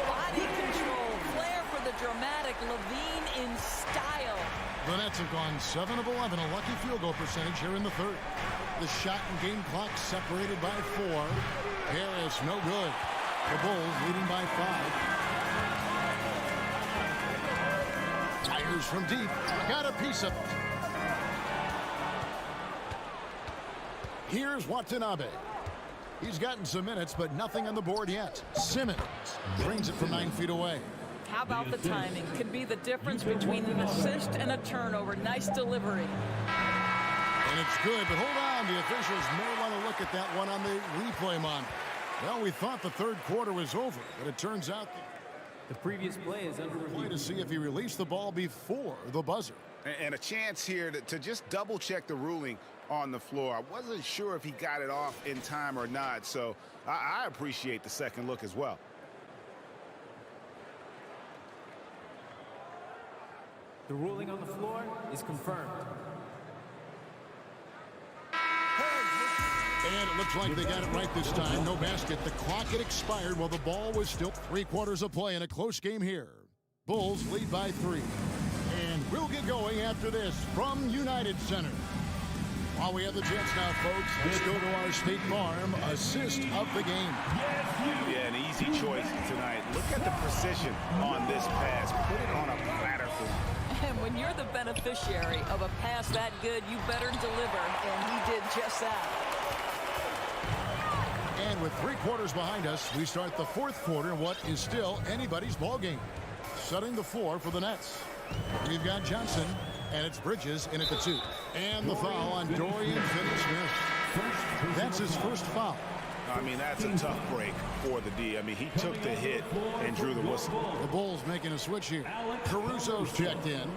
Body control, flair for the dramatic. Levine in style. The Nets have gone 7 of 11, a lucky field goal percentage here in the third. The shot and game clock separated by 4. Harris no good. The Bulls leading by 5. Fires from deep. Got a piece of it. Here's Watanabe. He's gotten some minutes, but nothing on the board yet. Simmons brings it from 9 feet away. How about the timing? Could be the difference between an assist and a turnover. Nice delivery. And it's good, but hold on. The officials may want to look at that one on the replay monitor. Well, we thought the third quarter was over, but it turns out the previous play is under review. To see if he released the ball before the buzzer. And a chance here to just double check the ruling on the floor. I wasn't sure if he got it off in time or not, so I appreciate the second look as well. The ruling on the floor is confirmed. And it looks like they got it right this time. No basket. The clock had expired while the ball was still 3 quarters of play in a close game here. Bulls lead by 3. And we'll get going after this from United Center. While we have the chance now, folks, let's go to our State Farm assist of the game. Yeah, an easy choice tonight. Look at the precision on this pass. Put it on a platter for him. And when you're the beneficiary of a pass that good, you better deliver, and he did just that. And with 3 quarters behind us, we start the fourth quarter in what is still anybody's ball game. Setting the floor for the Nets. We've got Johnson And it's Bridges in at the 2. And the foul on Dorian Finney-Smith. That's his first foul. I mean, that's a tough break for the D. I mean, he took the hit and drew the whistle. The Bulls making a switch here. Caruso's checked in.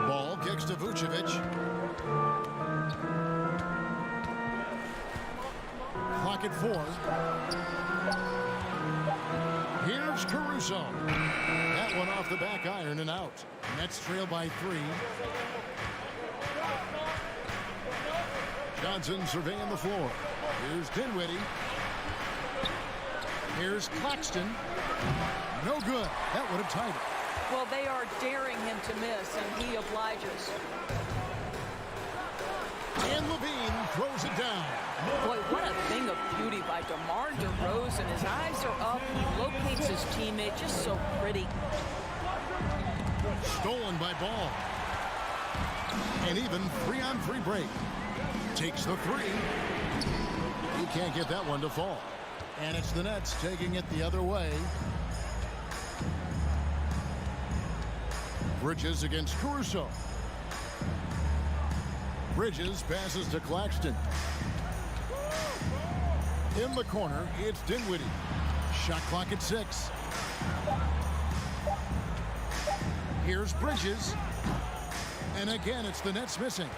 Ball kicks to Vucevic. Clock at 4. Here's Caruso. That one off the back iron and out. Nets trail by 3. Johnson surveying the floor. Here's Dinwiddie. Here's Claxton. No good. That would have tied it. Well, they are daring him to miss, and he obliges. And Levine throws it down. Boy, what a thing of beauty by DeMar DeRozan. His eyes are up. He locates his teammate just so pretty. Stolen by Ball. And even 3-on-3 break. Takes the 3. He can't get that one to fall. And it's the Nets taking it the other way. Bridges against Caruso. Bridges passes to Claxton. In the corner, it's Dinwiddie. Shot clock at 6. Here's Bridges. And again, it's the Nets missing.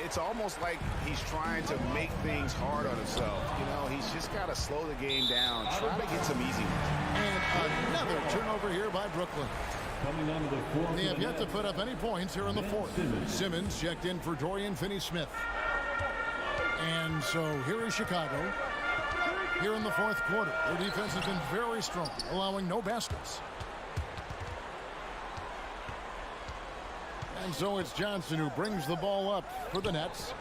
It's almost like he's trying to make things hard on himself. You know, he's just got to slow the game down, try to get some easy ones. And another turnover here by Brooklyn. They have yet to put up any points here in the fourth. Simmons checked in for Dorian Finney-Smith. And so here is Chicago. Here in the fourth quarter, their defense has been very strong, allowing no baskets. And so it's Johnson who brings the ball up for the Nets.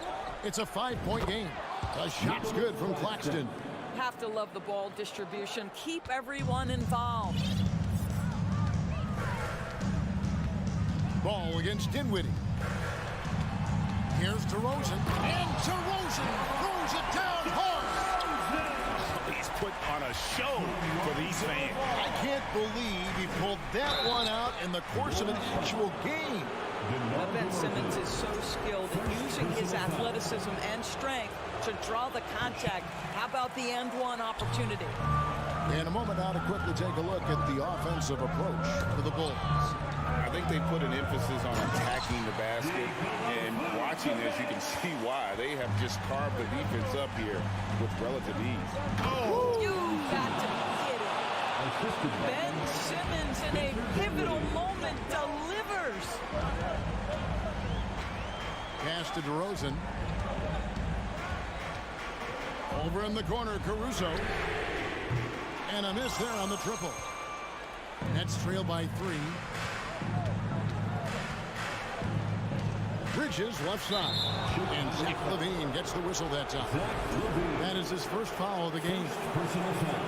It's a 5-point game. The shot's good from Claxton. Have to love the ball distribution. Keep everyone involved. Ball against Dinwiddie. Here's DeRozan. And DeRozan throws it down hard. He's put on a show for these fans. I can't believe he pulled that one out in the course of an actual game. Ben Simmons is so skilled at using his athleticism and strength to draw the contact. How about the end one opportunity? In a moment now to quickly take a look at the offensive approach for the Bulls. I think they put an emphasis on attacking the basket, and watching this, you can see why. They have just carved the defense up here with relative ease. Oh! You got to be kidding. Ben Simmons in a pivotal moment delivers. Pass to DeRozan. Over in the corner, Caruso. And a miss there on the triple. Nets trail by 3. Bridges left side. And Zach LaVine gets the whistle that time. That is his first foul of the game. Personal foul.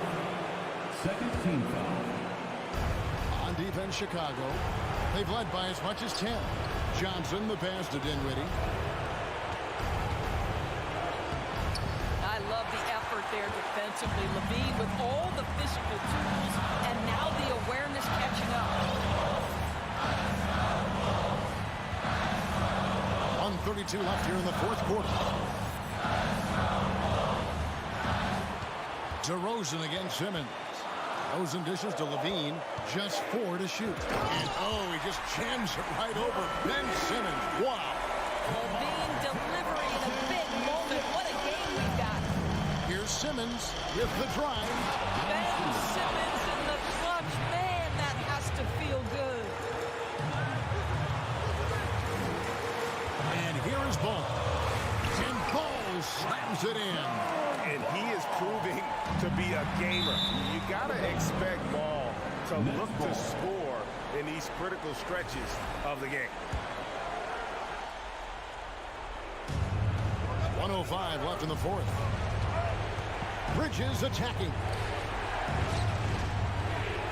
Second team foul. On defense, Chicago. They've led by as much as 10. Johnson, the pass to Dinwiddie. I love the effort there defensively. LaVine with all the physical tools, and now the awareness catching up. 1:32 left here in the fourth quarter. DeRozan against Simmons. DeRozan dishes to LaVine. Just 4 to shoot. And oh, he just jams it right over Ben Simmons. Wow. LaVine delivering in a big moment. What a game we've got. Here's Simmons with the drive. Ben Simmons in the clutch. Man, that has to feel good. And here is Ball. And Ball slams it in. And he is proving to be a gamer. You got to expect Ball to look to score in these critical stretches of the game. 1:05 left in the fourth. Bridges attacking.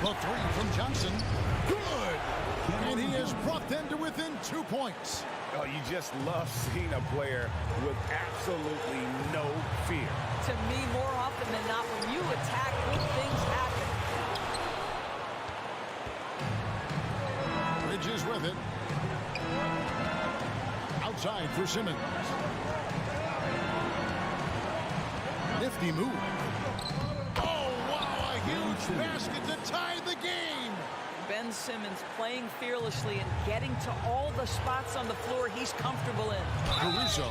The 3 from Johnson. Good. And he has brought them to within 2 points. Oh, you just love seeing a player with absolutely no fear. To me, more often than not, when you attack, good things happen. is with it. Outside for Simmons. Nifty move. Oh, wow, a huge basket to tie the game. Ben Simmons playing fearlessly and getting to all the spots on the floor he's comfortable in. Caruso,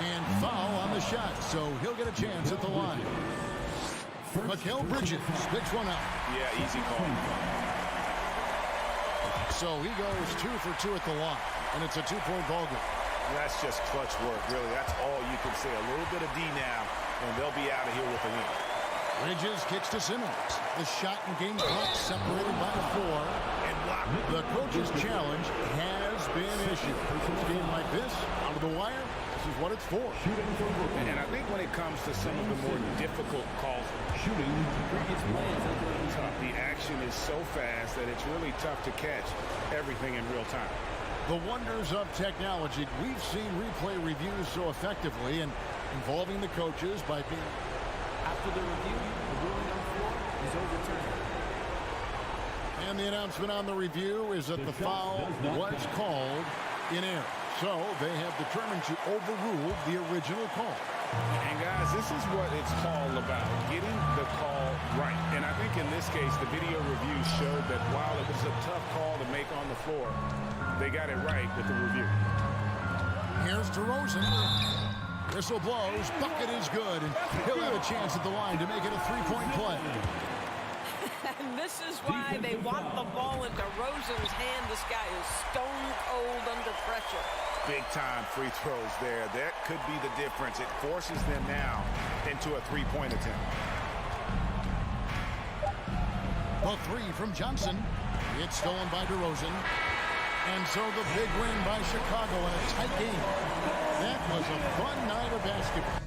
and foul on the shot, so he'll get a chance at the line. Mikal Bridges picks one up. Yeah, easy call. So he goes 2 for 2 at the line, and it's a 2-point ball game. That's just clutch work, really. That's all you can say. A little bit of D now, and they'll be out of here with a win. Bridges kicks to Simmons. The shot and game clock separated by 4. And blocked. The coach's challenge has been issued. A game like this, out of the wire, this is what it's for. And I think when it comes to some of the more difficult calls, the action is so fast that it's really tough to catch everything in real time. The wonders of technology. We've seen replay reviews so effectively and involving the coaches by being... After the review, the ruling on the floor is overturned. And the announcement on the review is that the foul was called in error. So they have determined to overrule the original call. And guys, this is what it's all about, getting the call right. And I think in this case, the video review showed that while it was a tough call to make on the floor, they got it right with the review. Here's DeRozan. Whistle blows, bucket is good, and he'll have a chance at the line to make it a 3-point play. And this is why they want the ball in DeRozan's hand. This guy is stone cold under pressure. Big time free throws there. That could be the difference. It forces them now into a 3-point attempt. A 3 from Johnson. It's stolen by DeRozan. And so the big win by Chicago in a tight game. That was a fun night of basketball.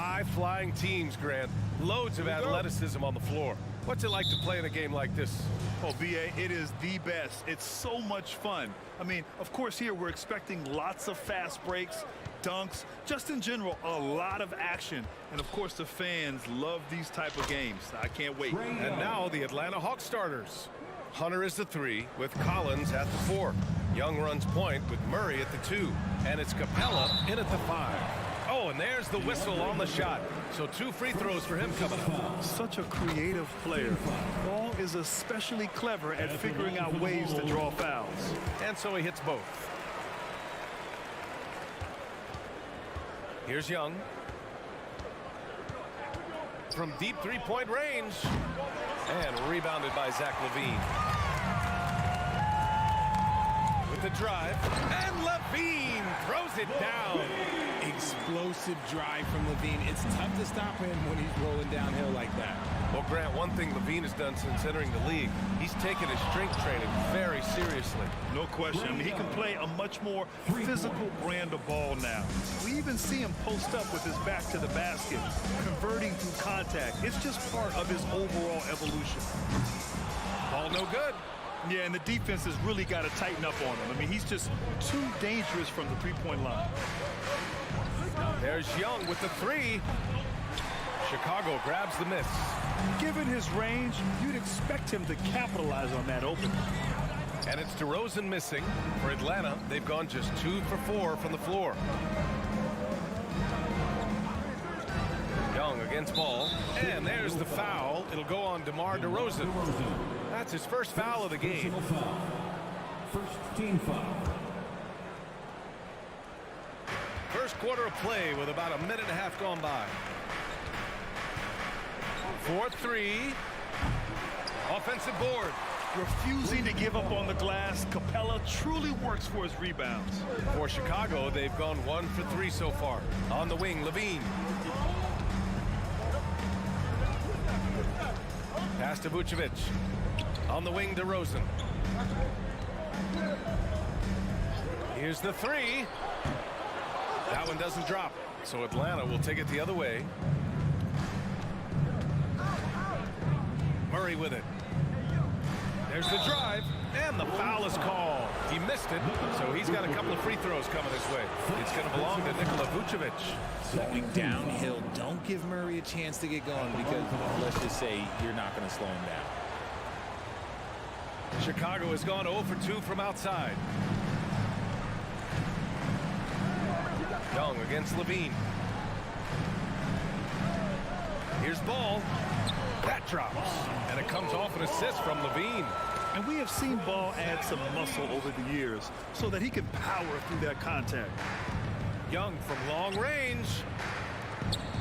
high-flying teams, Grant. Loads of athleticism on the floor. What's it like to play in a game like this? Oh, B.A., it is the best. It's so much fun. I mean, of course, here we're expecting lots of fast breaks, dunks, just in general, a lot of action. And, of course, the fans love these type of games. I can't wait. And now the Atlanta Hawks starters. Hunter is the 3 with Collins at the 4. Young runs point with Murray at the 2. And it's Capella in at the 5. Oh, and there's the whistle on the shot. So 2 free throws for him coming up. Such a creative player. Ball is especially clever at figuring out ways to draw fouls. And so he hits both. Here's Young. From deep three-point range. And rebounded by Zach LaVine. With the drive. And LaVine throws it down. Explosive drive from LaVine. It's tough to stop him when he's rolling downhill like that. Well, Grant, one thing LaVine has done since entering the league, he's taken his strength training very seriously. No question. I mean, he can play a much more physical brand of ball now. We even see him post up with his back to the basket, converting through contact. It's just part of his overall evolution. Ball no good. Yeah, and the defense has really got to tighten up on him. I mean, he's just too dangerous from the three-point line. There's Young with the 3. Chicago grabs the miss. Given his range, you'd expect him to capitalize on that opening. And it's DeRozan missing. For Atlanta, they've gone just 2 for 4 from the floor. Young against Ball. And there's the foul. It'll go on DeMar DeRozan. That's his first foul of the game. First team foul. First quarter of play with about a minute and a half gone by. 4-3. Offensive board. Refusing to give up on the glass, Capella truly works for his rebounds. For Chicago, they've gone 1 for 3 so far. On the wing, LaVine. Pass to Vucevic. On the wing, DeRozan. Here's the 3. That one doesn't drop. So Atlanta will take it the other way. Murray with it. There's the drive, and the foul is called. He missed it, so he's got a couple of free throws coming his way. It's going to belong to Nikola Vucevic. Going downhill, don't give Murray a chance to get going because let's just say you're not going to slow him down. Chicago has gone 0 for 2 from outside. Young against LaVine. Here's Ball. That drops, and it comes off an assist from LaVine. And we have seen Ball add some muscle over the years so that he can power through that contact. Young from long range.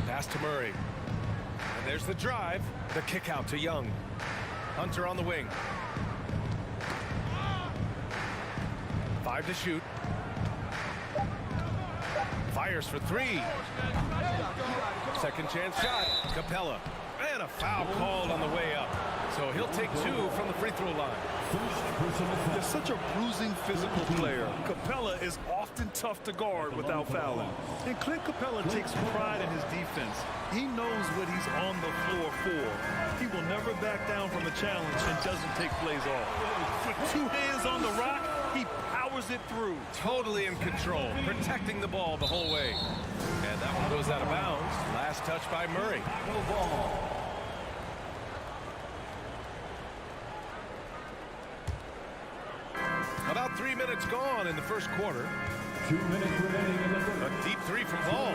Pass to Murray. And there's the drive. The kick out to Young. Hunter on the wing. 5 to shoot. Fires for 3. Second chance shot. Capella. And a foul called on the way up. So he'll take 2 from the free throw line. They're such a bruising physical player. Capella is often tough to guard without fouling. And Clint Capella takes pride in his defense. He knows what he's on the floor for. He will never back down from a challenge and doesn't take plays off. With 2 hands on the rock, he powers it through. Totally in control, protecting the ball the whole way. And that one goes out of bounds. Last touch by Murray. About 3 minutes gone in the first quarter. 2 minutes remaining in the first. A deep 3 from Ball.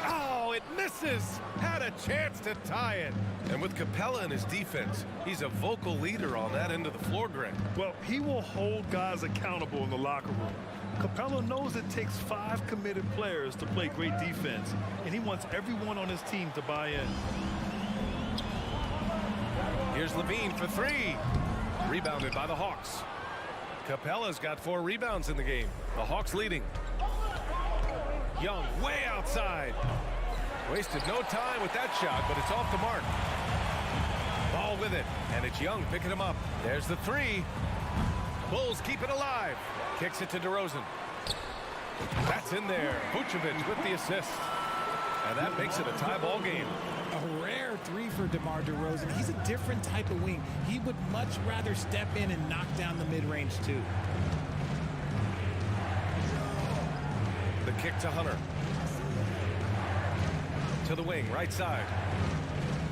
Oh, it misses. Had a chance to tie it. And with Capella in his defense, he's a vocal leader on that end of the floor, Grant. Well, he will hold guys accountable in the locker room. Capella knows it takes 5 committed players to play great defense, and he wants everyone on his team to buy in. Here's LaVine for 3. Rebounded by the Hawks. Capella's got 4 rebounds in the game. The Hawks leading. Young way outside. Wasted no time with that shot, but it's off the mark. Ball with it, and it's Young picking him up. There's the 3. Bulls keep it alive. Kicks it to DeRozan. That's in there. Vucevic with the assist. And that makes it a tie ball game. A rare three for DeMar DeRozan. He's a different type of wing. He would much rather step in and knock down the mid-range too. The kick to Hunter. To the wing, right side.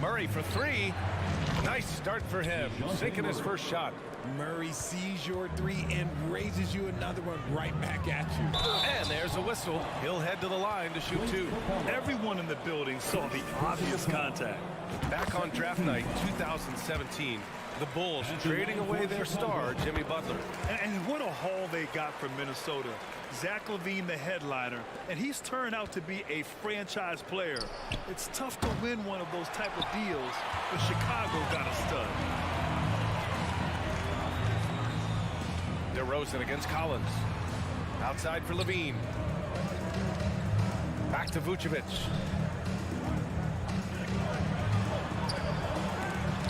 Murray for three. Nice start for him, sinking his first shot. Murray sees your three and raises you another one right back at you. And there's a whistle. He'll head to the line to shoot two. Everyone in the building saw the obvious contact. Back on draft night 2017, the Bulls trading away their star, Jimmy Butler. And what a haul they got from Minnesota. Zach LaVine, the headliner, and he's turned out to be a franchise player. It's tough to win one of those type of deals, but Chicago got a stud. DeRozan against Collins. Outside for LaVine. Back to Vucevic.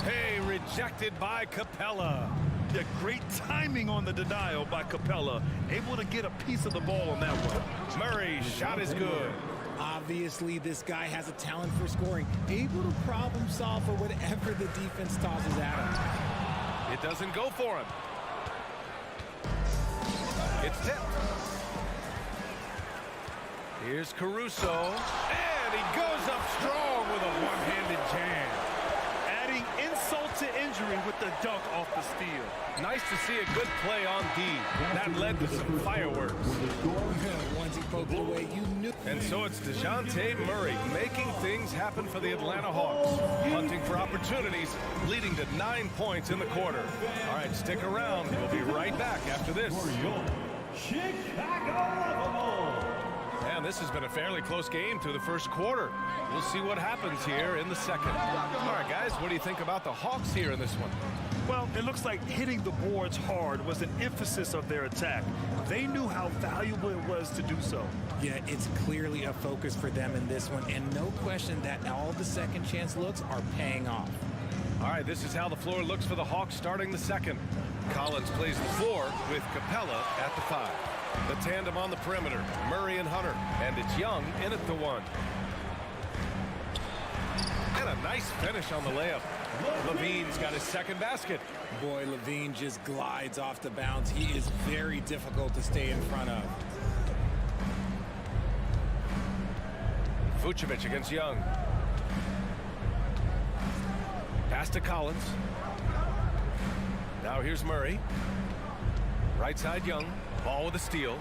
Hey, rejected by Capella. Yeah, great timing on the denial by Capella. Able to get a piece of the ball on that one. Murray's shot is good. Obviously, this guy has a talent for scoring. Able to problem solve for whatever the defense tosses at him. It doesn't go for him. It's tipped. Here's Caruso. And he goes up strong with a one-handed jam. Adding insult to injury with the dunk off the steal. Nice to see a good play on D. That led to some fireworks. Once he poked it away, you knew. And so it's DeJounte Murray making things happen for the Atlanta Hawks. Hunting for opportunities, leading to 9 points in the quarter. All right, stick around. We'll be right back after this. And this has been a fairly close game through the first quarter. We'll see what happens here in the second. All right, guys, what do you think about the Hawks here in this one? Well, it looks like hitting the boards hard was an emphasis of their attack. They knew how valuable it was to do so. Yeah, it's clearly a focus for them in this one, and no question that all the second chance looks are paying off. All right, this is how the floor looks for the Hawks starting the second. Collins plays the 4 with Capella at the 5. The tandem on the perimeter, Murray and Hunter, and it's Young in at the 1. And a nice finish on the layup. LaVine's got his second basket. Boy, LaVine just glides off the bounce. He is very difficult to stay in front of. Vucevic against Young. Pass to Collins. Now here's Murray. Right side Young. Ball with a steal.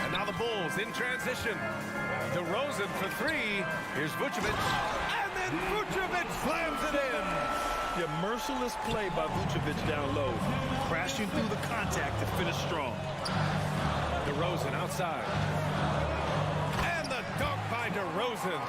And now the Bulls in transition. DeRozan for 3. Here's Vucevic. And then Vucevic slams it in. Yeah, merciless play by Vucevic down low. Crashing through the contact to finish strong. DeRozan outside. And the dunk by DeRozan.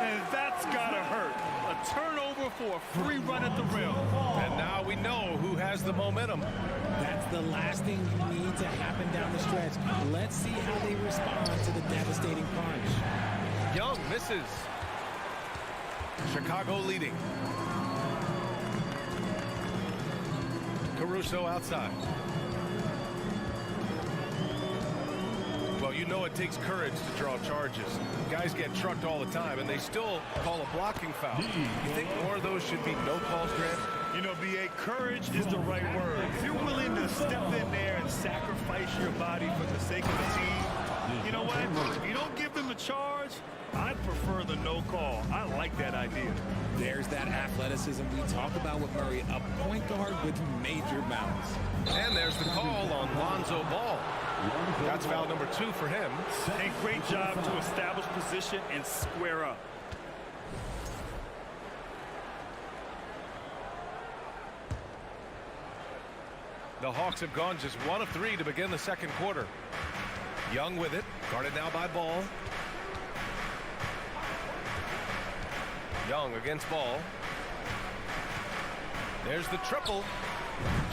And that's gotta hurt. A turnover for a free run at the rim. And now we know who has the momentum. That's the last thing you need to happen down the stretch. Let's see how they respond to the devastating punch. Young misses. Chicago leading. Caruso outside. Well, you know it takes courage to draw charges. Guys get trucked all the time, and they still call a blocking foul. You think more of those should be no calls, Grant? You know, B.A., courage is the right word. If you're willing to step in there and sacrifice your body for the sake of the team, you know what? If you don't give them a charge, I'd prefer the no call. I like that idea. There's that athleticism we talk about with Murray, a point guard with major bounce. And there's the call on Lonzo Ball. That's foul number 2 for him. A great job to establish position and square up. The Hawks have gone just 1 of 3 to begin the second quarter. Young with it, guarded now by Ball. Young against Ball. There's the triple.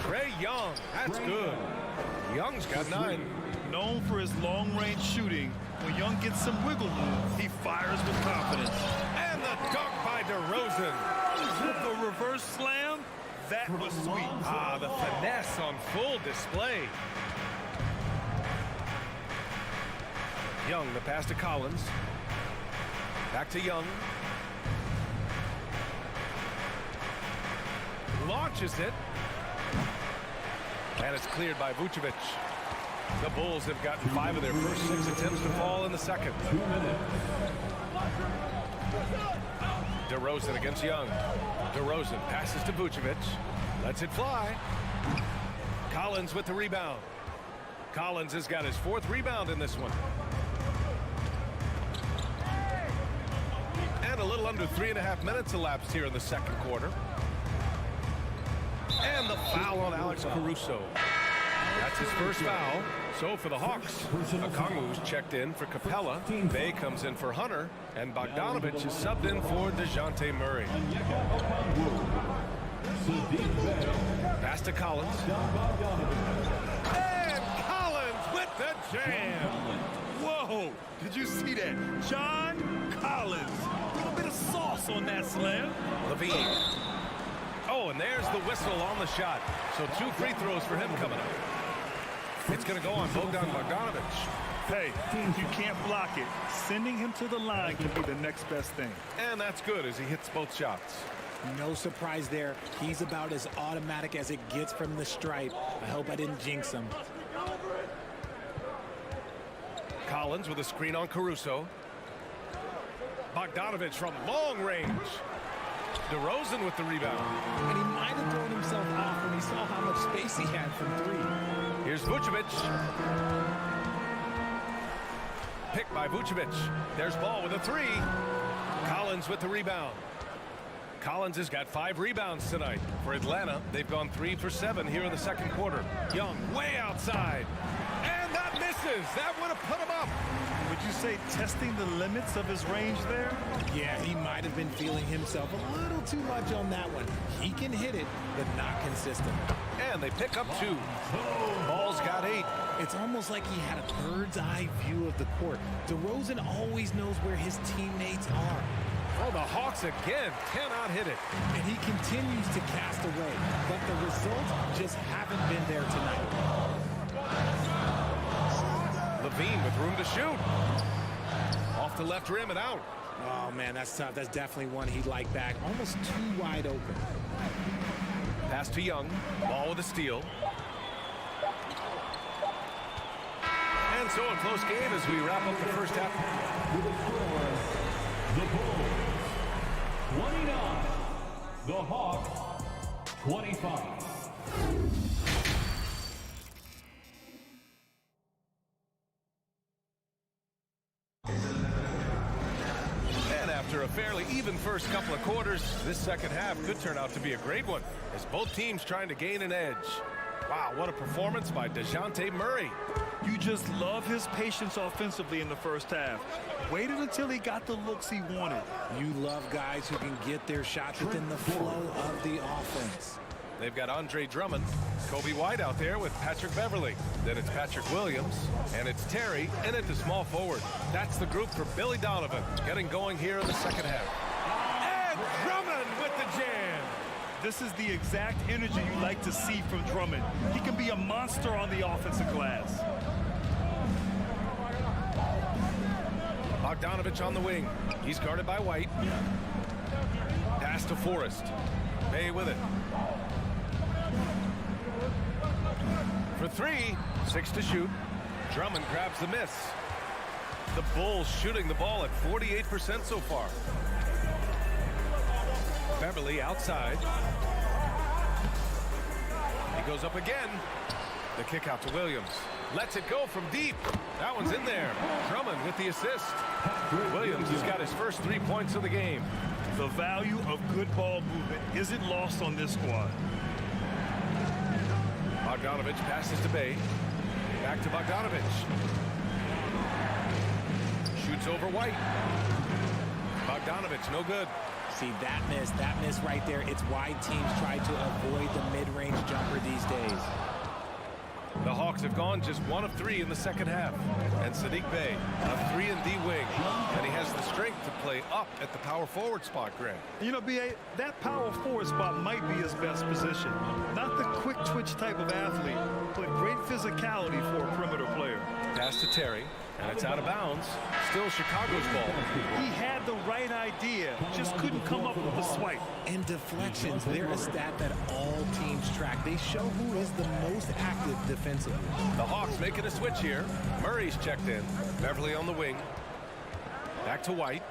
Trae Young, that's good. Young's got 9. Known for his long-range shooting, when Young gets some wiggle room, he fires with confidence. And the dunk by DeRozan. The reverse slam, that was sweet. Ah, the finesse on full display. Young, the pass to Collins. Back to Young. Launches it. And it's cleared by Vucevic. The Bulls have gotten 5 of their first 6 attempts to fall in the second. 2 minutes. DeRozan against Young. DeRozan passes to Vucevic. Lets it fly. Collins with the rebound. Collins has got his 4th rebound in this one. And a little under 3.5 minutes elapsed here in the second quarter. And the foul on Alex Caruso. That's his first foul. So for the Hawks, Okongwu's checked in for Capella. Bay comes in for Hunter. And Bogdanovic is subbed in for DeJounte Murray. Pass to Collins. And Collins with the jam. Whoa, did you see that? John Collins. A little bit of sauce on that slam. Levine. Oh, and there's the whistle on the shot. So 2 free throws for him coming up. It's going to go on Bogdan Bogdanovic. Hey, you can't block it. Sending him to the line can be the next best thing. And that's good as he hits both shots. No surprise there. He's about as automatic as it gets from the stripe. I hope I didn't jinx him. Collins with a screen on Caruso. Bogdanovic from long range. DeRozan with the rebound. And he might have thrown himself off when he saw how much space he had from 3. Here's Vucevic. Picked by Vucevic. There's Ball with a 3. Collins with the rebound. Collins has got 5 rebounds tonight. For Atlanta, they've gone 3 for 7 here in the second quarter. Young way outside. And that misses. That would have put him up. Would you say testing the limits of his range there? Yeah, he might have been feeling himself a little too much on that one. He can hit it, but not consistent. And they pick up 2. Ball's got 8. It's almost like he had a bird's eye view of the court. DeRozan always knows where his teammates are. Oh, the Hawks again cannot hit it. And he continues to cast away, but the results just haven't been there tonight. Levine with room to shoot. Off the left rim and out. Oh, man, that's tough. That's definitely one he'd like back. Almost too wide open. Pass to Young. Ball with a steal. And so a close game as we wrap up the first half. The Bulls 29. The Hawks 25. After a fairly even first couple of quarters, this second half could turn out to be a great one as both teams trying to gain an edge. Wow, what a performance by DeJounte Murray. You just love his patience offensively in the first half. Waited until he got the looks he wanted. You love guys who can get their shots within the flow of the offense. They've got Andre Drummond, Kobe White out there with Patrick Beverly. Then it's Patrick Williams, and it's Terry, and at the small forward. That's the group for Billy Donovan, getting going here in the second half. And Drummond with the jam. This is the exact energy you like to see from Drummond. He can be a monster on the offensive glass. Bogdanovic on the wing. He's guarded by White. Pass to Forrest. Bay with it. For 3, 6 to shoot. Drummond grabs the miss. The Bulls shooting the ball at 48% so far. Beverly outside. He goes up again. The kick out to Williams. Lets it go from deep. That one's in there. Drummond with the assist. Williams has got his first 3 points of the game. The value of good ball movement isn't lost on this squad. Bogdanovic passes to Bay. Back to Bogdanovic. Shoots over White. Bogdanovic, no good. See, that miss right there. It's why teams try to avoid the mid-range jumper these days. The Hawks have gone just 1 of 3 in the second half. And Saddiq Bey, a 3-and-D wing. And he has the strength to play up at the power forward spot, Greg. You know, B.A., that power forward spot might be his best position. Not the quick twitch type of athlete, but great physicality for a perimeter player. Pass to Terry. And it's out of bounds. Still Chicago's ball. He had the right idea, just couldn't come up with the swipe. And deflections, they're a stat that all teams track. They show who is the most active defensively. The Hawks making a switch here. Murray's checked in. Beverly on the wing. Back to White.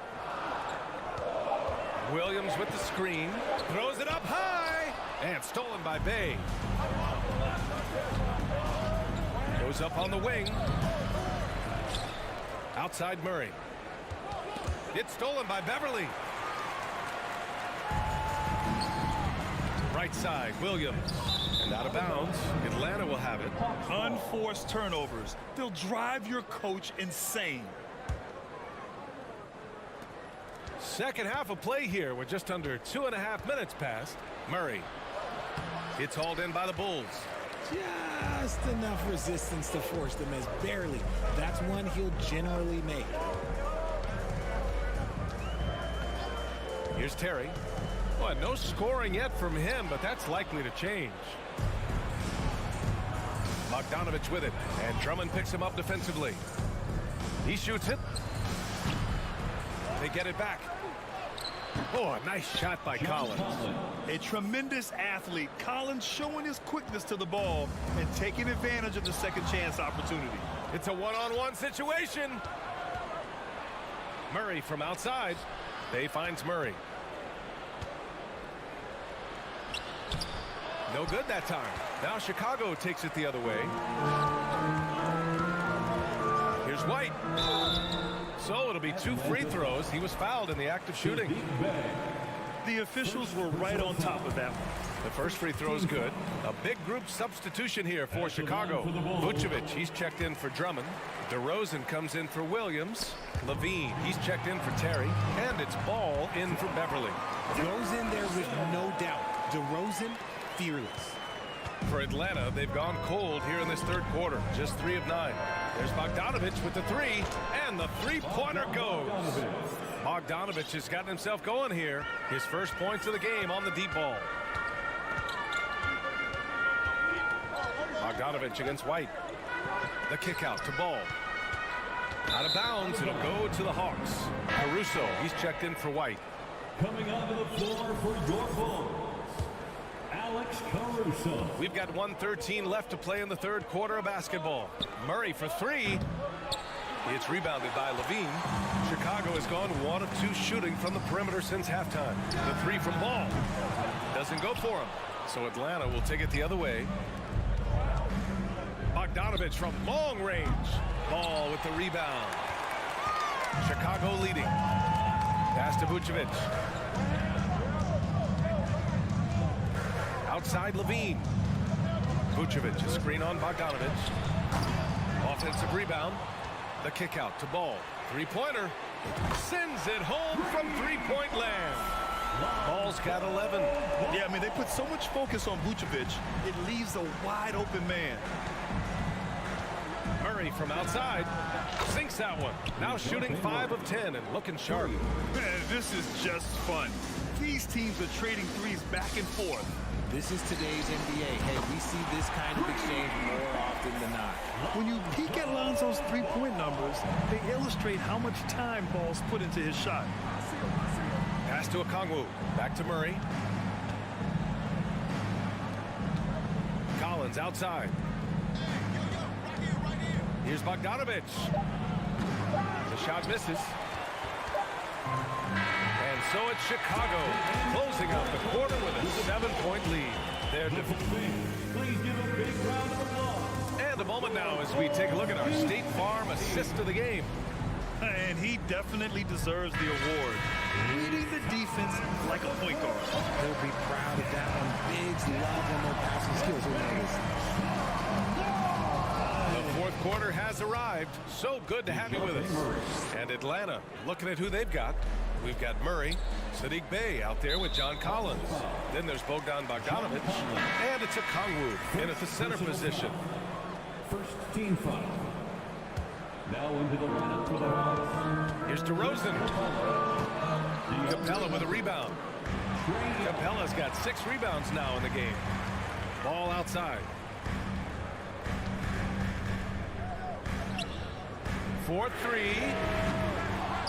Williams with the screen. Throws it up high. And stolen by Bay. Goes up on the wing. Outside Murray. It's stolen by Beverly. Right side, Williams. And out of bounds. Atlanta will have it. Unforced turnovers. They'll drive your coach insane. Second half of play here with just under 2.5 minutes passed. Murray. It's hauled in by the Bulls. Just enough resistance to force them as barely. That's one he'll generally make. Here's Terry. Well, no scoring yet from him, but that's likely to change. Bogdanovich with it, and Drummond picks him up defensively. He shoots it. They get it back. Oh, a nice shot by Collins. A tremendous athlete. Collins showing his quickness to the ball and taking advantage of the second chance opportunity. It's a one-on-one situation. Murray from outside. They finds Murray. No good that time. Now Chicago takes it the other way. Here's White. So it'll be 2 free throws. He was fouled in the act of shooting. The officials were right on top of that one. The first free throw is good. A big group substitution here for Chicago. Vucevic, he's checked in for Drummond. DeRozan comes in for Williams. Levine, he's checked in for Terry. And it's Ball in for Beverly. Goes in there with no doubt. DeRozan, fearless. For Atlanta, they've gone cold here in this third quarter. Just 3 of 9. There's Bogdanovich with the 3, and the three-pointer goes. Bogdanovich has gotten himself going here. His first points of the game on the deep ball. Bogdanovich against White. The kick out to Ball. Out of bounds, it'll go to the Hawks. Caruso, he's checked in for White. Coming onto the floor for your Bulls, Alex Caruso. We've got 1:13 left to play in the third quarter of basketball. Murray for 3. It's rebounded by Levine. Chicago has gone 1 of 2 shooting from the perimeter since halftime. The 3 from Ball doesn't go for him. So Atlanta will take it the other way. Bogdanovich from long range. Ball with the rebound. Chicago leading. Pass to Vucevic. Outside Levine. Vucevic, a screen on Bogdanovich. Offensive rebound. The kick out to Ball. Three-pointer. Sends it home from three-point land. Ball's got 11. Yeah, I mean, they put so much focus on Vucevic, it leaves a wide open man. Murray from outside. Sinks that one. Now shooting 5 of 10 and looking sharp. Man, this is just fun. These teams are trading threes back and forth. This is today's NBA. Hey, we see this kind of exchange more often than not. When you peek at Lonzo's three-point numbers, they illustrate how much time Ball's put into his shot. Pass to Okongwu. Back to Murray. Collins outside. Here's Bogdanovich. The shot misses. And so it's Chicago closing out the quarter with a 7-point lead. They're Please give a big round of applause. and a moment now as we take a look at our State Farm assist of the game. And he definitely deserves the award. Leading the defense like a point guard. He'll be proud of that one. Biggs love when their passing skills are noticed. The fourth quarter has arrived. So good to have you with us. And Atlanta, looking at who they've got. We've got Murray, Saddiq Bey out there with John Collins. Then there's Bogdan Bogdanovich. And it's Okongwu in at the center position. First team foul. Now into the lineup for the Hawks. Here's DeRozan. Capella with a rebound. Capella's got 6 rebounds now in the game. Ball outside. for three.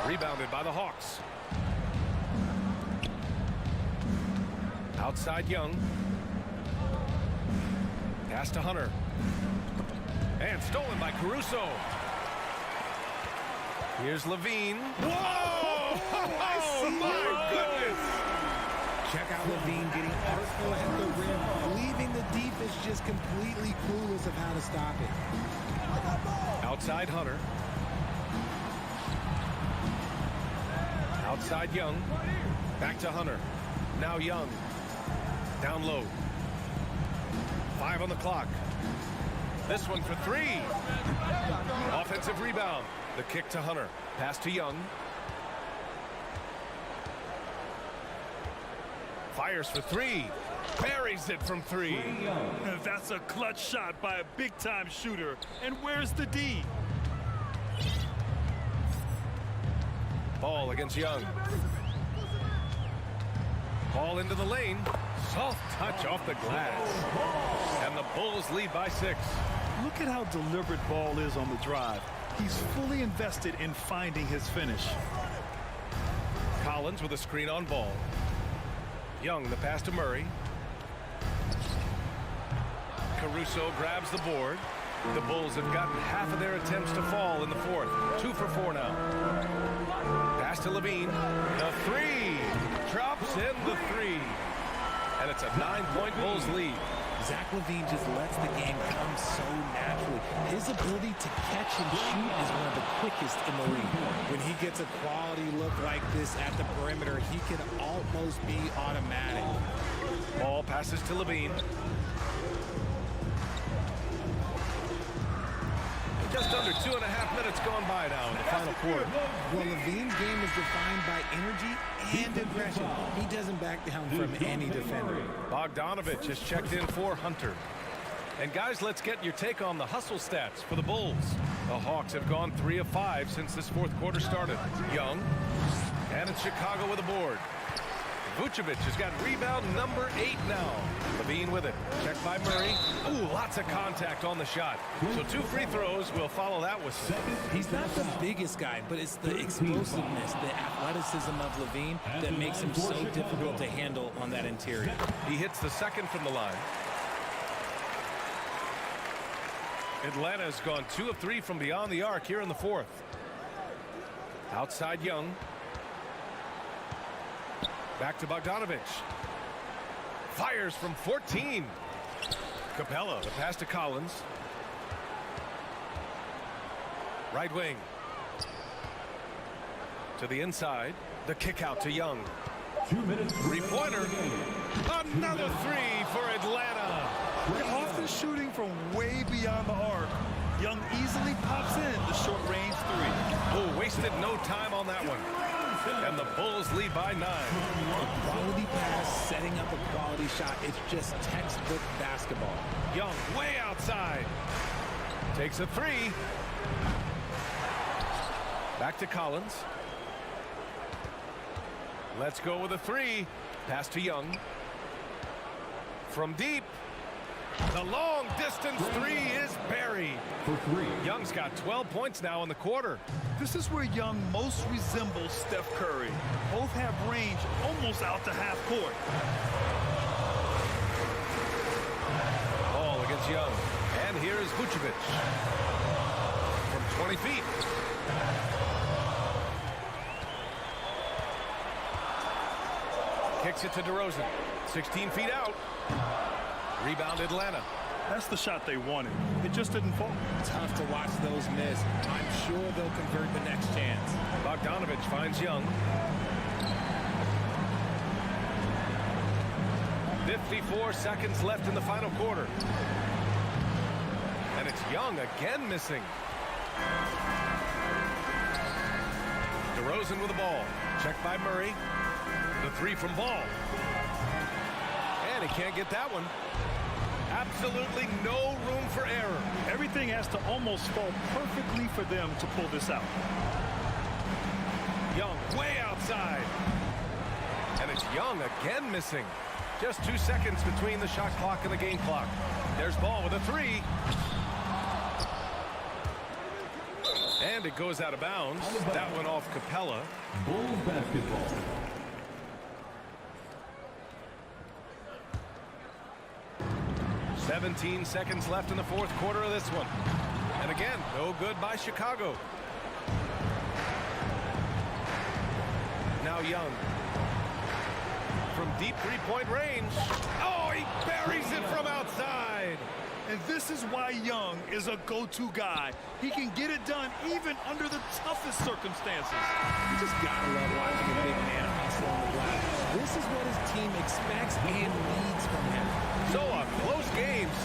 Rebounded by the Hawks. Outside Young. Pass to Hunter. And stolen by Caruso. Here's Levine. Whoa! Oh, my goodness! Check out Levine getting artful at the rim, leaving the defense just completely clueless of how to stop it. Outside Hunter. Outside Young. Back to Hunter. Now Young. Down low. 5 on the clock. This one for three. Offensive rebound. The kick to Hunter. Pass to Young. Fires for three. Buries it from three. That's a clutch shot by a big-time shooter. And where's the D? Ball against Young. Ball into the lane. Soft touch off the glass. And the Bulls lead by 6. Look at how deliberate Ball is on the drive. He's fully invested in finding his finish. Collins with a screen on Ball. Young, the pass to Murray. Caruso grabs the board. The Bulls have gotten half of their attempts to fall in the fourth. 2 for 4 now. Pass to Levine. The three. Drops in the three. And it's a 9-point Bulls lead. Zach LaVine just lets the game come so naturally. His ability to catch and shoot is one of the quickest in the league. When he gets a quality look like this at the perimeter, he can almost be automatic. Ball passes to Levine. Just under 2.5 minutes gone by now in the final quarter. Well, Levine's game is defined by energy and aggression. He doesn't back down from any defender. Bogdanovich has checked in for Hunter. And guys, let's get your take on the hustle stats for the Bulls. The Hawks have gone 3 of 5 since this fourth quarter started. Young. And it's Chicago with a board. Vucevic has got rebound number 8 now. Levine with it. Checked by Murray. Ooh, lots of contact on the shot. So 2 free throws. We'll follow that with 6. He's not the biggest guy, but it's the explosiveness, the athleticism of Levine that makes him so difficult to handle on that interior. He hits the second from the line. Atlanta has gone 2 of 3 from beyond the arc here in the fourth. Outside Young. Back to Bogdanovich. Fires from 14. Capella, the pass to Collins. Right wing. To the inside. The kick out to Young. 2 minutes. 3-pointer. Another 3 for Atlanta. They're often shooting from way beyond the arc. Young easily pops in the short-range 3. Oh, wasted no time on that one. And the Bulls lead by 9. A quality pass, setting up a quality shot. It's just textbook basketball. Young way outside. Takes a 3. Back to Collins. Let's go with a 3. Pass to Young. From deep. The long distance 3 is buried. For 3. Young's got 12 points now in the quarter. This is where Young most resembles Steph Curry. Both have range almost out to half court. Ball against Young. And here is Vucevic. From 20 feet. Kicks it to DeRozan. 16 feet out. Rebound Atlanta. That's the shot they wanted. It just didn't fall. Tough to watch those miss. I'm sure they'll convert the next chance. Bogdanovich finds Young. 54 seconds left in the final quarter. And it's Young again missing. DeRozan with the ball. Checked by Murray. The 3 from Ball. And he can't get that one. Absolutely no room for error. Everything has to almost fall perfectly for them to pull this out. Young way outside. And it's Young again missing. Just 2 seconds between the shot clock and the game clock. There's Ball with a 3. And it goes out of bounds. That went off Capella. Bulls basketball. "17 seconds left in the fourth quarter of this one. And again, no good by Chicago. Now Young. From deep three-point range. Oh, he buries it from outside. And this is why Young is a go-to guy. He can get it done even under the toughest circumstances. You just gotta love watching a big man hustle on the glass. This is what his team expects and needs from him. So a close games